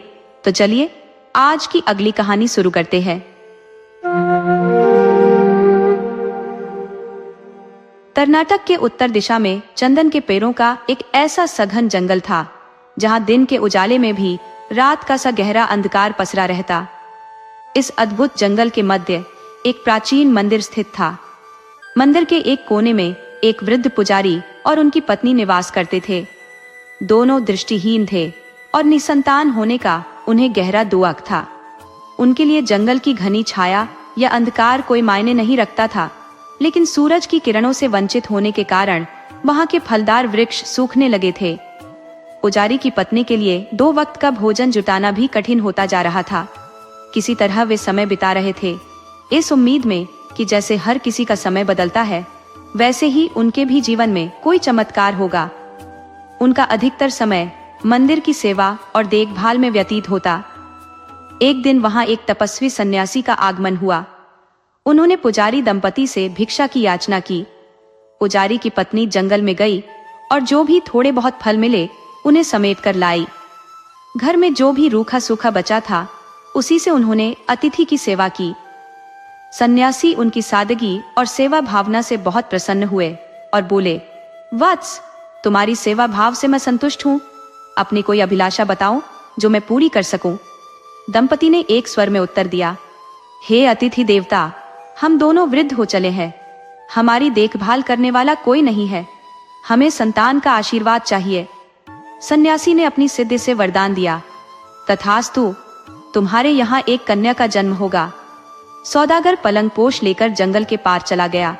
तो चलिए आज की अगली कहानी शुरू करते हैं। कर्नाटक के उत्तर दिशा में चंदन के पेड़ों का एक ऐसा सघन जंगल था जहां दिन के उजाले में भी रात का सा गहरा अंधकार पसरा रहता। इस अद्भुत जंगल के मध्य एक प्राचीन मंदिर स्थित था। मंदिर के एक कोने में एक वृद्ध पुजारी और उनकी पत्नी निवास करते थे। दोनों दृष्टिहीन थे और निसंतान होने का उन्हें गहरा दुख था। उनके लिए जंगल की घनी छाया या अंधकार कोई मायने नहीं रखता था, लेकिन सूरज की किरणों से वंचित होने के कारण वहां के फलदार वृक्ष सूखने लगे थे। पुजारी की पत्नी के लिए 2 वक्त का भोजन जुटाना भी कठिन होता जा रहा था। किसी तरह वे समय बिता रहे थे, इस उम्मीद में कि जैसे हर किसी का समय बदलता है, वैसे ही उनके भी जीवन में कोई चमत्कार होगा। उनका अधिकतर समय मंदिर की सेवा और देखभाल में व्यतीत होता। एक दिन वहां एक तपस्वी सन्यासी का आगमन हुआ। उन्होंने पुजारी दंपति से भिक्षा की याचना की। पुजारी की पत्नी जंगल में गई और जो भी थोड़े बहुत फल मिले उन्हें समेट कर लाई। घर में जो भी रूखा सूखा बचा था उसी से उन्होंने अतिथि की सेवा की। सन्यासी उनकी सादगी और सेवा भावना से बहुत प्रसन्न हुए और बोले, वत्स, तुम्हारी सेवा भाव से मैं संतुष्ट हूँ। अपनी कोई अभिलाषा बताओ जो मैं पूरी कर सकूं। दंपति ने एक स्वर में उत्तर दिया, हे अतिथि देवता, हम दोनों वृद्ध हो चले हैं। हमारी देखभाल करने वाला कोई नहीं है। हमें संतान का आशीर्वाद चाहिए। सन्यासी ने अपनी सिद्धि से वरदान दिया, तथास्तु, तुम्हारे यहाँ एक कन्या का जन्म होगा। सौदागर पलंग पोश लेकर जंगल के पार चला गया।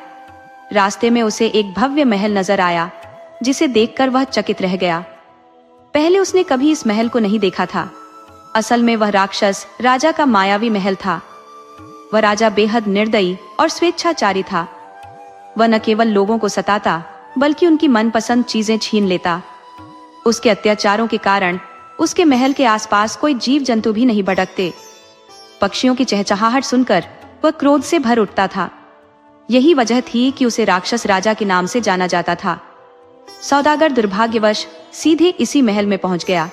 रास्ते में उसे एक भव्य महल नजर आया, जिसे देखकर वह चकित रह गया। पहले उसने कभी इस महल को नहीं देखा था। असल में वह राक्षस राजा का मायावी महल था। वह राजा बेहद निर्दयी और स्वेच्छाचारी था। वह न केवल लोगों को सताता, बल्कि उनकी मनपसंद चीजें छीन लेता। उसके अत्याचारों के कारण उसके महल के आसपास कोई जीव जंतु भी नहीं भटकते। पक्षियों की चहचहाहट सुनकर वह क्रोध से भर उठता था। यही वजह थी कि उसे राक्षस राजा के नाम से जाना जाता था। सौदागर दुर्भाग्यवश सीधे इसी महल में पहुंच गया।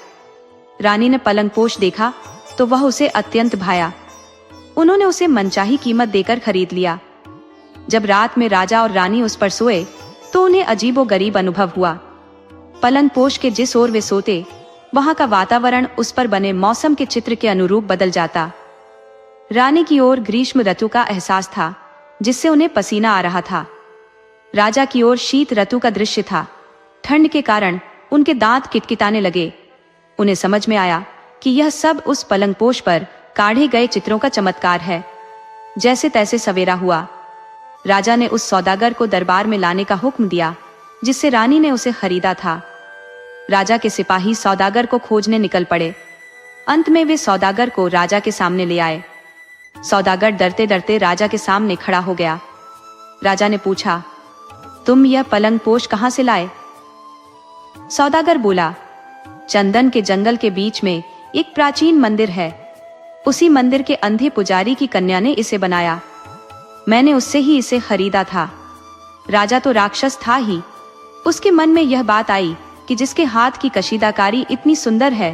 रानी ने पलंगपोश देखा तो वह उसे अत्यंत भाया। उन्होंने उसे मनचाही कीमत देकर खरीद लिया। जब रात में राजा और रानी उस पर सोए तो उन्हें अजीबोगरीब अनुभव हुआ। पलंगपोश के जिस ओर वे सोते, वहां का वातावरण उस पर बने मौसम के चित्र के अनुरूप बदल जाता। रानी की ओर ग्रीष्म ऋतु का एहसास था, जिससे उन्हें पसीना आ रहा था। राजा की ओर शीत ऋतु का दृश्य था। ठंड के कारण उनके दांत किटकिटाने लगे। उन्हें समझ में आया कि यह सब उस पलंगपोश पर काढ़े गए चित्रों का चमत्कार है। जैसे तैसे सवेरा हुआ। राजा ने उस सौदागर को दरबार में लाने का हुक्म दिया, जिससे रानी ने उसे खरीदा था। राजा के सिपाही सौदागर को खोजने निकल पड़े। अंत में वे सौदागर को राजा के सामने ले आए। सौदागर डरते डरते राजा के सामने खड़ा हो गया। राजा ने पूछा, तुम यह पलंगपोश कहां से लाए? सौदागर बोला, चंदन के जंगल के बीच में एक प्राचीन मंदिर है। उसी मंदिर के अंधे पुजारी की कन्या ने इसे बनाया। मैंने उससे ही इसे खरीदा था। राजा तो राक्षस था ही। उसके मन में यह बात आई कि जिसके हाथ की कशीदाकारी इतनी सुंदर है,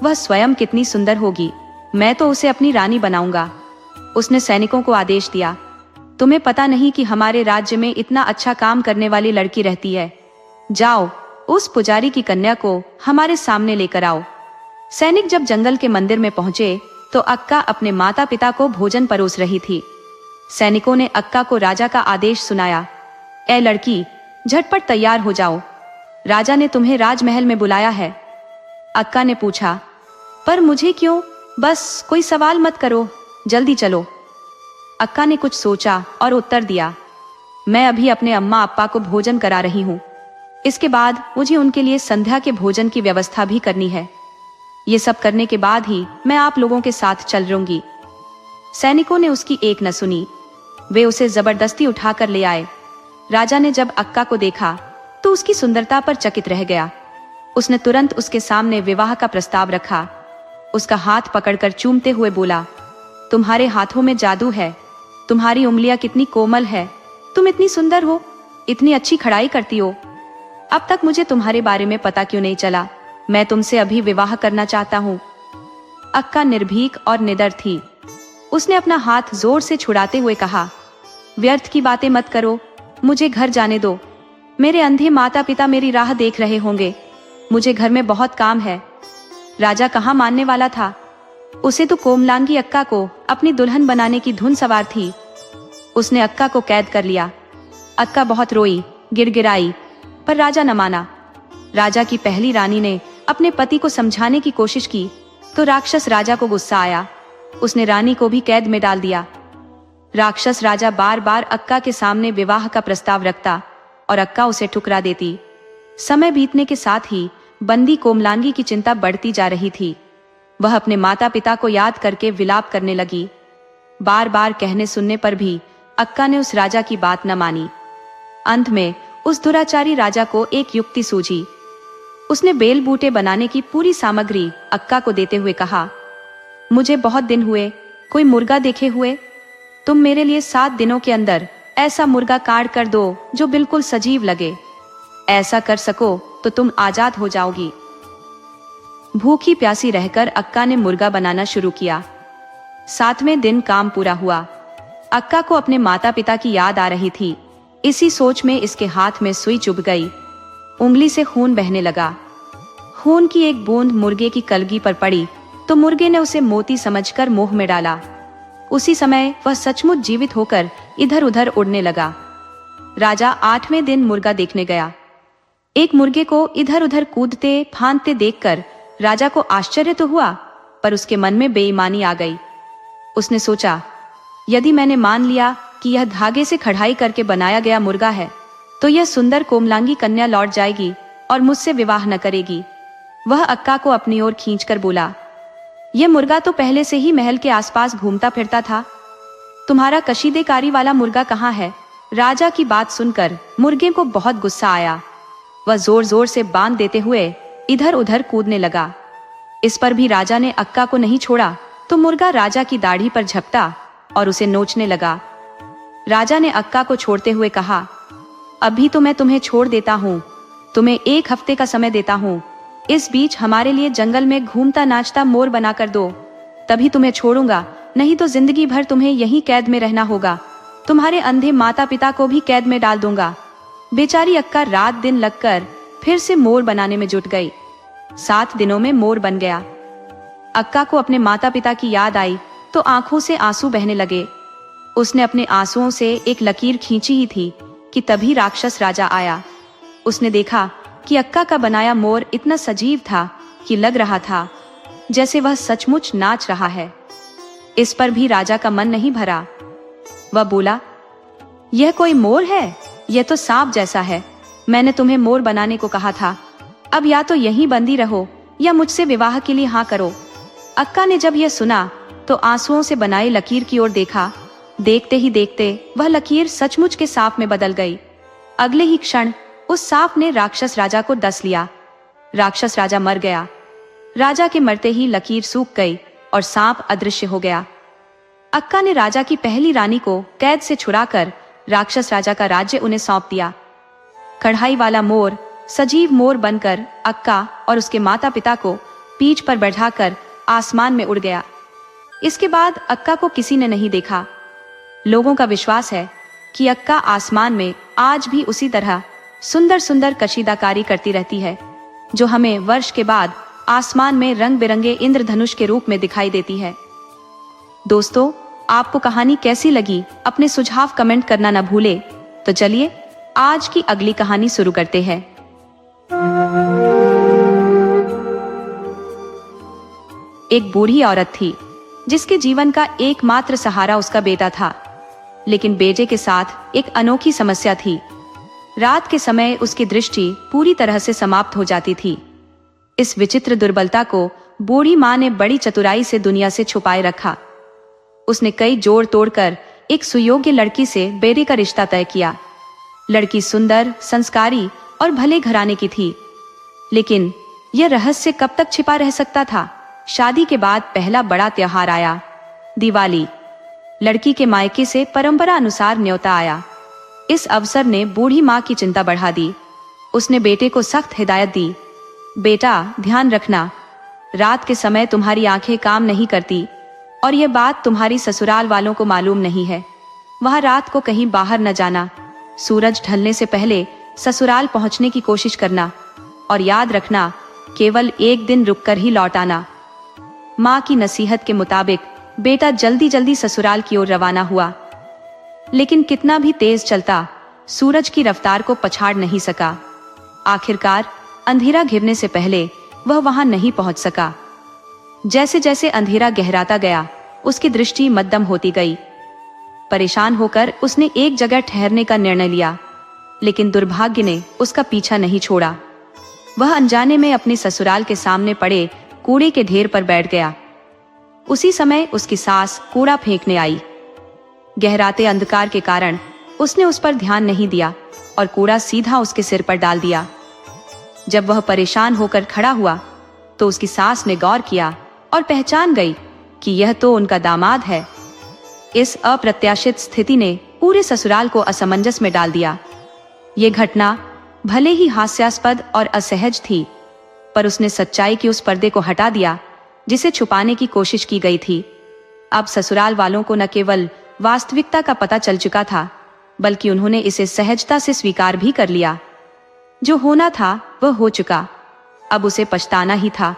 वह स्वयं कितनी सुंदर होगी। मैं तो उसे अपनी रानी बनाऊंगा। उसने सैनिकों को आदेश दिया, तुम्हें पता नहीं कि हमारे राज्य में इतना अच्छा काम करने वाली लड़की रहती है। जाओ, उस पुजारी की कन्या को हमारे सामने लेकर आओ। सैनिक जब जंगल के मंदिर में पहुंचे तो अक्का अपने माता पिता को भोजन परोस रही थी। सैनिकों ने अक्का को राजा का आदेश सुनाया, ए लड़की, झटपट तैयार हो जाओ। राजा ने तुम्हें राजमहल में बुलाया है। अक्का ने पूछा, पर मुझे क्यों? बस कोई सवाल मत करो, जल्दी चलो। अक्का ने कुछ सोचा और उत्तर दिया, मैं अभी अपने अम्मा अप्पा को भोजन करा रही हूँ। इसके बाद मुझे उनके लिए संध्या के भोजन की व्यवस्था भी करनी है। ये सब करने के बाद ही मैं आप लोगों के साथ चल लूंगी। सैनिकों ने उसकी एक न सुनी। वे उसे जबरदस्ती उठाकर ले आए। राजा ने जब अक्का को देखा तो उसकी सुंदरता पर चकित रह गया। उसने तुरंत उसके सामने विवाह का प्रस्ताव रखा। उसका हाथ पकड़कर चूमते हुए बोला, तुम्हारे हाथों में जादू है। तुम्हारी उंगलियां कितनी कोमल है। तुम इतनी सुंदर हो, इतनी अच्छी खड़ाई करती हो। अब तक मुझे तुम्हारे बारे में पता क्यों नहीं चला? मैं तुमसे अभी विवाह करना चाहता हूँ। अक्का निर्भीक और निडर थी। उसने अपना हाथ जोर से छुड़ाते हुए कहा, व्यर्थ की बातें मत करो, मुझे घर जाने दो। मेरे अंधे माता पिता मेरी राह देख रहे होंगे, मुझे घर में बहुत काम है। राजा कहाँ मानने वाला था। उसे तो कोमलांगी अक्का को अपनी दुल्हन बनाने की धुन सवार थी। उसने अक्का को कैद कर लिया। अक्का बहुत रोई, गिड़गिड़ाई, पर राजा न माना। राजा की पहली रानी ने अपने पति को समझाने की कोशिश की तो राक्षस राजा को गुस्सा आया। उसने रानी को भी कैद में डाल दिया। राक्षस राजा बार बार अक्का के सामने विवाह का प्रस्ताव रखता और अक्का उसे ठुकरा देती। समय बीतने के साथ ही बंदी कोमलांगी की चिंता बढ़ती जा रही थी। वह अपने माता पिता को याद करके विलाप करने लगी। बार बार कहने सुनने पर भी अक्का ने उस राजा की बात न मानी। अंत में उस दुराचारी राजा को एक युक्ति सूझी। उसने बेल बूटे बनाने की पूरी सामग्री अक्का को देते हुए कहा, मुझे बहुत दिन हुए कोई मुर्गा देखे हुए। तुम मेरे लिए 7 दिनों के अंदर ऐसा मुर्गा काट कर दो जो बिल्कुल सजीव लगे। ऐसा कर सको तो तुम आजाद हो जाओगी। भूखी प्यासी रहकर अक्का ने मुर्गा बनाना शुरू किया। 7वें दिन काम पूरा हुआ। अक्का को अपने माता पिता की याद आ रही थी। इसी सोच में इसके हाथ में सुई चुभ गई। उंगली से खून बहने लगा। खून की एक बूंद मुर्गे की कलगी पर पड़ी तो मुर्गे ने उसे मोती समझकर मुंह में डाला। उसी समय वह सचमुच जीवित होकर इधर उधर उड़ने लगा। राजा 8वें दिन मुर्गा देखने गया। एक मुर्गे को इधर उधर कूदते फांदते देखकर राजा को आश्चर्य तो हुआ, पर उसके मन में बेईमानी आ गई। उसने सोचा, यदि मैंने मान लिया कि यह धागे से कढ़ाई करके बनाया गया मुर्गा है तो यह सुंदर कोमलांगी कन्या लौट जाएगी और मुझसे विवाह न करेगी। वह अक्का को अपनी ओर खींचकर बोला, यह मुर्गा तो पहले से ही महल के आसपास घूमता फिरता था। तुम्हारा कशीदेकारी वाला मुर्गा कहाँ है? राजा की बात सुनकर मुर्गे को बहुत गुस्सा आया। वह जोर जोर से बांध देते हुए इधर उधर कूदने लगा। इस पर भी राजा ने अक्का को नहीं छोड़ा तो मुर्गा राजा की दाढ़ी पर झपटा और उसे नोचने लगा। राजा ने अक्का को छोड़ते हुए कहा, अभी तो मैं तुम्हें छोड़ देता हूँ, तुम्हें 1 हफ्ते का समय देता हूँ। इस बीच हमारे लिए जंगल में घूमता नाचता मोर बनाकर दो, तभी तुम्हें छोड़ूंगा, नहीं तो जिंदगी भर तुम्हें यहीं कैद में रहना होगा। तुम्हारे अंधे माता पिता को भी कैद में डाल दूंगा। बेचारी अक्का रात दिन लगकर फिर से मोर बनाने में जुट गई। 7 दिनों में मोर बन गया। अक्का को अपने माता पिता की याद आई तो आंखों से आंसू बहने लगे। उसने अपने आंसुओं से एक लकीर खींची ही थी कि तभी राक्षस राजा आया। उसने देखा कि अक्का का बनाया मोर इतना सजीव था कि लग रहा था जैसे वह सचमुच नाच रहा है। इस पर भी राजा का मन नहीं भरा। वह बोला, यह कोई मोर है? यह तो सांप जैसा है। मैंने तुम्हें मोर बनाने को कहा था। अब या तो यहीं बंदी रहो या मुझसे विवाह के लिए हाँ करो। अक्का ने जब यह सुना तो आंसुओं से बनाई लकीर की ओर देखा। देखते ही देखते वह लकीर सचमुच के सांप में बदल गई। अगले ही क्षण उस सांप ने राक्षस राजा को डस लिया। राक्षस राजा मर गया। राजा के मरते ही लकीर सूख गई और सांप अदृश्य हो गया। अक्का ने राजा की पहली रानी को कैद से छुड़ाकर राक्षस राजा का राज्य उन्हें सौंप दिया। कढ़ाई वाला मोर सजीव मोर बनकर अक्का और उसके माता पिता को पीठ पर बैठाकर आसमान में उड़ गया। इसके बाद अक्का को किसी ने नहीं देखा। लोगों का विश्वास है कि अक्का आसमान में आज भी उसी तरह सुंदर सुंदर कशीदाकारी करती रहती है, जो हमें वर्ष के बाद आसमान में रंग बिरंगे इंद्रधनुष के रूप में दिखाई देती है। दोस्तों, आपको कहानी कैसी लगी? अपने सुझाव कमेंट करना न भूले। तो चलिए आज की अगली कहानी शुरू करते हैं। एक बूढ़ी औरत थी जिसके जीवन का एकमात्र सहारा उसका बेटा था, लेकिन बेटे के साथ एक अनोखी समस्या थी। रात के समय उसकी दृष्टि पूरी तरह से समाप्त हो जाती थी। इस विचित्र दुर्बलता को बूढ़ी माँ ने बड़ी चतुराई से दुनिया से छुपाए रखा। उसने कई जोड़ तोड़कर एक सुयोग्य लड़की से बेटे का रिश्ता तय किया। लड़की सुंदर, संस्कारी और भले घराने की थी, लेकिन यह रहस्य कब तक छिपा रह सकता था? शादी के बाद पहला बड़ा त्योहार आया, दिवाली। लड़की के मायके से परंपरा अनुसार न्योता आया। इस अवसर ने बूढ़ी माँ की चिंता बढ़ा दी। उसने बेटे को सख्त हिदायत दी, बेटा ध्यान रखना, रात के समय तुम्हारी आंखें काम नहीं करती और यह बात तुम्हारी ससुराल वालों को मालूम नहीं है। वहां रात को कहीं बाहर न जाना। सूरज ढलने से पहले ससुराल पहुंचने की कोशिश करना और याद रखना केवल एक दिन रुककर ही लौट आना। माँ की नसीहत के मुताबिक बेटा जल्दी जल्दी ससुराल की ओर रवाना हुआ, लेकिन कितना भी तेज चलता सूरज की रफ्तार को पछाड़ नहीं सका। आखिरकार अंधेरा घिरने से पहले वह वहां नहीं पहुंच सका। जैसे जैसे अंधेरा गहराता गया उसकी दृष्टि मद्दम होती गई। परेशान होकर उसने एक जगह ठहरने का निर्णय लिया, लेकिन दुर्भाग्य ने उसका पीछा नहीं छोड़ा। वह अनजाने में अपने ससुराल के सामने पड़े कूड़े के ढेर पर बैठ गया। उसी समय उसकी सास कूड़ा फेंकने आई। गहराते अंधकार के कारण उसने उस पर ध्यान नहीं दिया और कूड़ा सीधा उसके सिर पर डाल दिया। जब वह परेशान होकर खड़ा हुआ तो उसकी सास ने गौर किया और पहचान गई कि यह तो उनका दामाद है। इस अप्रत्याशित स्थिति ने पूरे ससुराल को असमंजस में डाल दिया। ये घटना भले ही हास्यास्पद और असहज थी, पर उसने सच्चाई के उस पर्दे को हटा दिया जिसे छुपाने की कोशिश की गई थी। अब ससुराल वालों को न केवल वास्तविकता का पता चल चुका था, बल्कि उन्होंने इसे सहजता से स्वीकार भी कर लिया। जो होना था वह हो चुका, अब उसे पछताना ही था।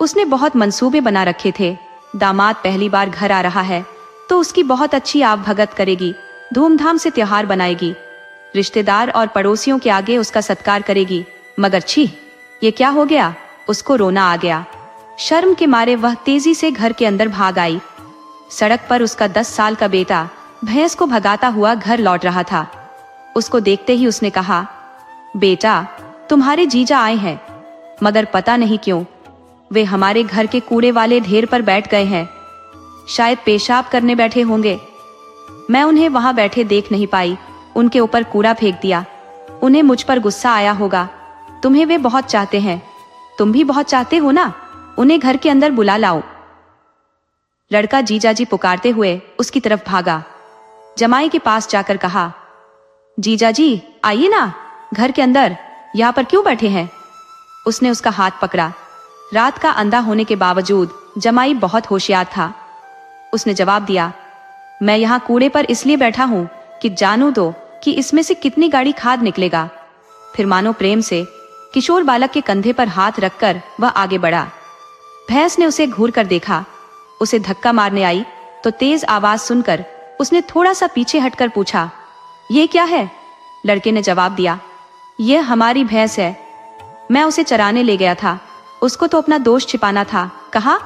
उसने बहुत मंसूबे बना रखे थे। दामाद पहली बार घर आ रहा है तो उसकी बहुत अच्छी आवभगत करेगी, धूमधाम से त्योहार बनाएगी, रिश्तेदार और पड़ोसियों के आगे उसका सत्कार करेगी। मगर छी, ये क्या हो गया? उसको रोना आ गया। शर्म के मारे वह तेजी से घर के अंदर भाग आई। सड़क पर उसका 10 साल का बेटा भैंस को भगाता हुआ घर लौट रहा था। उसको देखते ही उसने कहा, बेटा, तुम्हारे जीजा आए हैं, मगर पता नहीं क्यों वे हमारे घर के कूड़े वाले ढेर पर बैठ गए हैं। शायद पेशाब करने बैठे होंगे। मैं उन्हें वहां बैठे देख नहीं पाई, उनके ऊपर कूड़ा फेंक दिया। उन्हें मुझ पर गुस्सा आया होगा। तुम्हें वे बहुत चाहते हैं, तुम भी बहुत चाहते हो ना? उन्हें घर के अंदर बुला लाओ। लड़का जीजाजी पुकारते हुए उसकी तरफ भागा। जमाई के पास जाकर कहा, जीजाजी आइए ना घर के अंदर, यहाँ पर क्यों बैठे हैं? उसने उसका हाथ पकड़ा। रात का अंधा होने के बावजूद जमाई बहुत होशियार था। उसने जवाब दिया, मैं यहाँ कूड़े पर इसलिए बैठा हूँ कि जानू दो कि इसमें से कितनी गाढ़ी खाद निकलेगा। फिर मानो प्रेम से किशोर बालक के कंधे पर हाथ रखकर वह आगे बढ़ा। भैंस ने उसे घूर कर देखा। उसे धक्का मारने आई तो तेज आवाज सुनकर उसने थोड़ा सा पीछे हटकर पूछा, ये क्या है? लड़के ने जवाब दिया, यह हमारी भैंस है, मैं उसे चराने ले गया था। उसको तो अपना दोष छिपाना था। कहा,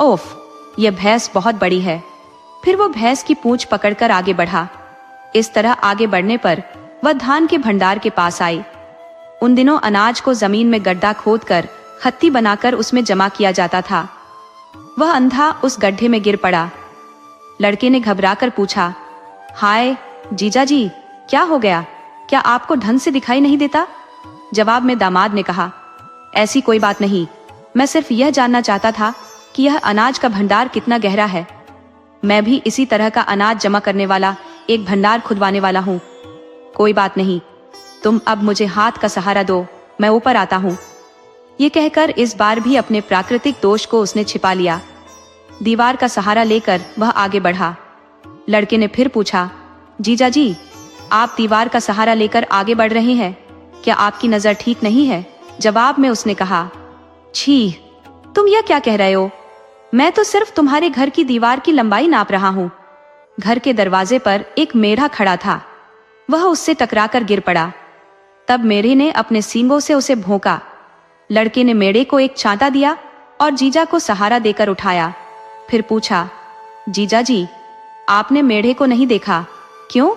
ओफ, यह भैंस बहुत बड़ी है। फिर वो भैंस की पूंछ पकड़कर आगे बढ़ा। इस तरह आगे बढ़ने पर वह धान के भंडार के पास आई। उन दिनों अनाज को जमीन में गड्ढा खोदकर खत्ती बनाकर उसमें जमा किया जाता था। वह अंधा उस गड्ढे में गिर पड़ा। लड़के ने घबराकर पूछा, हाय जीजाजी, क्या हो गया? क्या आपको ढंग से दिखाई नहीं देता? जवाब में दामाद ने कहा, ऐसी कोई बात नहीं, मैं सिर्फ यह जानना चाहता था कि यह अनाज का भंडार कितना गहरा है। मैं भी इसी तरह का अनाज जमा करने वाला एक भंडार खुदवाने वाला हूँ। कोई बात नहीं, तुम अब मुझे हाथ का सहारा दो, मैं ऊपर आता हूँ। ये कहकर इस बार भी अपने प्राकृतिक दोष को उसने छिपा लिया। दीवार का सहारा लेकर वह आगे बढ़ा। लड़के ने फिर पूछा, जीजाजी, आप दीवार का सहारा लेकर आगे बढ़ रहे हैं, क्या आपकी नजर ठीक नहीं है? जवाब में उसने कहा, छी, तुम यह क्या कह रहे हो? मैं तो सिर्फ तुम्हारे घर की दीवार की लंबाई नाप रहा हूँ। घर के दरवाजे पर एक मेढ़ा खड़ा था। वह उससे टकराकर गिर पड़ा। तब मेढ़े ने अपने सींगों से उसे भौंका। लड़के ने मेढ़े को एक छांटा दिया और जीजा को सहारा देकर उठाया। फिर पूछा, जीजाजी, आपने मेढ़े को नहीं देखा? क्यों?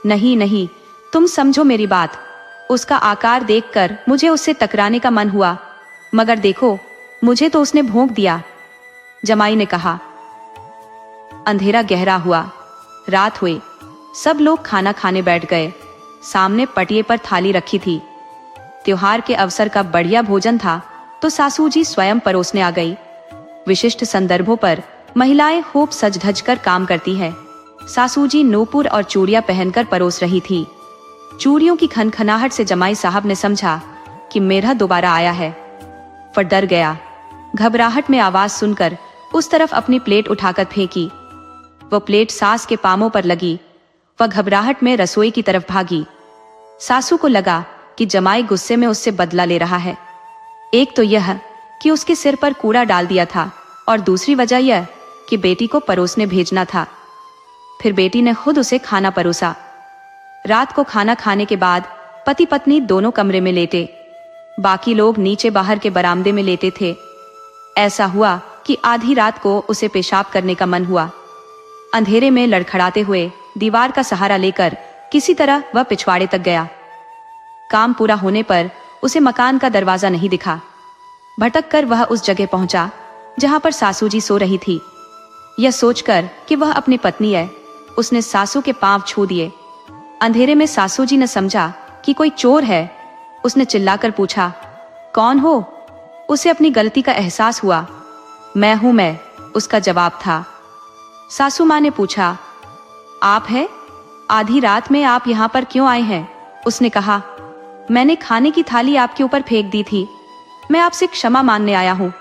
नहीं नहीं, तुम समझो मेरी बात। उसका आकार देखकर मुझे उससे टकराने का मन हुआ, मगर देखो, मुझे तो उसने भौंक दिया। जमाई ने कहा। अंधेरा गहरा हुआ। रात हुई। सब लोग खाना खाने बैठ गए। सामने पटिये पर थाली रखी थी। त्योहार के अवसर का बढ़िया भोजन था तो सासू जी स्वयं परोसने आ गई। विशिष्ट संदर्भों पर महिलाएं खूब सज धज कर काम करती है। सासू जी नूपुर और चूड़ियां पहनकर परोस रही थी। चूड़ियों की खनखनाहट से जमाई साहब ने समझा कि मेढ़ा दोबारा आया है। पर डर गया। घबराहट में आवाज सुनकर उस तरफ अपनी प्लेट उठाकर फेंकी। वह प्लेट सास के पामों पर लगी। वह घबराहट में रसोई की तरफ भागी। सासू को लगा कि जमाई गुस्से में उससे बदला ले रहा है। एक तो यह कि उसके सिर पर कूड़ा डाल दिया था, और दूसरी वजह यह कि बेटी को परोसने भेजना था। फिर बेटी ने खुद उसे खाना परोसा। रात को खाना खाने के बाद पति पत्नी दोनों कमरे में लेटे, बाकी लोग नीचे बाहर के बरामदे में लेटे थे। ऐसा हुआ कि आधी रात को उसे पेशाब करने का मन हुआ। अंधेरे में लड़खड़ाते हुए दीवार का सहारा लेकर किसी तरह वह पिछवाड़े तक गया। काम पूरा होने पर उसे मकान का दरवाजा नहीं दिखा। भटक कर वह उस जगह पहुंचा जहां पर सासू जी सो रही थी। यह सोचकर कि वह अपनी पत्नी है, उसने सासू के पांव छू दिए। अंधेरे में सासू जी ने समझा कि कोई चोर है। उसने चिल्लाकर पूछा, कौन हो? उसे अपनी गलती का एहसास हुआ। मैं हूं मैं, उसका जवाब था। सासू मां ने पूछा, आप है? आधी रात में आप यहाँ पर क्यों आए हैं? उसने कहा, मैंने खाने की थाली आपके ऊपर फेंक दी थी। मैं आपसे क्षमा मांगने आया हूँ।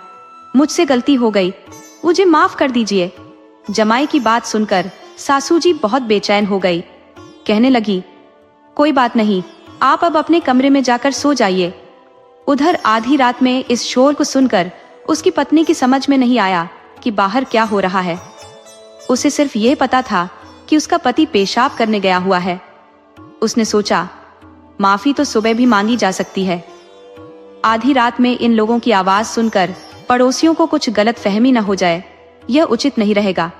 मुझसे गलती हो गई, मुझे माफ कर दीजिए। जमाई की बात सुनकर सासू जी बहुत बेचैन हो गई। कहने लगी, कोई बात नहीं, आप अब अपने कमरे में जाकर सो जाइए। उधर आधी रात में इस शोर को सुनकर उसकी पत्नी की समझ में नहीं आया कि बाहर क्या हो रहा है। उसे सिर्फ यह पता था कि उसका पति पेशाब करने गया हुआ है। उसने सोचा, माफी तो सुबह भी मांगी जा सकती है। आधी रात में इन लोगों की आवाज सुनकर पड़ोसियों को कुछ गलत फहमी न हो जाए, यह उचित नहीं रहेगा।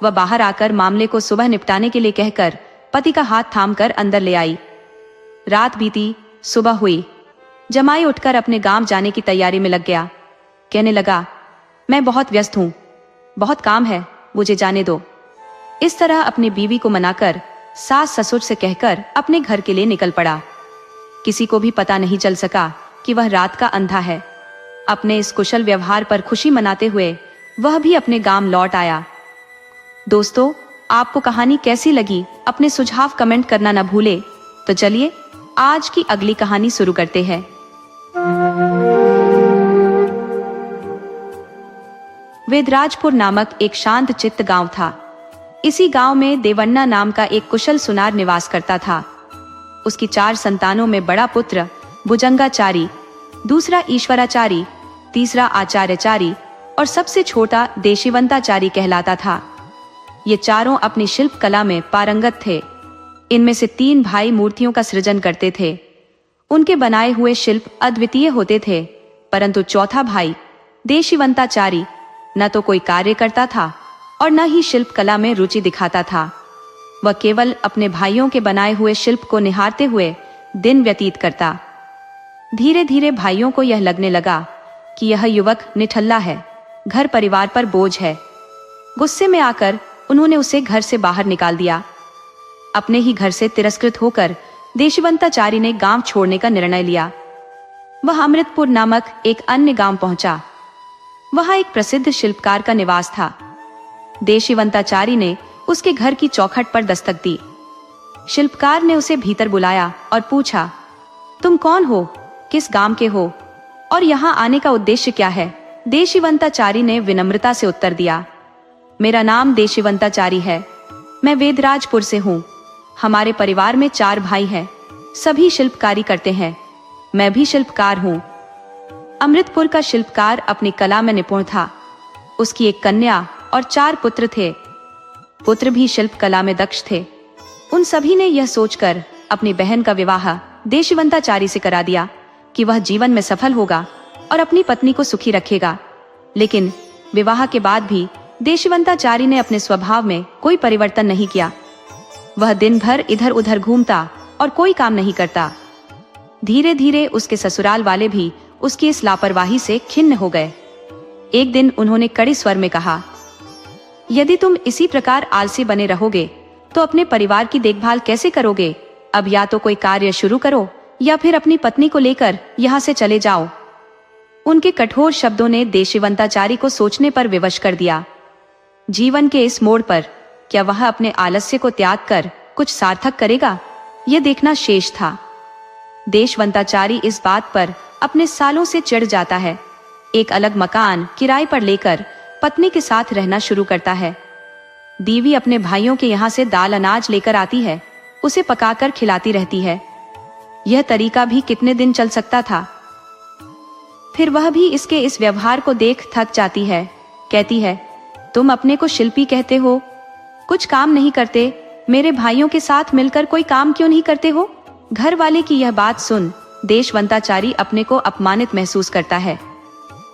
वह बाहर आकर मामले को सुबह निपटाने के लिए कहकर पति का हाथ थामकर अंदर ले आई। रात बीती, सुबह हुई। जमाई उठकर अपने गांव जाने की तैयारी में लग गया। कहने लगा, मैं बहुत व्यस्त हूं, बहुत काम है, मुझे जाने दो। इस तरह अपनी बीवी को मनाकर सास ससुर से कहकर अपने घर के लिए निकल पड़ा। किसी को भी पता नहीं चल सका कि वह रात का अंधा है। अपने इस कुशल व्यवहार पर खुशी मनाते हुए वह भी अपने गांव लौट आया। दोस्तों, आपको कहानी कैसी लगी? अपने सुझाव कमेंट करना न भूले। तो चलिए आज की अगली कहानी शुरू करते हैं। वेदराजपुर नामक एक शांत चित्त गांव था। इसी गांव में देवन्ना नाम का एक कुशल सुनार निवास करता था। उसकी 4 संतानों में बड़ा पुत्र भुजंगाचारी, दूसरा ईश्वराचारी, तीसरा आचार्यचारी और सबसे छोटा देशिवंताचारी कहलाता था। ये चारों अपनी शिल्प कला में पारंगत थे। इनमें से 3 भाई मूर्तियों का सृजन करते थे। उनके बनाए हुए शिल्प अद्वितीय होते थे, परंतु चौथा भाई देशिवंताचारी न तो कोई कार्य करता था और न ही शिल्प कला में रुचि दिखाता था। वह केवल अपने भाइयों के बनाए हुए शिल्प को निहारते हुए दिन व्यतीत करता। धीरे धीरे भाइयों को यह लगने लगा कि यह युवक निठल्ला है, घर परिवार पर बोझ है। गुस्से में आकर उन्होंने उसे घर से बाहर निकाल दिया। अपने ही घर से तिरस्कृत होकर देशिवंताचारी ने गांव छोड़ने का निर्णय लिया। वह अमृतपुर नामक एक अन्य गांव पहुंचा। वहां एक प्रसिद्ध शिल्पकार का निवास था। देशिवंताचारी ने उसके घर की चौखट पर दस्तक दी। शिल्पकार ने उसे भीतर बुलाया और पूछा, तुम कौन हो, किस गांव के हो और यहाँ आने का उद्देश्य क्या है? देशिवंताचारी ने विनम्रता से उत्तर दिया, मेरा नाम देशिवंताचारी है, मैं वेदराजपुर से हूँ। हमारे परिवार में 4 भाई हैं, सभी शिल्पकारी करते हैं, मैं भी शिल्पकार हूँ। अमृतपुर का शिल्पकार अपनी कला में निपुण था। उसकी एक कन्या और 4 पुत्र थे। पुत्र भी शिल्प कला में दक्ष थे। उन सभी ने यह सोचकर अपनी बहन का विवाह देशिवंताचारी से करा दिया कि वह जीवन में सफल होगा और अपनी पत्नी को सुखी रखेगा। लेकिन विवाह के बाद भी देशिवंताचारी ने अपने स्वभाव में कोई परिवर्तन नहीं किया। वह दिन भर इधर उधर घूमता और कोई काम नहीं करता। धीरे धीरे उसके ससुराल वाले भी उसकी इस लापरवाही से खिन्न हो गए। एक दिन उन्होंने कड़े स्वर में कहा, यदि तुम इसी प्रकार आलसी बने रहोगे तो अपने परिवार की देखभाल कैसे करोगे? अब या तो कोई कार्य शुरू करो या फिर अपनी पत्नी को लेकर यहाँ से चले जाओ। उनके कठोर शब्दों ने देशिवंताचारी को सोचने पर विवश कर दिया। जीवन के इस मोड़ पर क्या वह अपने आलस्य को त्याग कर कुछ सार्थक करेगा, यह देखना शेष था। देशवंताचारी इस बात पर अपने सालों से चिढ़ जाता है। एक अलग मकान किराए पर लेकर पत्नी के साथ रहना शुरू करता है। बीवी अपने भाइयों के यहाँ से दाल अनाज लेकर आती है, उसे पकाकर खिलाती रहती है। यह तरीका भी कितने दिन चल सकता था। फिर वह भी इसके इस व्यवहार को देख थक जाती है। कहती है, तुम अपने को शिल्पी कहते हो, कुछ काम नहीं करते, मेरे भाइयों के साथ मिलकर कोई काम क्यों नहीं करते हो। घर वाले की यह बात सुन देशवंताचारी अपने को अपमानित महसूस करता है।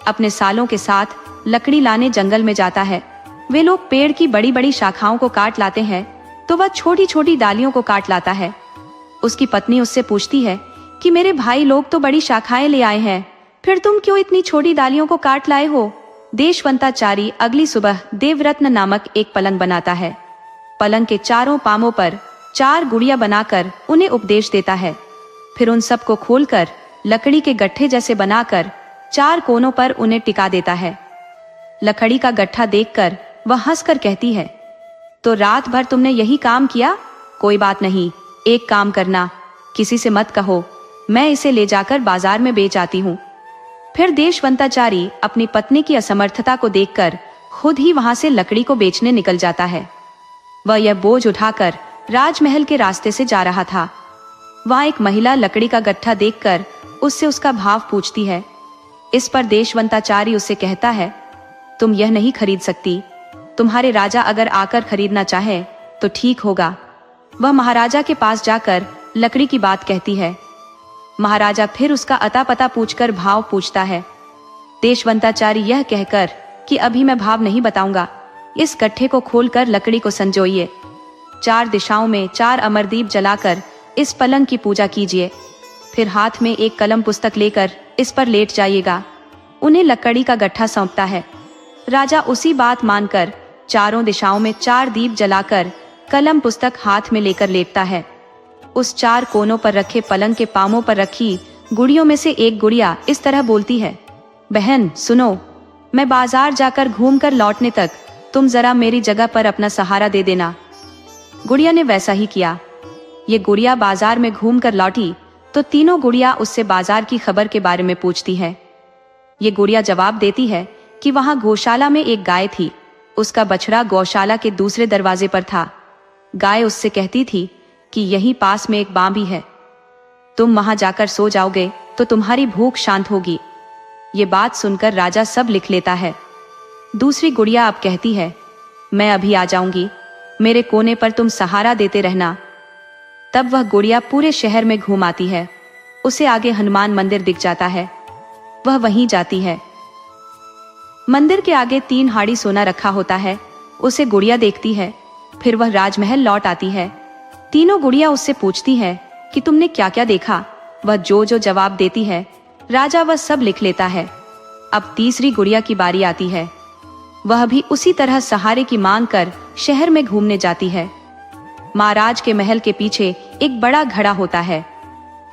अपने सालों के साथ लकड़ी लाने जंगल में जाता है। वे लोग पेड़ की बड़ी बड़ी शाखाओं को काट लाते हैं तो वह छोटी छोटी डालियों को काट लाता है। उसकी पत्नी उससे पूछती है कि मेरे भाई लोग तो बड़ी शाखाएं ले आए हैं, फिर तुम क्यों इतनी छोटी डालियों को काट लाए हो। देशवंताचारी अगली सुबह देवरत्न नामक एक पलंग बनाता है। पलंग के चारों पामों पर 4 गुड़िया बनाकर उन्हें उपदेश देता है। फिर उन सब को खोलकर लकड़ी के गट्ठे जैसे बनाकर 4 कोनों पर उन्हें टिका देता है। लकड़ी का गट्ठा देखकर वह हंसकर कहती है, तो रात भर तुमने यही काम किया। कोई बात नहीं, एक काम करना, किसी से मत कहो, मैं इसे ले जाकर बाजार में बेच आती हूँ। फिर देशवंताचारी अपनी पत्नी की असमर्थता को देखकर खुद ही वहां से लकड़ी को बेचने निकल जाता है। वह यह बोझ उठाकर राजमहल के रास्ते से जा रहा था। वहां एक महिला लकड़ी का गट्ठा देखकर उससे उसका भाव पूछती है। इस पर देशवंताचारी उससे कहता है, तुम यह नहीं खरीद सकती, तुम्हारे राजा अगर आकर खरीदना चाहे तो ठीक होगा। वह महाराजा के पास जाकर लकड़ी की बात कहती है। महाराजा फिर उसका अता पता पूछकर भाव पूछता है। देशवंताचारी यह कहकर कि अभी मैं भाव नहीं बताऊंगा, इस गट्ठे को खोलकर लकड़ी को संजोइए, 4 दिशाओं में 4 अमरदीप जलाकर इस पलंग की पूजा कीजिए, फिर हाथ में एक कलम पुस्तक लेकर इस पर लेट जाइएगा। उन्हें लकड़ी का गट्ठा सौंपता है। राजा उसी बात मानकर चारों दिशाओं में 4 दीप जलाकर कलम पुस्तक हाथ में लेकर लेटता है। उस 4 कोनों पर रखे पलंग के पामों पर रखी गुड़ियों में से एक गुड़िया इस तरह बोलती है, बहन सुनो, मैं बाजार जाकर घूमकर लौटने तक तुम जरा मेरी जगह पर अपना सहारा दे देना। गुड़िया ने वैसा ही किया। ये गुड़िया बाजार में घूमकर लौटी तो तीनों गुड़िया उससे बाजार की खबर के बारे में पूछती है। ये गुड़िया जवाब देती है कि वहां गौशाला में एक गाय थी, उसका बछड़ा गौशाला के दूसरे दरवाजे पर था। गाय उससे कहती थी कि यहीं पास में एक बां भी है, तुम वहां जाकर सो जाओगे तो तुम्हारी भूख शांत होगी। ये बात सुनकर राजा सब लिख लेता है। दूसरी गुड़िया अब कहती है, मैं अभी आ जाऊंगी, मेरे कोने पर तुम सहारा देते रहना। तब वह गुड़िया पूरे शहर में घूम आती है। उसे आगे हनुमान मंदिर दिख जाता है, वह वहीं जाती है। मंदिर के आगे 3 हाड़ी सोना रखा होता है। उसे गुड़िया देखती है। फिर वह राजमहल लौट आती है। तीनों गुड़िया उससे पूछती है कि तुमने क्या क्या देखा। वह जो जो जवाब देती है राजा वह सब लिख लेता है। अब तीसरी गुड़िया की बारी आती है। वह भी उसी तरह सहारे की मांग कर शहर में घूमने जाती है। महाराज के महल के पीछे एक बड़ा घड़ा होता है।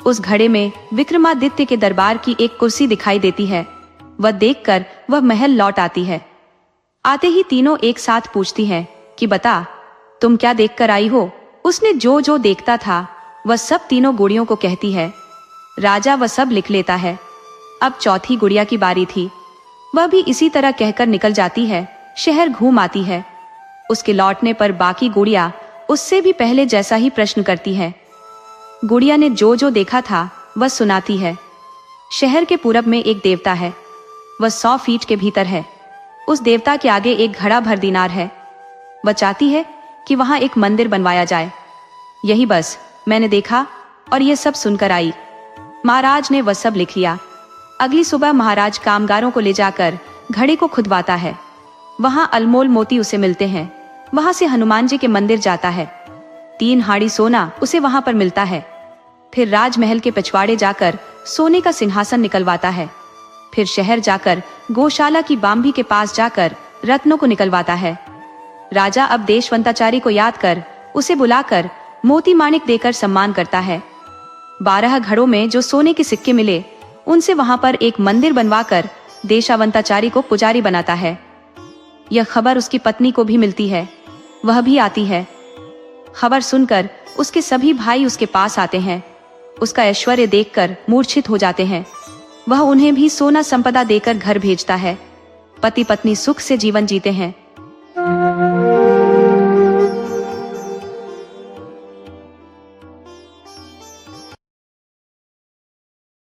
उस घड़े में विक्रमादित्य के दरबार की एक कुर्सी दिखाई देती है। वह देखकर वह महल लौट आती है। आते ही तीनों एक साथ पूछती हैं कि बता, तुम क्या देखकर आई हो। उसने जो जो देखता था वह सब तीनों गुड़ियों को कहती है। राजा वह सब लिख लेता है। अब चौथी गुड़िया की बारी थी। वह भी इसी तरह कहकर निकल जाती है, शहर घूम आती है। उसके लौटने पर बाकी गुड़िया उससे भी पहले जैसा ही प्रश्न करती है। गुड़िया ने जो जो देखा था वह सुनाती है। शहर के पूरब में एक देवता है, वह 100 फीट के भीतर है। उस देवता के आगे एक घड़ा भर दीनार है। वह चाहती है कि वहां एक मंदिर बनवाया जाए। यही बस मैंने देखा और यह सब सुनकर आई। महाराज ने वह सब लिख लिया। अगली सुबह महाराज कामगारों को ले जाकर घड़े को खुदवाता है। वहां अनमोल मोती उसे मिलते हैं। वहां से हनुमान जी के मंदिर जाता है। 3 हाड़ी सोना उसे वहां पर मिलता है। फिर राजमहल के पिछवाड़े जाकर सोने का सिंहासन निकलवाता है। फिर शहर जाकर गौशाला की बांभी के पास जाकर रत्नों को निकलवाता है। राजा अब देशवंताचारी को याद कर उसे बुलाकर मोती माणिक देकर सम्मान करता है। 12 घड़ों में जो सोने के सिक्के मिले उनसे वहां पर एक मंदिर बनवाकर देशवंताचारी को पुजारी बनाता है। यह खबर उसकी पत्नी को भी मिलती है। वह भी आती है। खबर सुनकर उसके सभी भाई उसके पास आते हैं। उसका ऐश्वर्य देखकर मूर्छित हो जाते हैं। वह उन्हें भी सोना संपदा देकर घर भेजता है। पति पत्नी सुख से जीवन जीते हैं।